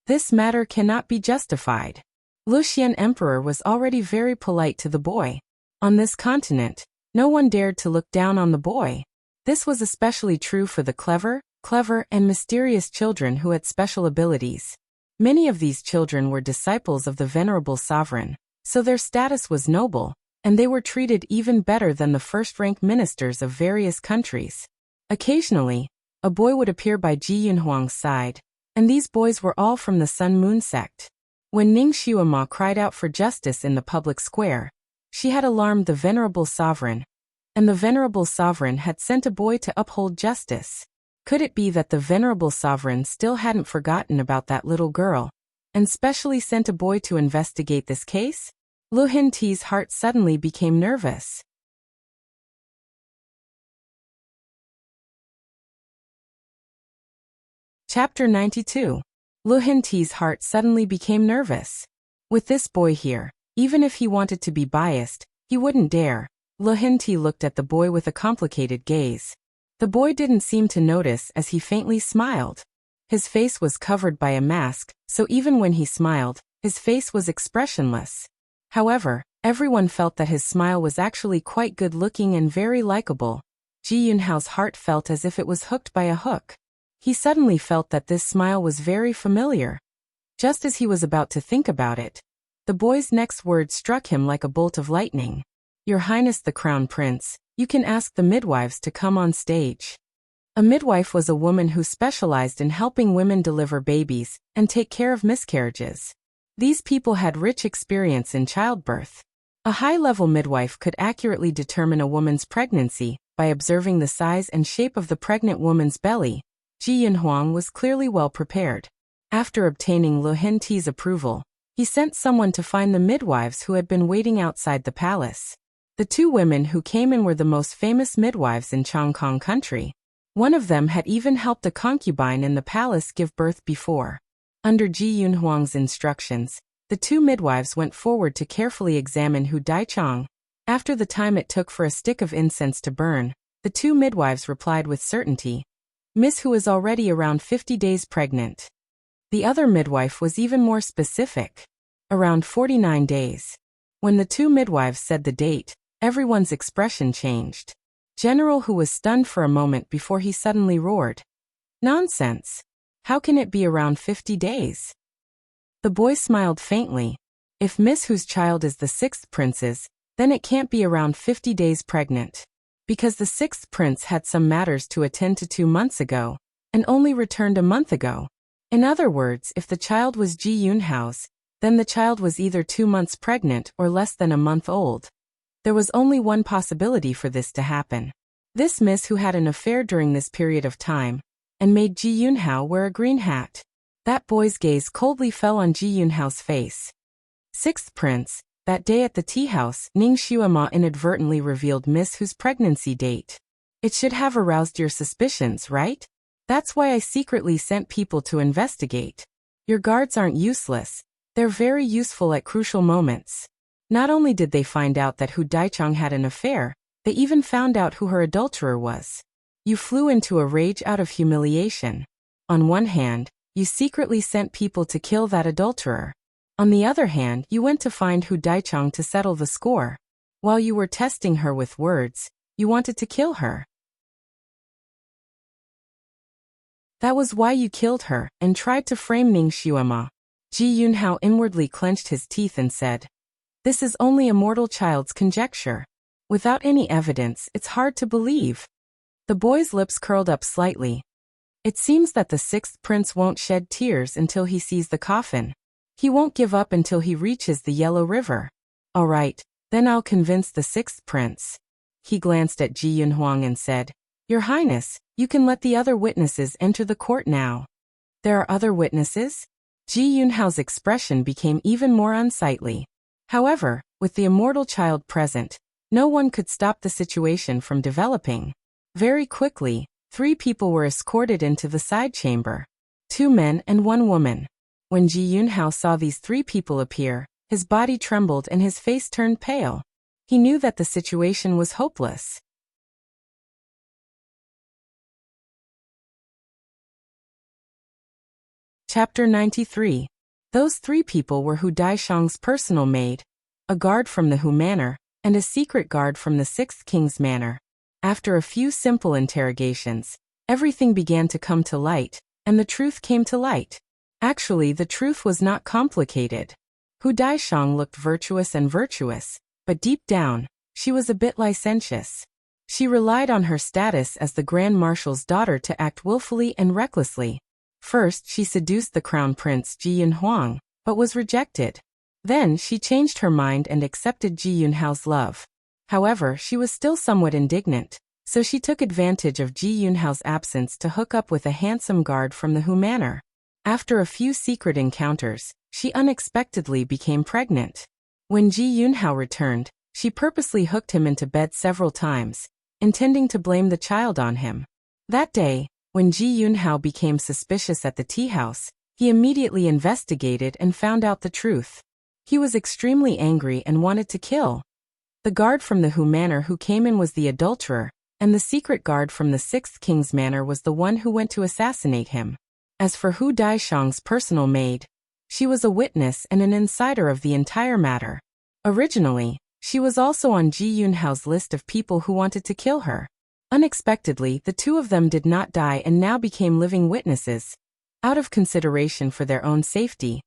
This matter cannot be justified. Luxian Emperor was already very polite to the boy. On this continent, no one dared to look down on the boy. This was especially true for the clever, and mysterious children who had special abilities. Many of these children were disciples of the venerable sovereign, so their status was noble, and they were treated even better than the first-rank ministers of various countries. Occasionally, a boy would appear by Ji Yunhuang's side, and these boys were all from the Sun Moon sect. When Ning Xiuema cried out for justice in the public square, she had alarmed the venerable sovereign, and the venerable sovereign had sent a boy to uphold justice. Could it be that the venerable sovereign still hadn't forgotten about that little girl, and specially sent a boy to investigate this case? Lu Hinti's heart suddenly became nervous. Chapter 92. Lu Hinti's heart suddenly became nervous. With this boy here, even if he wanted to be biased, he wouldn't dare. Lu Hinti looked at the boy with a complicated gaze. The boy didn't seem to notice as he faintly smiled. His face was covered by a mask, so even when he smiled, his face was expressionless. However, everyone felt that his smile was actually quite good-looking and very likable. Ji Yunhao's heart felt as if it was hooked by a hook. He suddenly felt that this smile was very familiar. Just as he was about to think about it, the boy's next word struck him like a bolt of lightning. Your Highness the Crown Prince, you can ask the midwives to come on stage. A midwife was a woman who specialized in helping women deliver babies and take care of miscarriages. These people had rich experience in childbirth. A high-level midwife could accurately determine a woman's pregnancy by observing the size and shape of the pregnant woman's belly. Ji Yunhuang was clearly well prepared. After obtaining Lu Hinti's approval, he sent someone to find the midwives who had been waiting outside the palace. The two women who came in were the most famous midwives in Chongkong country. One of them had even helped a concubine in the palace give birth before. Under Ji Yunhuang's instructions, the two midwives went forward to carefully examine Hu Daichang. After the time it took for a stick of incense to burn, the two midwives replied with certainty, Miss Hu is already around 50 days pregnant. The other midwife was even more specific. Around 49 days. When the two midwives said the date, everyone's expression changed. General Hu was stunned for a moment before he suddenly roared. Nonsense! How can it be around 50 days? The boy smiled faintly. If Miss Hu's child is the sixth prince's, then it can't be around 50 days pregnant. Because the sixth prince had some matters to attend to 2 months ago, and only returned a month ago. In other words, if the child was Ji Yunhao's, then the child was either 2 months pregnant or less than a month old. There was only one possibility for this to happen. This Miss Hu had an affair during this period of time, and made Ji Yunhao wear a green hat. That boy's gaze coldly fell on Ji Yunhao's face. Sixth prince, that day at the tea house, Ning Xuema inadvertently revealed Miss Hu's pregnancy date. It should have aroused your suspicions, right? That's why I secretly sent people to investigate. Your guards aren't useless. They're very useful at crucial moments. Not only did they find out that Hu Daichang had an affair, they even found out who her adulterer was. You flew into a rage out of humiliation. On one hand, you secretly sent people to kill that adulterer. On the other hand, you went to find Hu Daichang to settle the score. While you were testing her with words, you wanted to kill her. That was why you killed her, and tried to frame Ning Xuema. Ji Yunhao inwardly clenched his teeth and said, "This is only a mortal child's conjecture. Without any evidence, it's hard to believe." The boy's lips curled up slightly. It seems that the sixth prince won't shed tears until he sees the coffin. He won't give up until he reaches the Yellow River. All right, then I'll convince the sixth prince. He glanced at Ji Yunhuang and said, "Your Highness, you can let the other witnesses enter the court now." There are other witnesses? Ji Yunhao's expression became even more unsightly. However, with the immortal child present, no one could stop the situation from developing. Very quickly, 3 people were escorted into the side chamber. 2 men and 1 woman. When Ji Yunhao saw these 3 people appear, his body trembled and his face turned pale. He knew that the situation was hopeless. Chapter 93. Those 3 people were Hu Daishang's personal maid, a guard from the Hu Manor, and a secret guard from the 6th King's Manor. After a few simple interrogations, everything began to come to light, and the truth came to light. Actually, the truth was not complicated. Hu Daishang looked virtuous, but deep down, she was a bit licentious. She relied on her status as the Grand Marshal's daughter to act willfully and recklessly. First, she seduced the Crown Prince Ji Yunhuang, but was rejected. Then, she changed her mind and accepted Ji Yunhao's love. However, she was still somewhat indignant, so she took advantage of Ji Yunhao's absence to hook up with a handsome guard from the Hu Manor. After a few secret encounters, she unexpectedly became pregnant. When Ji Yunhao returned, she purposely hooked him into bed several times, intending to blame the child on him. That day, when Ji Yunhao became suspicious at the tea house, he immediately investigated and found out the truth. He was extremely angry and wanted to kill. The guard from the Hu Manor who came in was the adulterer, and the secret guard from the 6th King's Manor was the one who went to assassinate him. As for Hu Daishang's personal maid, she was a witness and an insider of the entire matter. Originally, she was also on Ji Yunhao's list of people who wanted to kill her. Unexpectedly, the 2 of them did not die and now became living witnesses. Out of consideration for their own safety,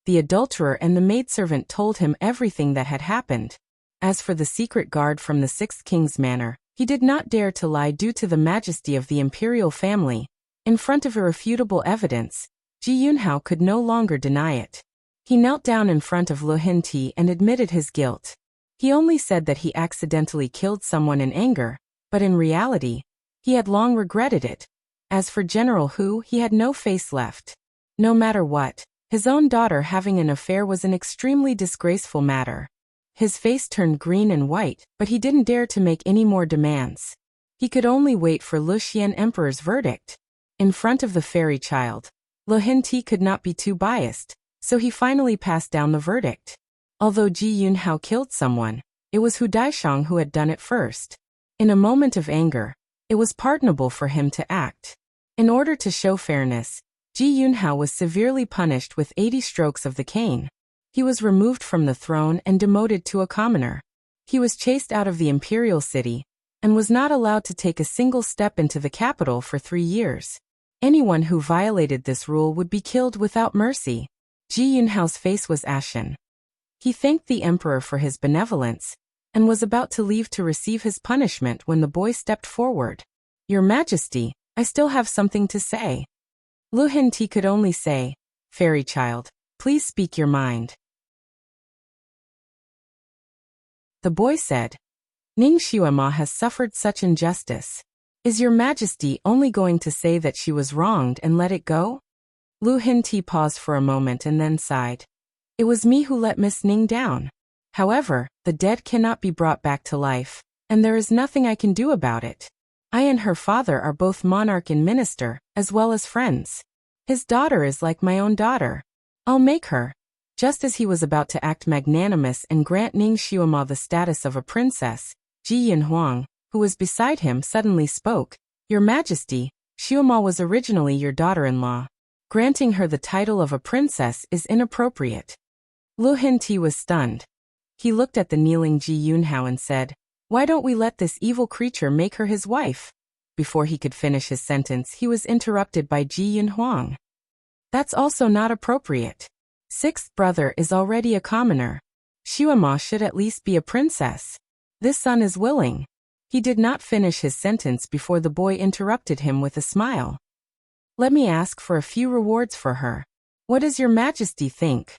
the adulterer and the maidservant told him everything that had happened. As for the secret guard from the 6th King's Manor, he did not dare to lie due to the majesty of the imperial family. In front of irrefutable evidence, Ji Yunhao could no longer deny it. He knelt down in front of Lu Hinti and admitted his guilt. He only said that he accidentally killed someone in anger, but in reality, he had long regretted it. As for General Hu, he had no face left. No matter what, his own daughter having an affair was an extremely disgraceful matter. His face turned green and white, but he didn't dare to make any more demands. He could only wait for Lu Xian Emperor's verdict. In front of the fairy child, Lu Hinti could not be too biased, so he finally passed down the verdict. Although Ji Yunhao killed someone, it was Hu Daishang who had done it first. In a moment of anger, it was pardonable for him to act. In order to show fairness, Ji Yunhao was severely punished with 80 strokes of the cane. He was removed from the throne and demoted to a commoner. He was chased out of the imperial city, and was not allowed to take a single step into the capital for 3 years. Anyone who violated this rule would be killed without mercy. Ji Yunhao's face was ashen. He thanked the emperor for his benevolence, and was about to leave to receive his punishment when the boy stepped forward. Your Majesty, I still have something to say. Lu Hinti could only say, Fairy child, please speak your mind. The boy said, Ning Xuema has suffered such injustice. Is your Majesty only going to say that she was wronged and let it go? Lu Hinti paused for a moment and then sighed. It was me who let Miss Ning down. However, the dead cannot be brought back to life, and there is nothing I can do about it. I and her father are both monarch and minister, as well as friends. His daughter is like my own daughter. I'll make her. Just as he was about to act magnanimous and grant Ning Xuema the status of a princess, Ji Yunhuang, who was beside him, suddenly spoke. Your Majesty, Xuema was originally your daughter-in-law. Granting her the title of a princess is inappropriate. Lu Hinti was stunned. He looked at the kneeling Ji Yunhao and said, Why don't we let this evil creature make her his wife? Before he could finish his sentence, he was interrupted by Ji Yunhuang. That's also not appropriate. Sixth brother is already a commoner. Xuema should at least be a princess. This son is willing. He did not finish his sentence before the boy interrupted him with a smile. Let me ask for a few rewards for her. What does your Majesty think?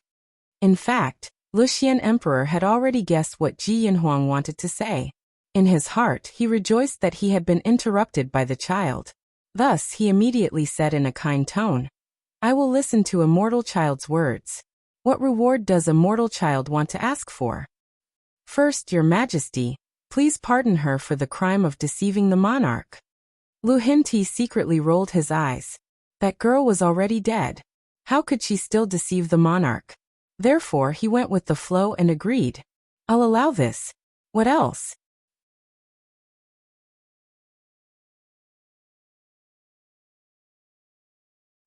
In fact, Luxian Emperor had already guessed what Ji Yunhuang wanted to say. In his heart, he rejoiced that he had been interrupted by the child. Thus, he immediately said in a kind tone, I will listen to a mortal child's words. What reward does a mortal child want to ask for? First, your Majesty, please pardon her for the crime of deceiving the monarch. Lu Hinti secretly rolled his eyes. That girl was already dead. How could she still deceive the monarch? Therefore, he went with the flow and agreed. I'll allow this. What else?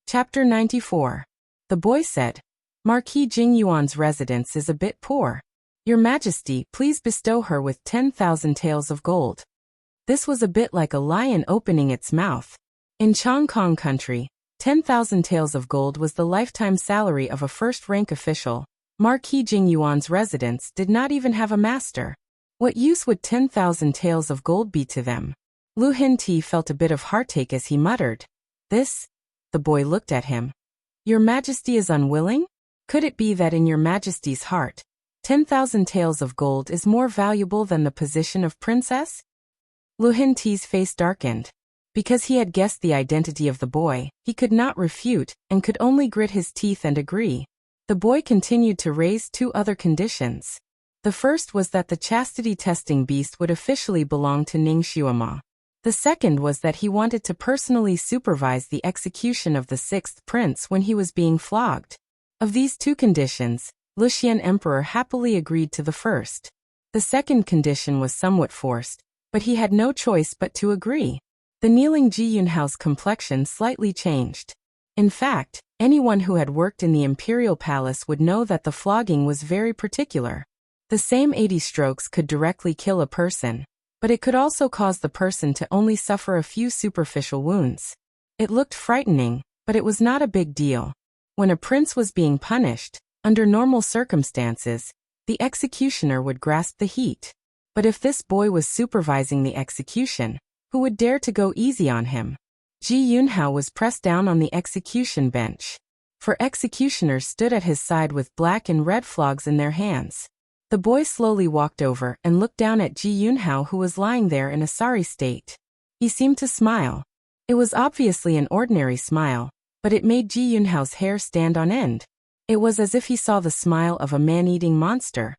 Chapter 94. The boy said, Marquis Jingyuan's residence is a bit poor. Your Majesty, please bestow her with 10,000 taels of gold. This was a bit like a lion opening its mouth. In Chongkong country, 10,000 taels of gold was the lifetime salary of a first-rank official. Marquis Jingyuan's residence did not even have a master. What use would 10,000 taels of gold be to them? Lu Hinti felt a bit of heartache as he muttered, This? The boy looked at him. Your Majesty is unwilling? Could it be that in your Majesty's heart, 10,000 taels of gold is more valuable than the position of princess? Lu Hinti's face darkened. Because he had guessed the identity of the boy, he could not refute, and could only grit his teeth and agree. The boy continued to raise two other conditions. The first was that the chastity testing beast would officially belong to Ning Xuema. The second was that he wanted to personally supervise the execution of the sixth prince when he was being flogged. Of these two conditions, Luxian Emperor happily agreed to the first. The second condition was somewhat forced, but he had no choice but to agree. The kneeling Ji Yunhao's complexion slightly changed. In fact, anyone who had worked in the imperial palace would know that the flogging was very particular. The same 80 strokes could directly kill a person, but it could also cause the person to only suffer a few superficial wounds. It looked frightening, but it was not a big deal. When a prince was being punished, under normal circumstances, the executioner would grasp the heat. But if this boy was supervising the execution, who would dare to go easy on him? Ji Yunhao was pressed down on the execution bench. For executioners stood at his side with black and red flogs in their hands. The boy slowly walked over and looked down at Ji Yunhao, who was lying there in a sorry state. He seemed to smile. It was obviously an ordinary smile, but it made Ji Yunhao's hair stand on end. It was as if he saw the smile of a man-eating monster.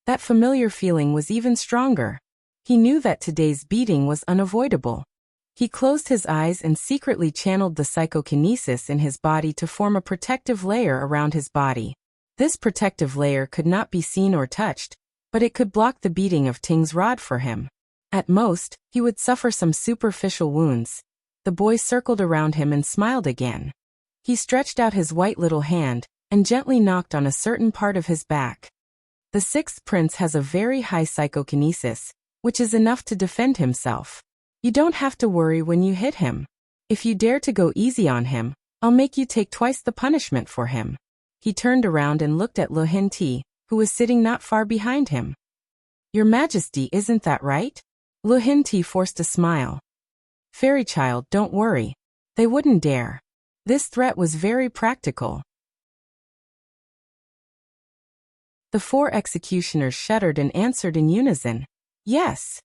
That familiar feeling was even stronger. He knew that today's beating was unavoidable. He closed his eyes and secretly channeled the psychokinesis in his body to form a protective layer around his body. This protective layer could not be seen or touched, but it could block the beating of Ting's rod for him. At most, he would suffer some superficial wounds. The boy circled around him and smiled again. He stretched out his white little hand and gently knocked on a certain part of his back. The sixth prince has a very high psychokinesis, which is enough to defend himself. You don't have to worry when you hit him. If you dare to go easy on him, I'll make you take twice the punishment for him. He turned around and looked at Lu Hinti, who was sitting not far behind him. Your Majesty, isn't that right? Lu Hinti forced a smile. Fairy child, don't worry. They wouldn't dare. This threat was very practical. The 4 executioners shuddered and answered in unison. Yes.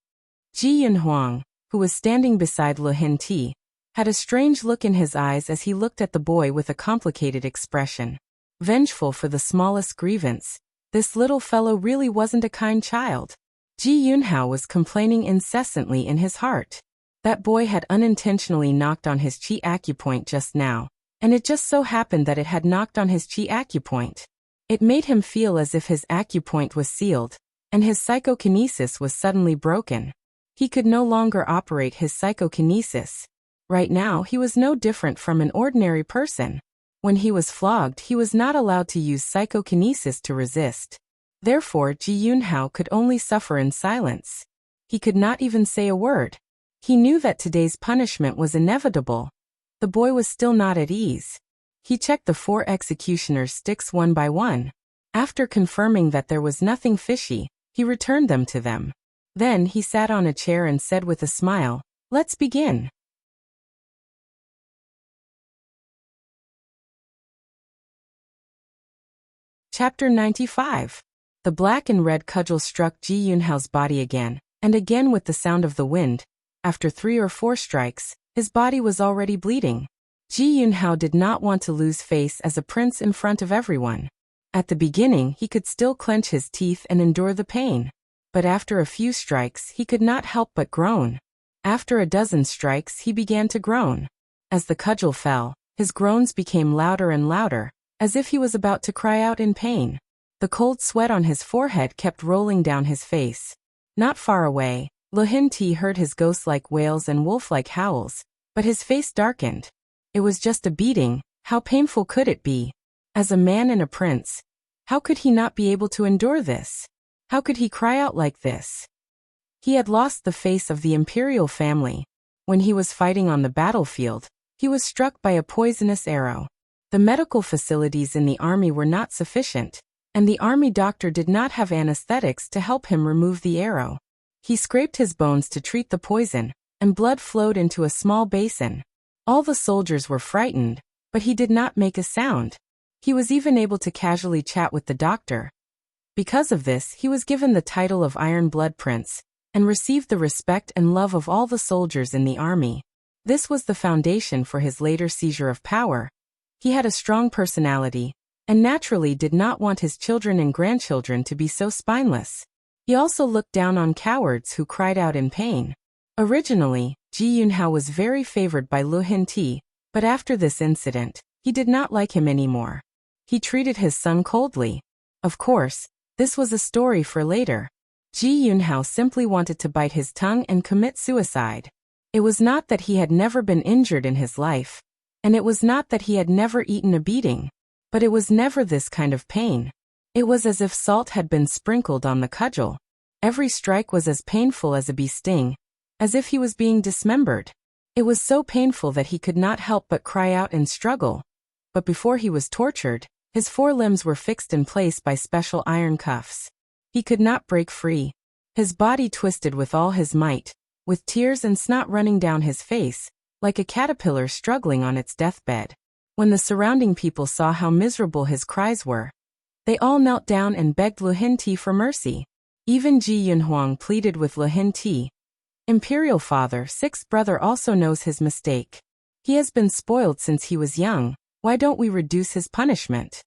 Ji Yunhuang, who was standing beside Lu Hinti, had a strange look in his eyes as he looked at the boy with a complicated expression. Vengeful for the smallest grievance, this little fellow really wasn't a kind child. Ji Yunhao was complaining incessantly in his heart. That boy had unintentionally knocked on his chi acupoint just now, and it just so happened that it had knocked on his chi acupoint. It made him feel as if his acupoint was sealed, and his psychokinesis was suddenly broken. He could no longer operate his psychokinesis. Right now he was no different from an ordinary person. When he was flogged, he was not allowed to use psychokinesis to resist. Therefore, Ji Yunhao could only suffer in silence. He could not even say a word. He knew that today's punishment was inevitable. The boy was still not at ease. He checked the 4 executioners' sticks one by one. After confirming that there was nothing fishy, he returned them to them. Then he sat on a chair and said with a smile, "Let's begin." Chapter 95. The black and red cudgel struck Ji Yunhao's body again, and again with the sound of the wind. After 3 or 4 strikes, his body was already bleeding. Ji Yunhao did not want to lose face as a prince in front of everyone. At the beginning he could still clench his teeth and endure the pain. But after a few strikes he could not help but groan. After a dozen strikes he began to groan. As the cudgel fell, his groans became louder and louder, as if he was about to cry out in pain. The cold sweat on his forehead kept rolling down his face. Not far away, Lu Hinti heard his ghost-like wails and wolf-like howls, but his face darkened. It was just a beating, how painful could it be? As a man and a prince, how could he not be able to endure this? How could he cry out like this? He had lost the face of the imperial family. When he was fighting on the battlefield, he was struck by a poisonous arrow. The medical facilities in the army were not sufficient, and the army doctor did not have anesthetics to help him remove the arrow. He scraped his bones to treat the poison, and blood flowed into a small basin. All the soldiers were frightened, but he did not make a sound. He was even able to casually chat with the doctor. Because of this, he was given the title of Iron Blood Prince, and received the respect and love of all the soldiers in the army. This was the foundation for his later seizure of power. He had a strong personality, and naturally did not want his children and grandchildren to be so spineless. He also looked down on cowards who cried out in pain. Originally, Ji Yunhao was very favored by Lu Hinti, but after this incident, he did not like him anymore. He treated his son coldly. Of course, this was a story for later. Ji Yunhao simply wanted to bite his tongue and commit suicide. It was not that he had never been injured in his life, and it was not that he had never eaten a beating, but it was never this kind of pain. It was as if salt had been sprinkled on the cudgel. Every strike was as painful as a bee sting, as if he was being dismembered. It was so painful that he could not help but cry out and struggle. But before he was tortured, his 4 limbs were fixed in place by special iron cuffs. He could not break free. His body twisted with all his might, with tears and snot running down his face, like a caterpillar struggling on its deathbed. When the surrounding people saw how miserable his cries were, they all knelt down and begged Lu Hinti for mercy. Even Ji Yunhuang pleaded with Lu Hinti. Imperial father, 6th brother also knows his mistake. He has been spoiled since he was young. Why don't we reduce his punishment?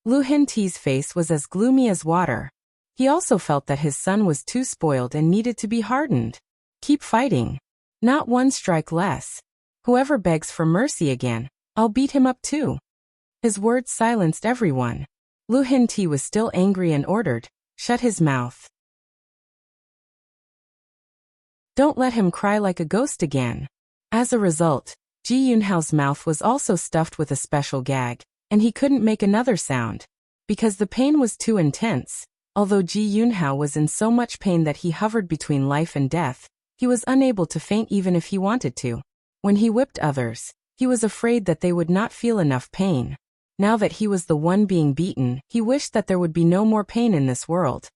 Lu Hinti's face was as gloomy as water. He also felt that his son was too spoiled and needed to be hardened. Keep fighting. Not 1 strike less. Whoever begs for mercy again, I'll beat him up too. His words silenced everyone. Lu Hinti was still angry and ordered, shut his mouth. Don't let him cry like a ghost again. As a result, Ji Yunhao's mouth was also stuffed with a special gag, and he couldn't make another sound. Because the pain was too intense, although Ji Yunhao was in so much pain that he hovered between life and death, he was unable to faint even if he wanted to. When he whipped others, he was afraid that they would not feel enough pain. Now that he was the one being beaten, he wished that there would be no more pain in this world.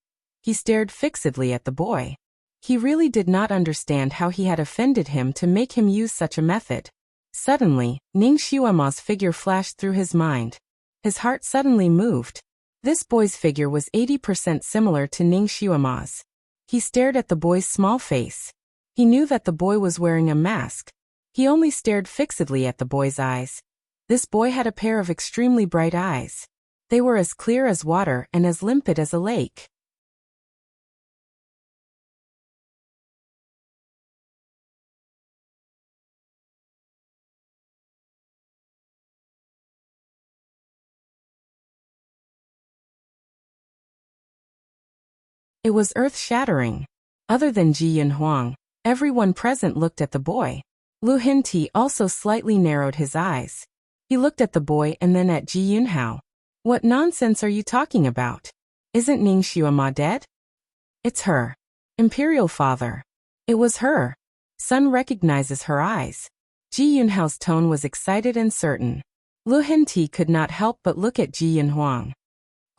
He stared fixedly at the boy. He really did not understand how he had offended him to make him use such a method. Suddenly, Ning Xiuema's figure flashed through his mind. His heart suddenly moved. This boy's figure was 80% similar to Ning Xiuema's. He stared at the boy's small face. He knew that the boy was wearing a mask. He only stared fixedly at the boy's eyes. This boy had a pair of extremely bright eyes. They were as clear as water and as limpid as a lake. It was earth-shattering. Other than Ji Yunhuang, everyone present looked at the boy. Lu Hinti also slightly narrowed his eyes. He looked at the boy and then at Ji Yunhao. What nonsense are you talking about? Isn't Ning Xiuema dead? It's her. Imperial Father. It was her. Sun recognizes her eyes. Ji Yunhao's tone was excited and certain. Lu Hinti could not help but look at Ji Yunhuang.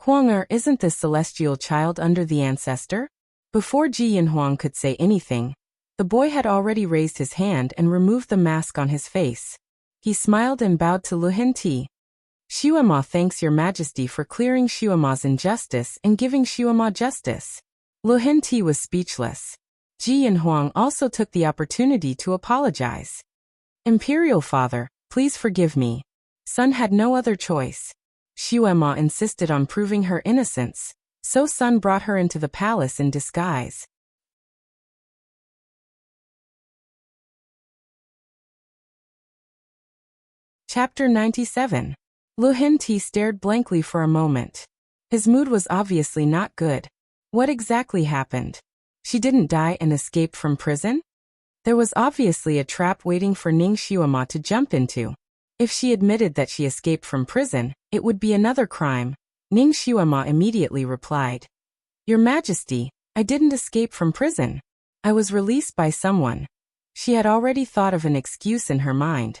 Huang isn't this celestial child under the ancestor? Before Ji Yunhuang could say anything, the boy had already raised his hand and removed the mask on his face. He smiled and bowed to Lu Hinti. Xiuema thanks your majesty for clearing Xiuema's injustice and giving Xiuema justice. Lu Hinti was speechless. Ji Yunhuang also took the opportunity to apologize. Imperial Father, please forgive me. Sun had no other choice. Xiuema insisted on proving her innocence, so Sun brought her into the palace in disguise. Chapter 97. Lu Hinti stared blankly for a moment. His mood was obviously not good. What exactly happened? She didn't die and escaped from prison? There was obviously a trap waiting for Ning Xiuema to jump into. If she admitted that she escaped from prison, it would be another crime. Ning Xiuema immediately replied. Your Majesty, I didn't escape from prison. I was released by someone. She had already thought of an excuse in her mind.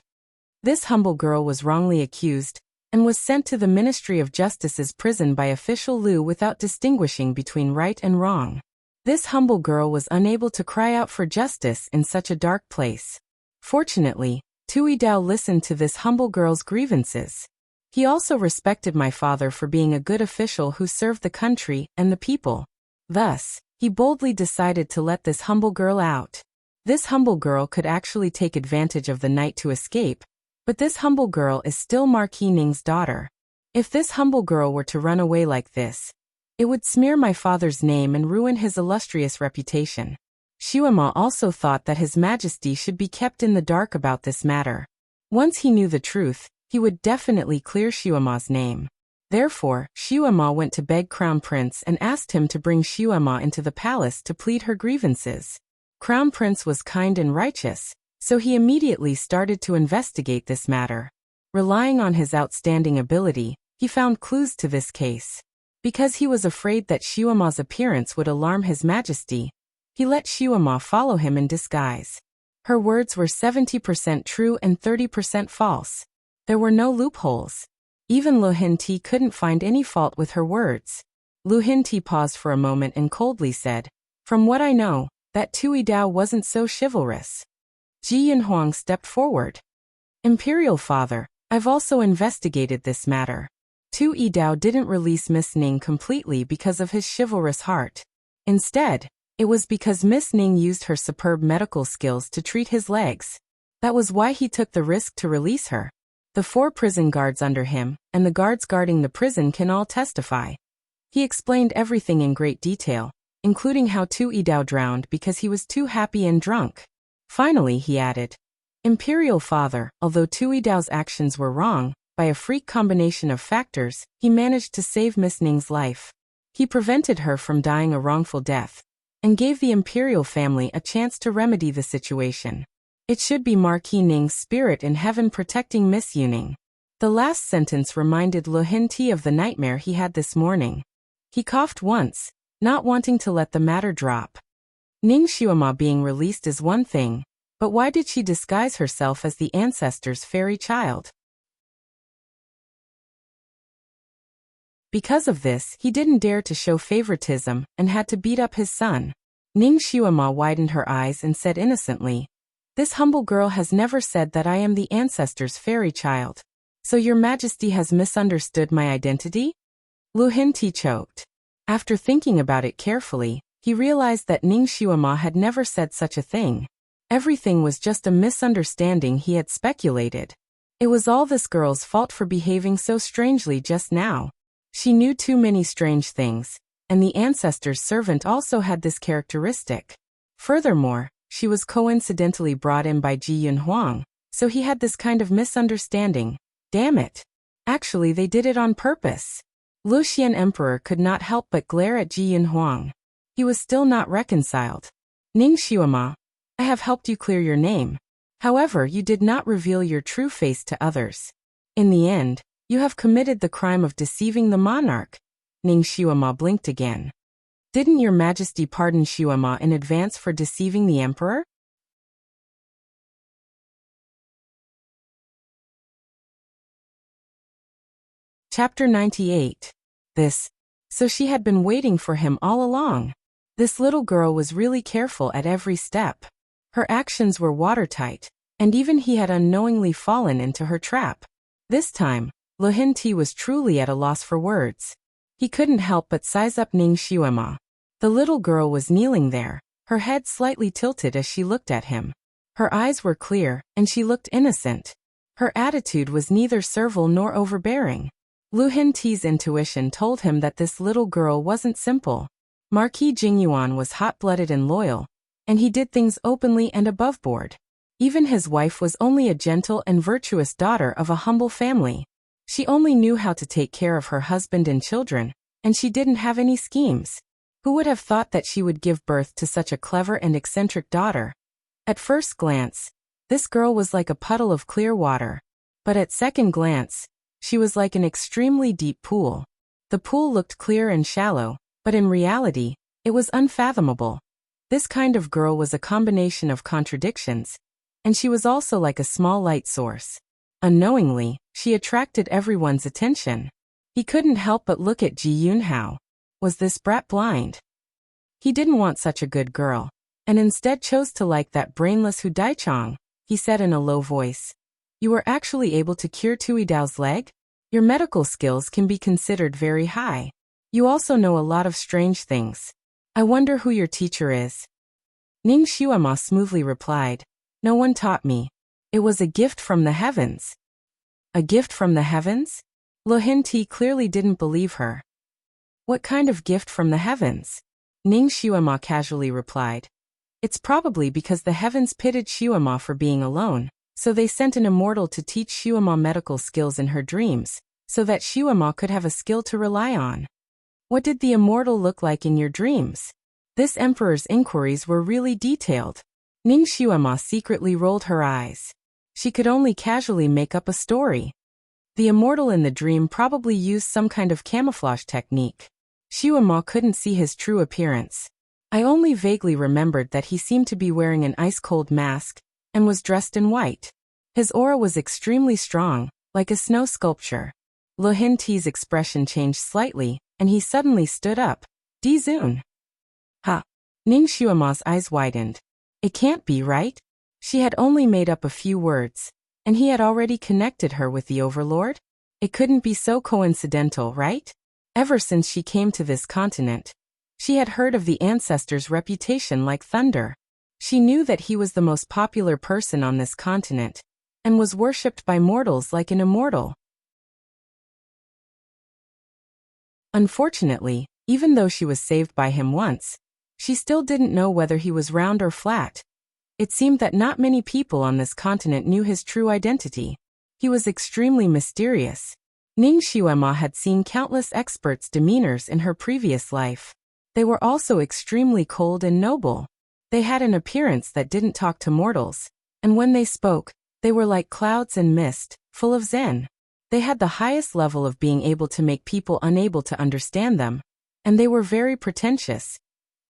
This humble girl was wrongly accused, and was sent to the Ministry of Justice's prison by official Lu without distinguishing between right and wrong. This humble girl was unable to cry out for justice in such a dark place. Fortunately, Tui Dao listened to this humble girl's grievances. He also respected my father for being a good official who served the country and the people. Thus, he boldly decided to let this humble girl out. This humble girl could actually take advantage of the night to escape, but this humble girl is still Marquis Ning's daughter. If this humble girl were to run away like this, it would smear my father's name and ruin his illustrious reputation. Xiuema also thought that His Majesty should be kept in the dark about this matter. Once he knew the truth, he would definitely clear Xiuema's name. Therefore, Xiuema went to beg Crown Prince and asked him to bring Xiuema into the palace to plead her grievances. Crown Prince was kind and righteous, so he immediately started to investigate this matter. Relying on his outstanding ability, he found clues to this case. Because he was afraid that Xiuema's appearance would alarm His Majesty, he let Xiuema follow him in disguise. Her words were 70% true and 30% false. There were no loopholes. Even Lu Hinti couldn't find any fault with her words. Lu Hinti paused for a moment and coldly said, "From what I know, that Tui Dao wasn't so chivalrous." Ji Yunhuang stepped forward. "Imperial Father, I've also investigated this matter. Tui Dao didn't release Miss Ning completely because of his chivalrous heart. Instead, it was because Miss Ning used her superb medical skills to treat his legs. That was why he took the risk to release her. The 4 prison guards under him, and the guards guarding the prison can all testify." He explained everything in great detail, including how Tui Dao drowned because he was too happy and drunk. Finally, he added, "Imperial Father, although Tui Dao's actions were wrong, by a freak combination of factors, he managed to save Miss Ning's life. He prevented her from dying a wrongful death, and gave the imperial family a chance to remedy the situation. It should be Marquis Ning's spirit in heaven protecting Miss Yuning." The last sentence reminded Lu Hinti of the nightmare he had this morning. He coughed once, not wanting to let the matter drop. Ning Xiuema being released is one thing, but why did she disguise herself as the ancestor's fairy child? Because of this, he didn't dare to show favoritism and had to beat up his son. Ning Xiaoma widened her eyes and said innocently, "This humble girl has never said that I am the ancestors' fairy child. So your majesty has misunderstood my identity?" Lu Hinti choked. After thinking about it carefully, he realized that Ning Xiaoma had never said such a thing. Everything was just a misunderstanding he had speculated. It was all this girl's fault for behaving so strangely just now. She knew too many strange things, and the ancestor's servant also had this characteristic. Furthermore, she was coincidentally brought in by Ji Yunhuang, so he had this kind of misunderstanding. Damn it. Actually, they did it on purpose. Luxian Emperor could not help but glare at Ji Yunhuang. He was still not reconciled. Ning Xiaoma, I have helped you clear your name. However, you did not reveal your true face to others. In the end, you have committed the crime of deceiving the monarch. Ning Xiaoma blinked again. Didn't your majesty pardon Xiaoma in advance for deceiving the emperor? Chapter 98. So she had been waiting for him all along. This little girl was really careful at every step. Her actions were watertight, and even he had unknowingly fallen into her trap. This time, Lu Hinti was truly at a loss for words. He couldn't help but size up Ning Xiaoma. The little girl was kneeling there, her head slightly tilted as she looked at him. Her eyes were clear, and she looked innocent. Her attitude was neither servile nor overbearing. Lu Hinti's intuition told him that this little girl wasn't simple. Marquis Jingyuan was hot-blooded and loyal, and he did things openly and aboveboard. Even his wife was only a gentle and virtuous daughter of a humble family. She only knew how to take care of her husband and children, and she didn't have any schemes. Who would have thought that she would give birth to such a clever and eccentric daughter? At first glance, this girl was like a puddle of clear water. But at second glance, she was like an extremely deep pool. The pool looked clear and shallow, but in reality, it was unfathomable. This kind of girl was a combination of contradictions, and she was also like a small light source. Unknowingly, she attracted everyone's attention. He couldn't help but look at Ji Yunhao. Was this brat blind? He didn't want such a good girl, and instead chose to like that brainless Hu Daichang. He said in a low voice, "You were actually able to cure Tui Dao's leg? Your medical skills can be considered very high. You also know a lot of strange things. I wonder who your teacher is." Ning Xiaoma smoothly replied, "No one taught me. It was a gift from the heavens." A gift from the heavens? Lu Hinti clearly didn't believe her. What kind of gift from the heavens? Ning Xiaoma casually replied, "It's probably because the heavens pitied Xiaoma for being alone, so they sent an immortal to teach Xiaoma medical skills in her dreams, so that Xiaoma could have a skill to rely on." What did the immortal look like in your dreams? This emperor's inquiries were really detailed. Ning Xiaoma secretly rolled her eyes. She could only casually make up a story. The immortal in the dream probably used some kind of camouflage technique. Xiaoma couldn't see his true appearance. I only vaguely remembered that he seemed to be wearing an ice-cold mask, and was dressed in white. His aura was extremely strong, like a snow sculpture. Lu Hinti's expression changed slightly, and he suddenly stood up. Di Zun. Ha! Ning Xiaoma's eyes widened. It can't be right? She had only made up a few words, and he had already connected her with the overlord? It couldn't be so coincidental, right? Ever since she came to this continent, she had heard of the ancestor's reputation like thunder. She knew that he was the most popular person on this continent, and was worshipped by mortals like an immortal. Unfortunately, even though she was saved by him once, she still didn't know whether he was round or flat. It seemed that not many people on this continent knew his true identity. He was extremely mysterious. Ning Xiaoma had seen countless experts' demeanors in her previous life. They were also extremely cold and noble. They had an appearance that didn't talk to mortals, and when they spoke, they were like clouds and mist, full of zen. They had the highest level of being able to make people unable to understand them, and they were very pretentious.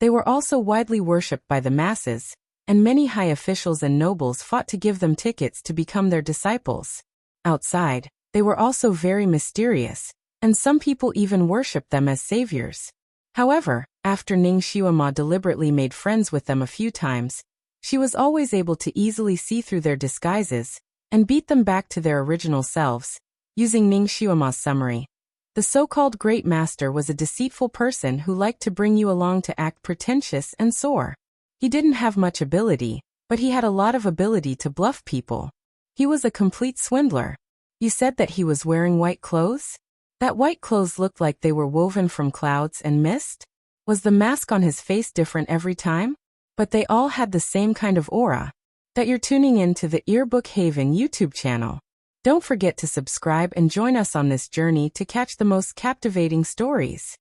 They were also widely worshipped by the masses, and many high officials and nobles fought to give them tickets to become their disciples. Outside, they were also very mysterious, and some people even worshipped them as saviors. However, after Ning Xiaoma deliberately made friends with them a few times, she was always able to easily see through their disguises and beat them back to their original selves. Using Ning Xiaoma's summary, the so-called Great Master was a deceitful person who liked to bring you along to act pretentious and soar. He didn't have much ability, but he had a lot of ability to bluff people. He was a complete swindler. You said that he was wearing white clothes? That white clothes looked like they were woven from clouds and mist? Was the mask on his face different every time? But they all had the same kind of aura. That you're tuning in to the Earbook Haven YouTube channel. Don't forget to subscribe and join us on this journey to catch the most captivating stories.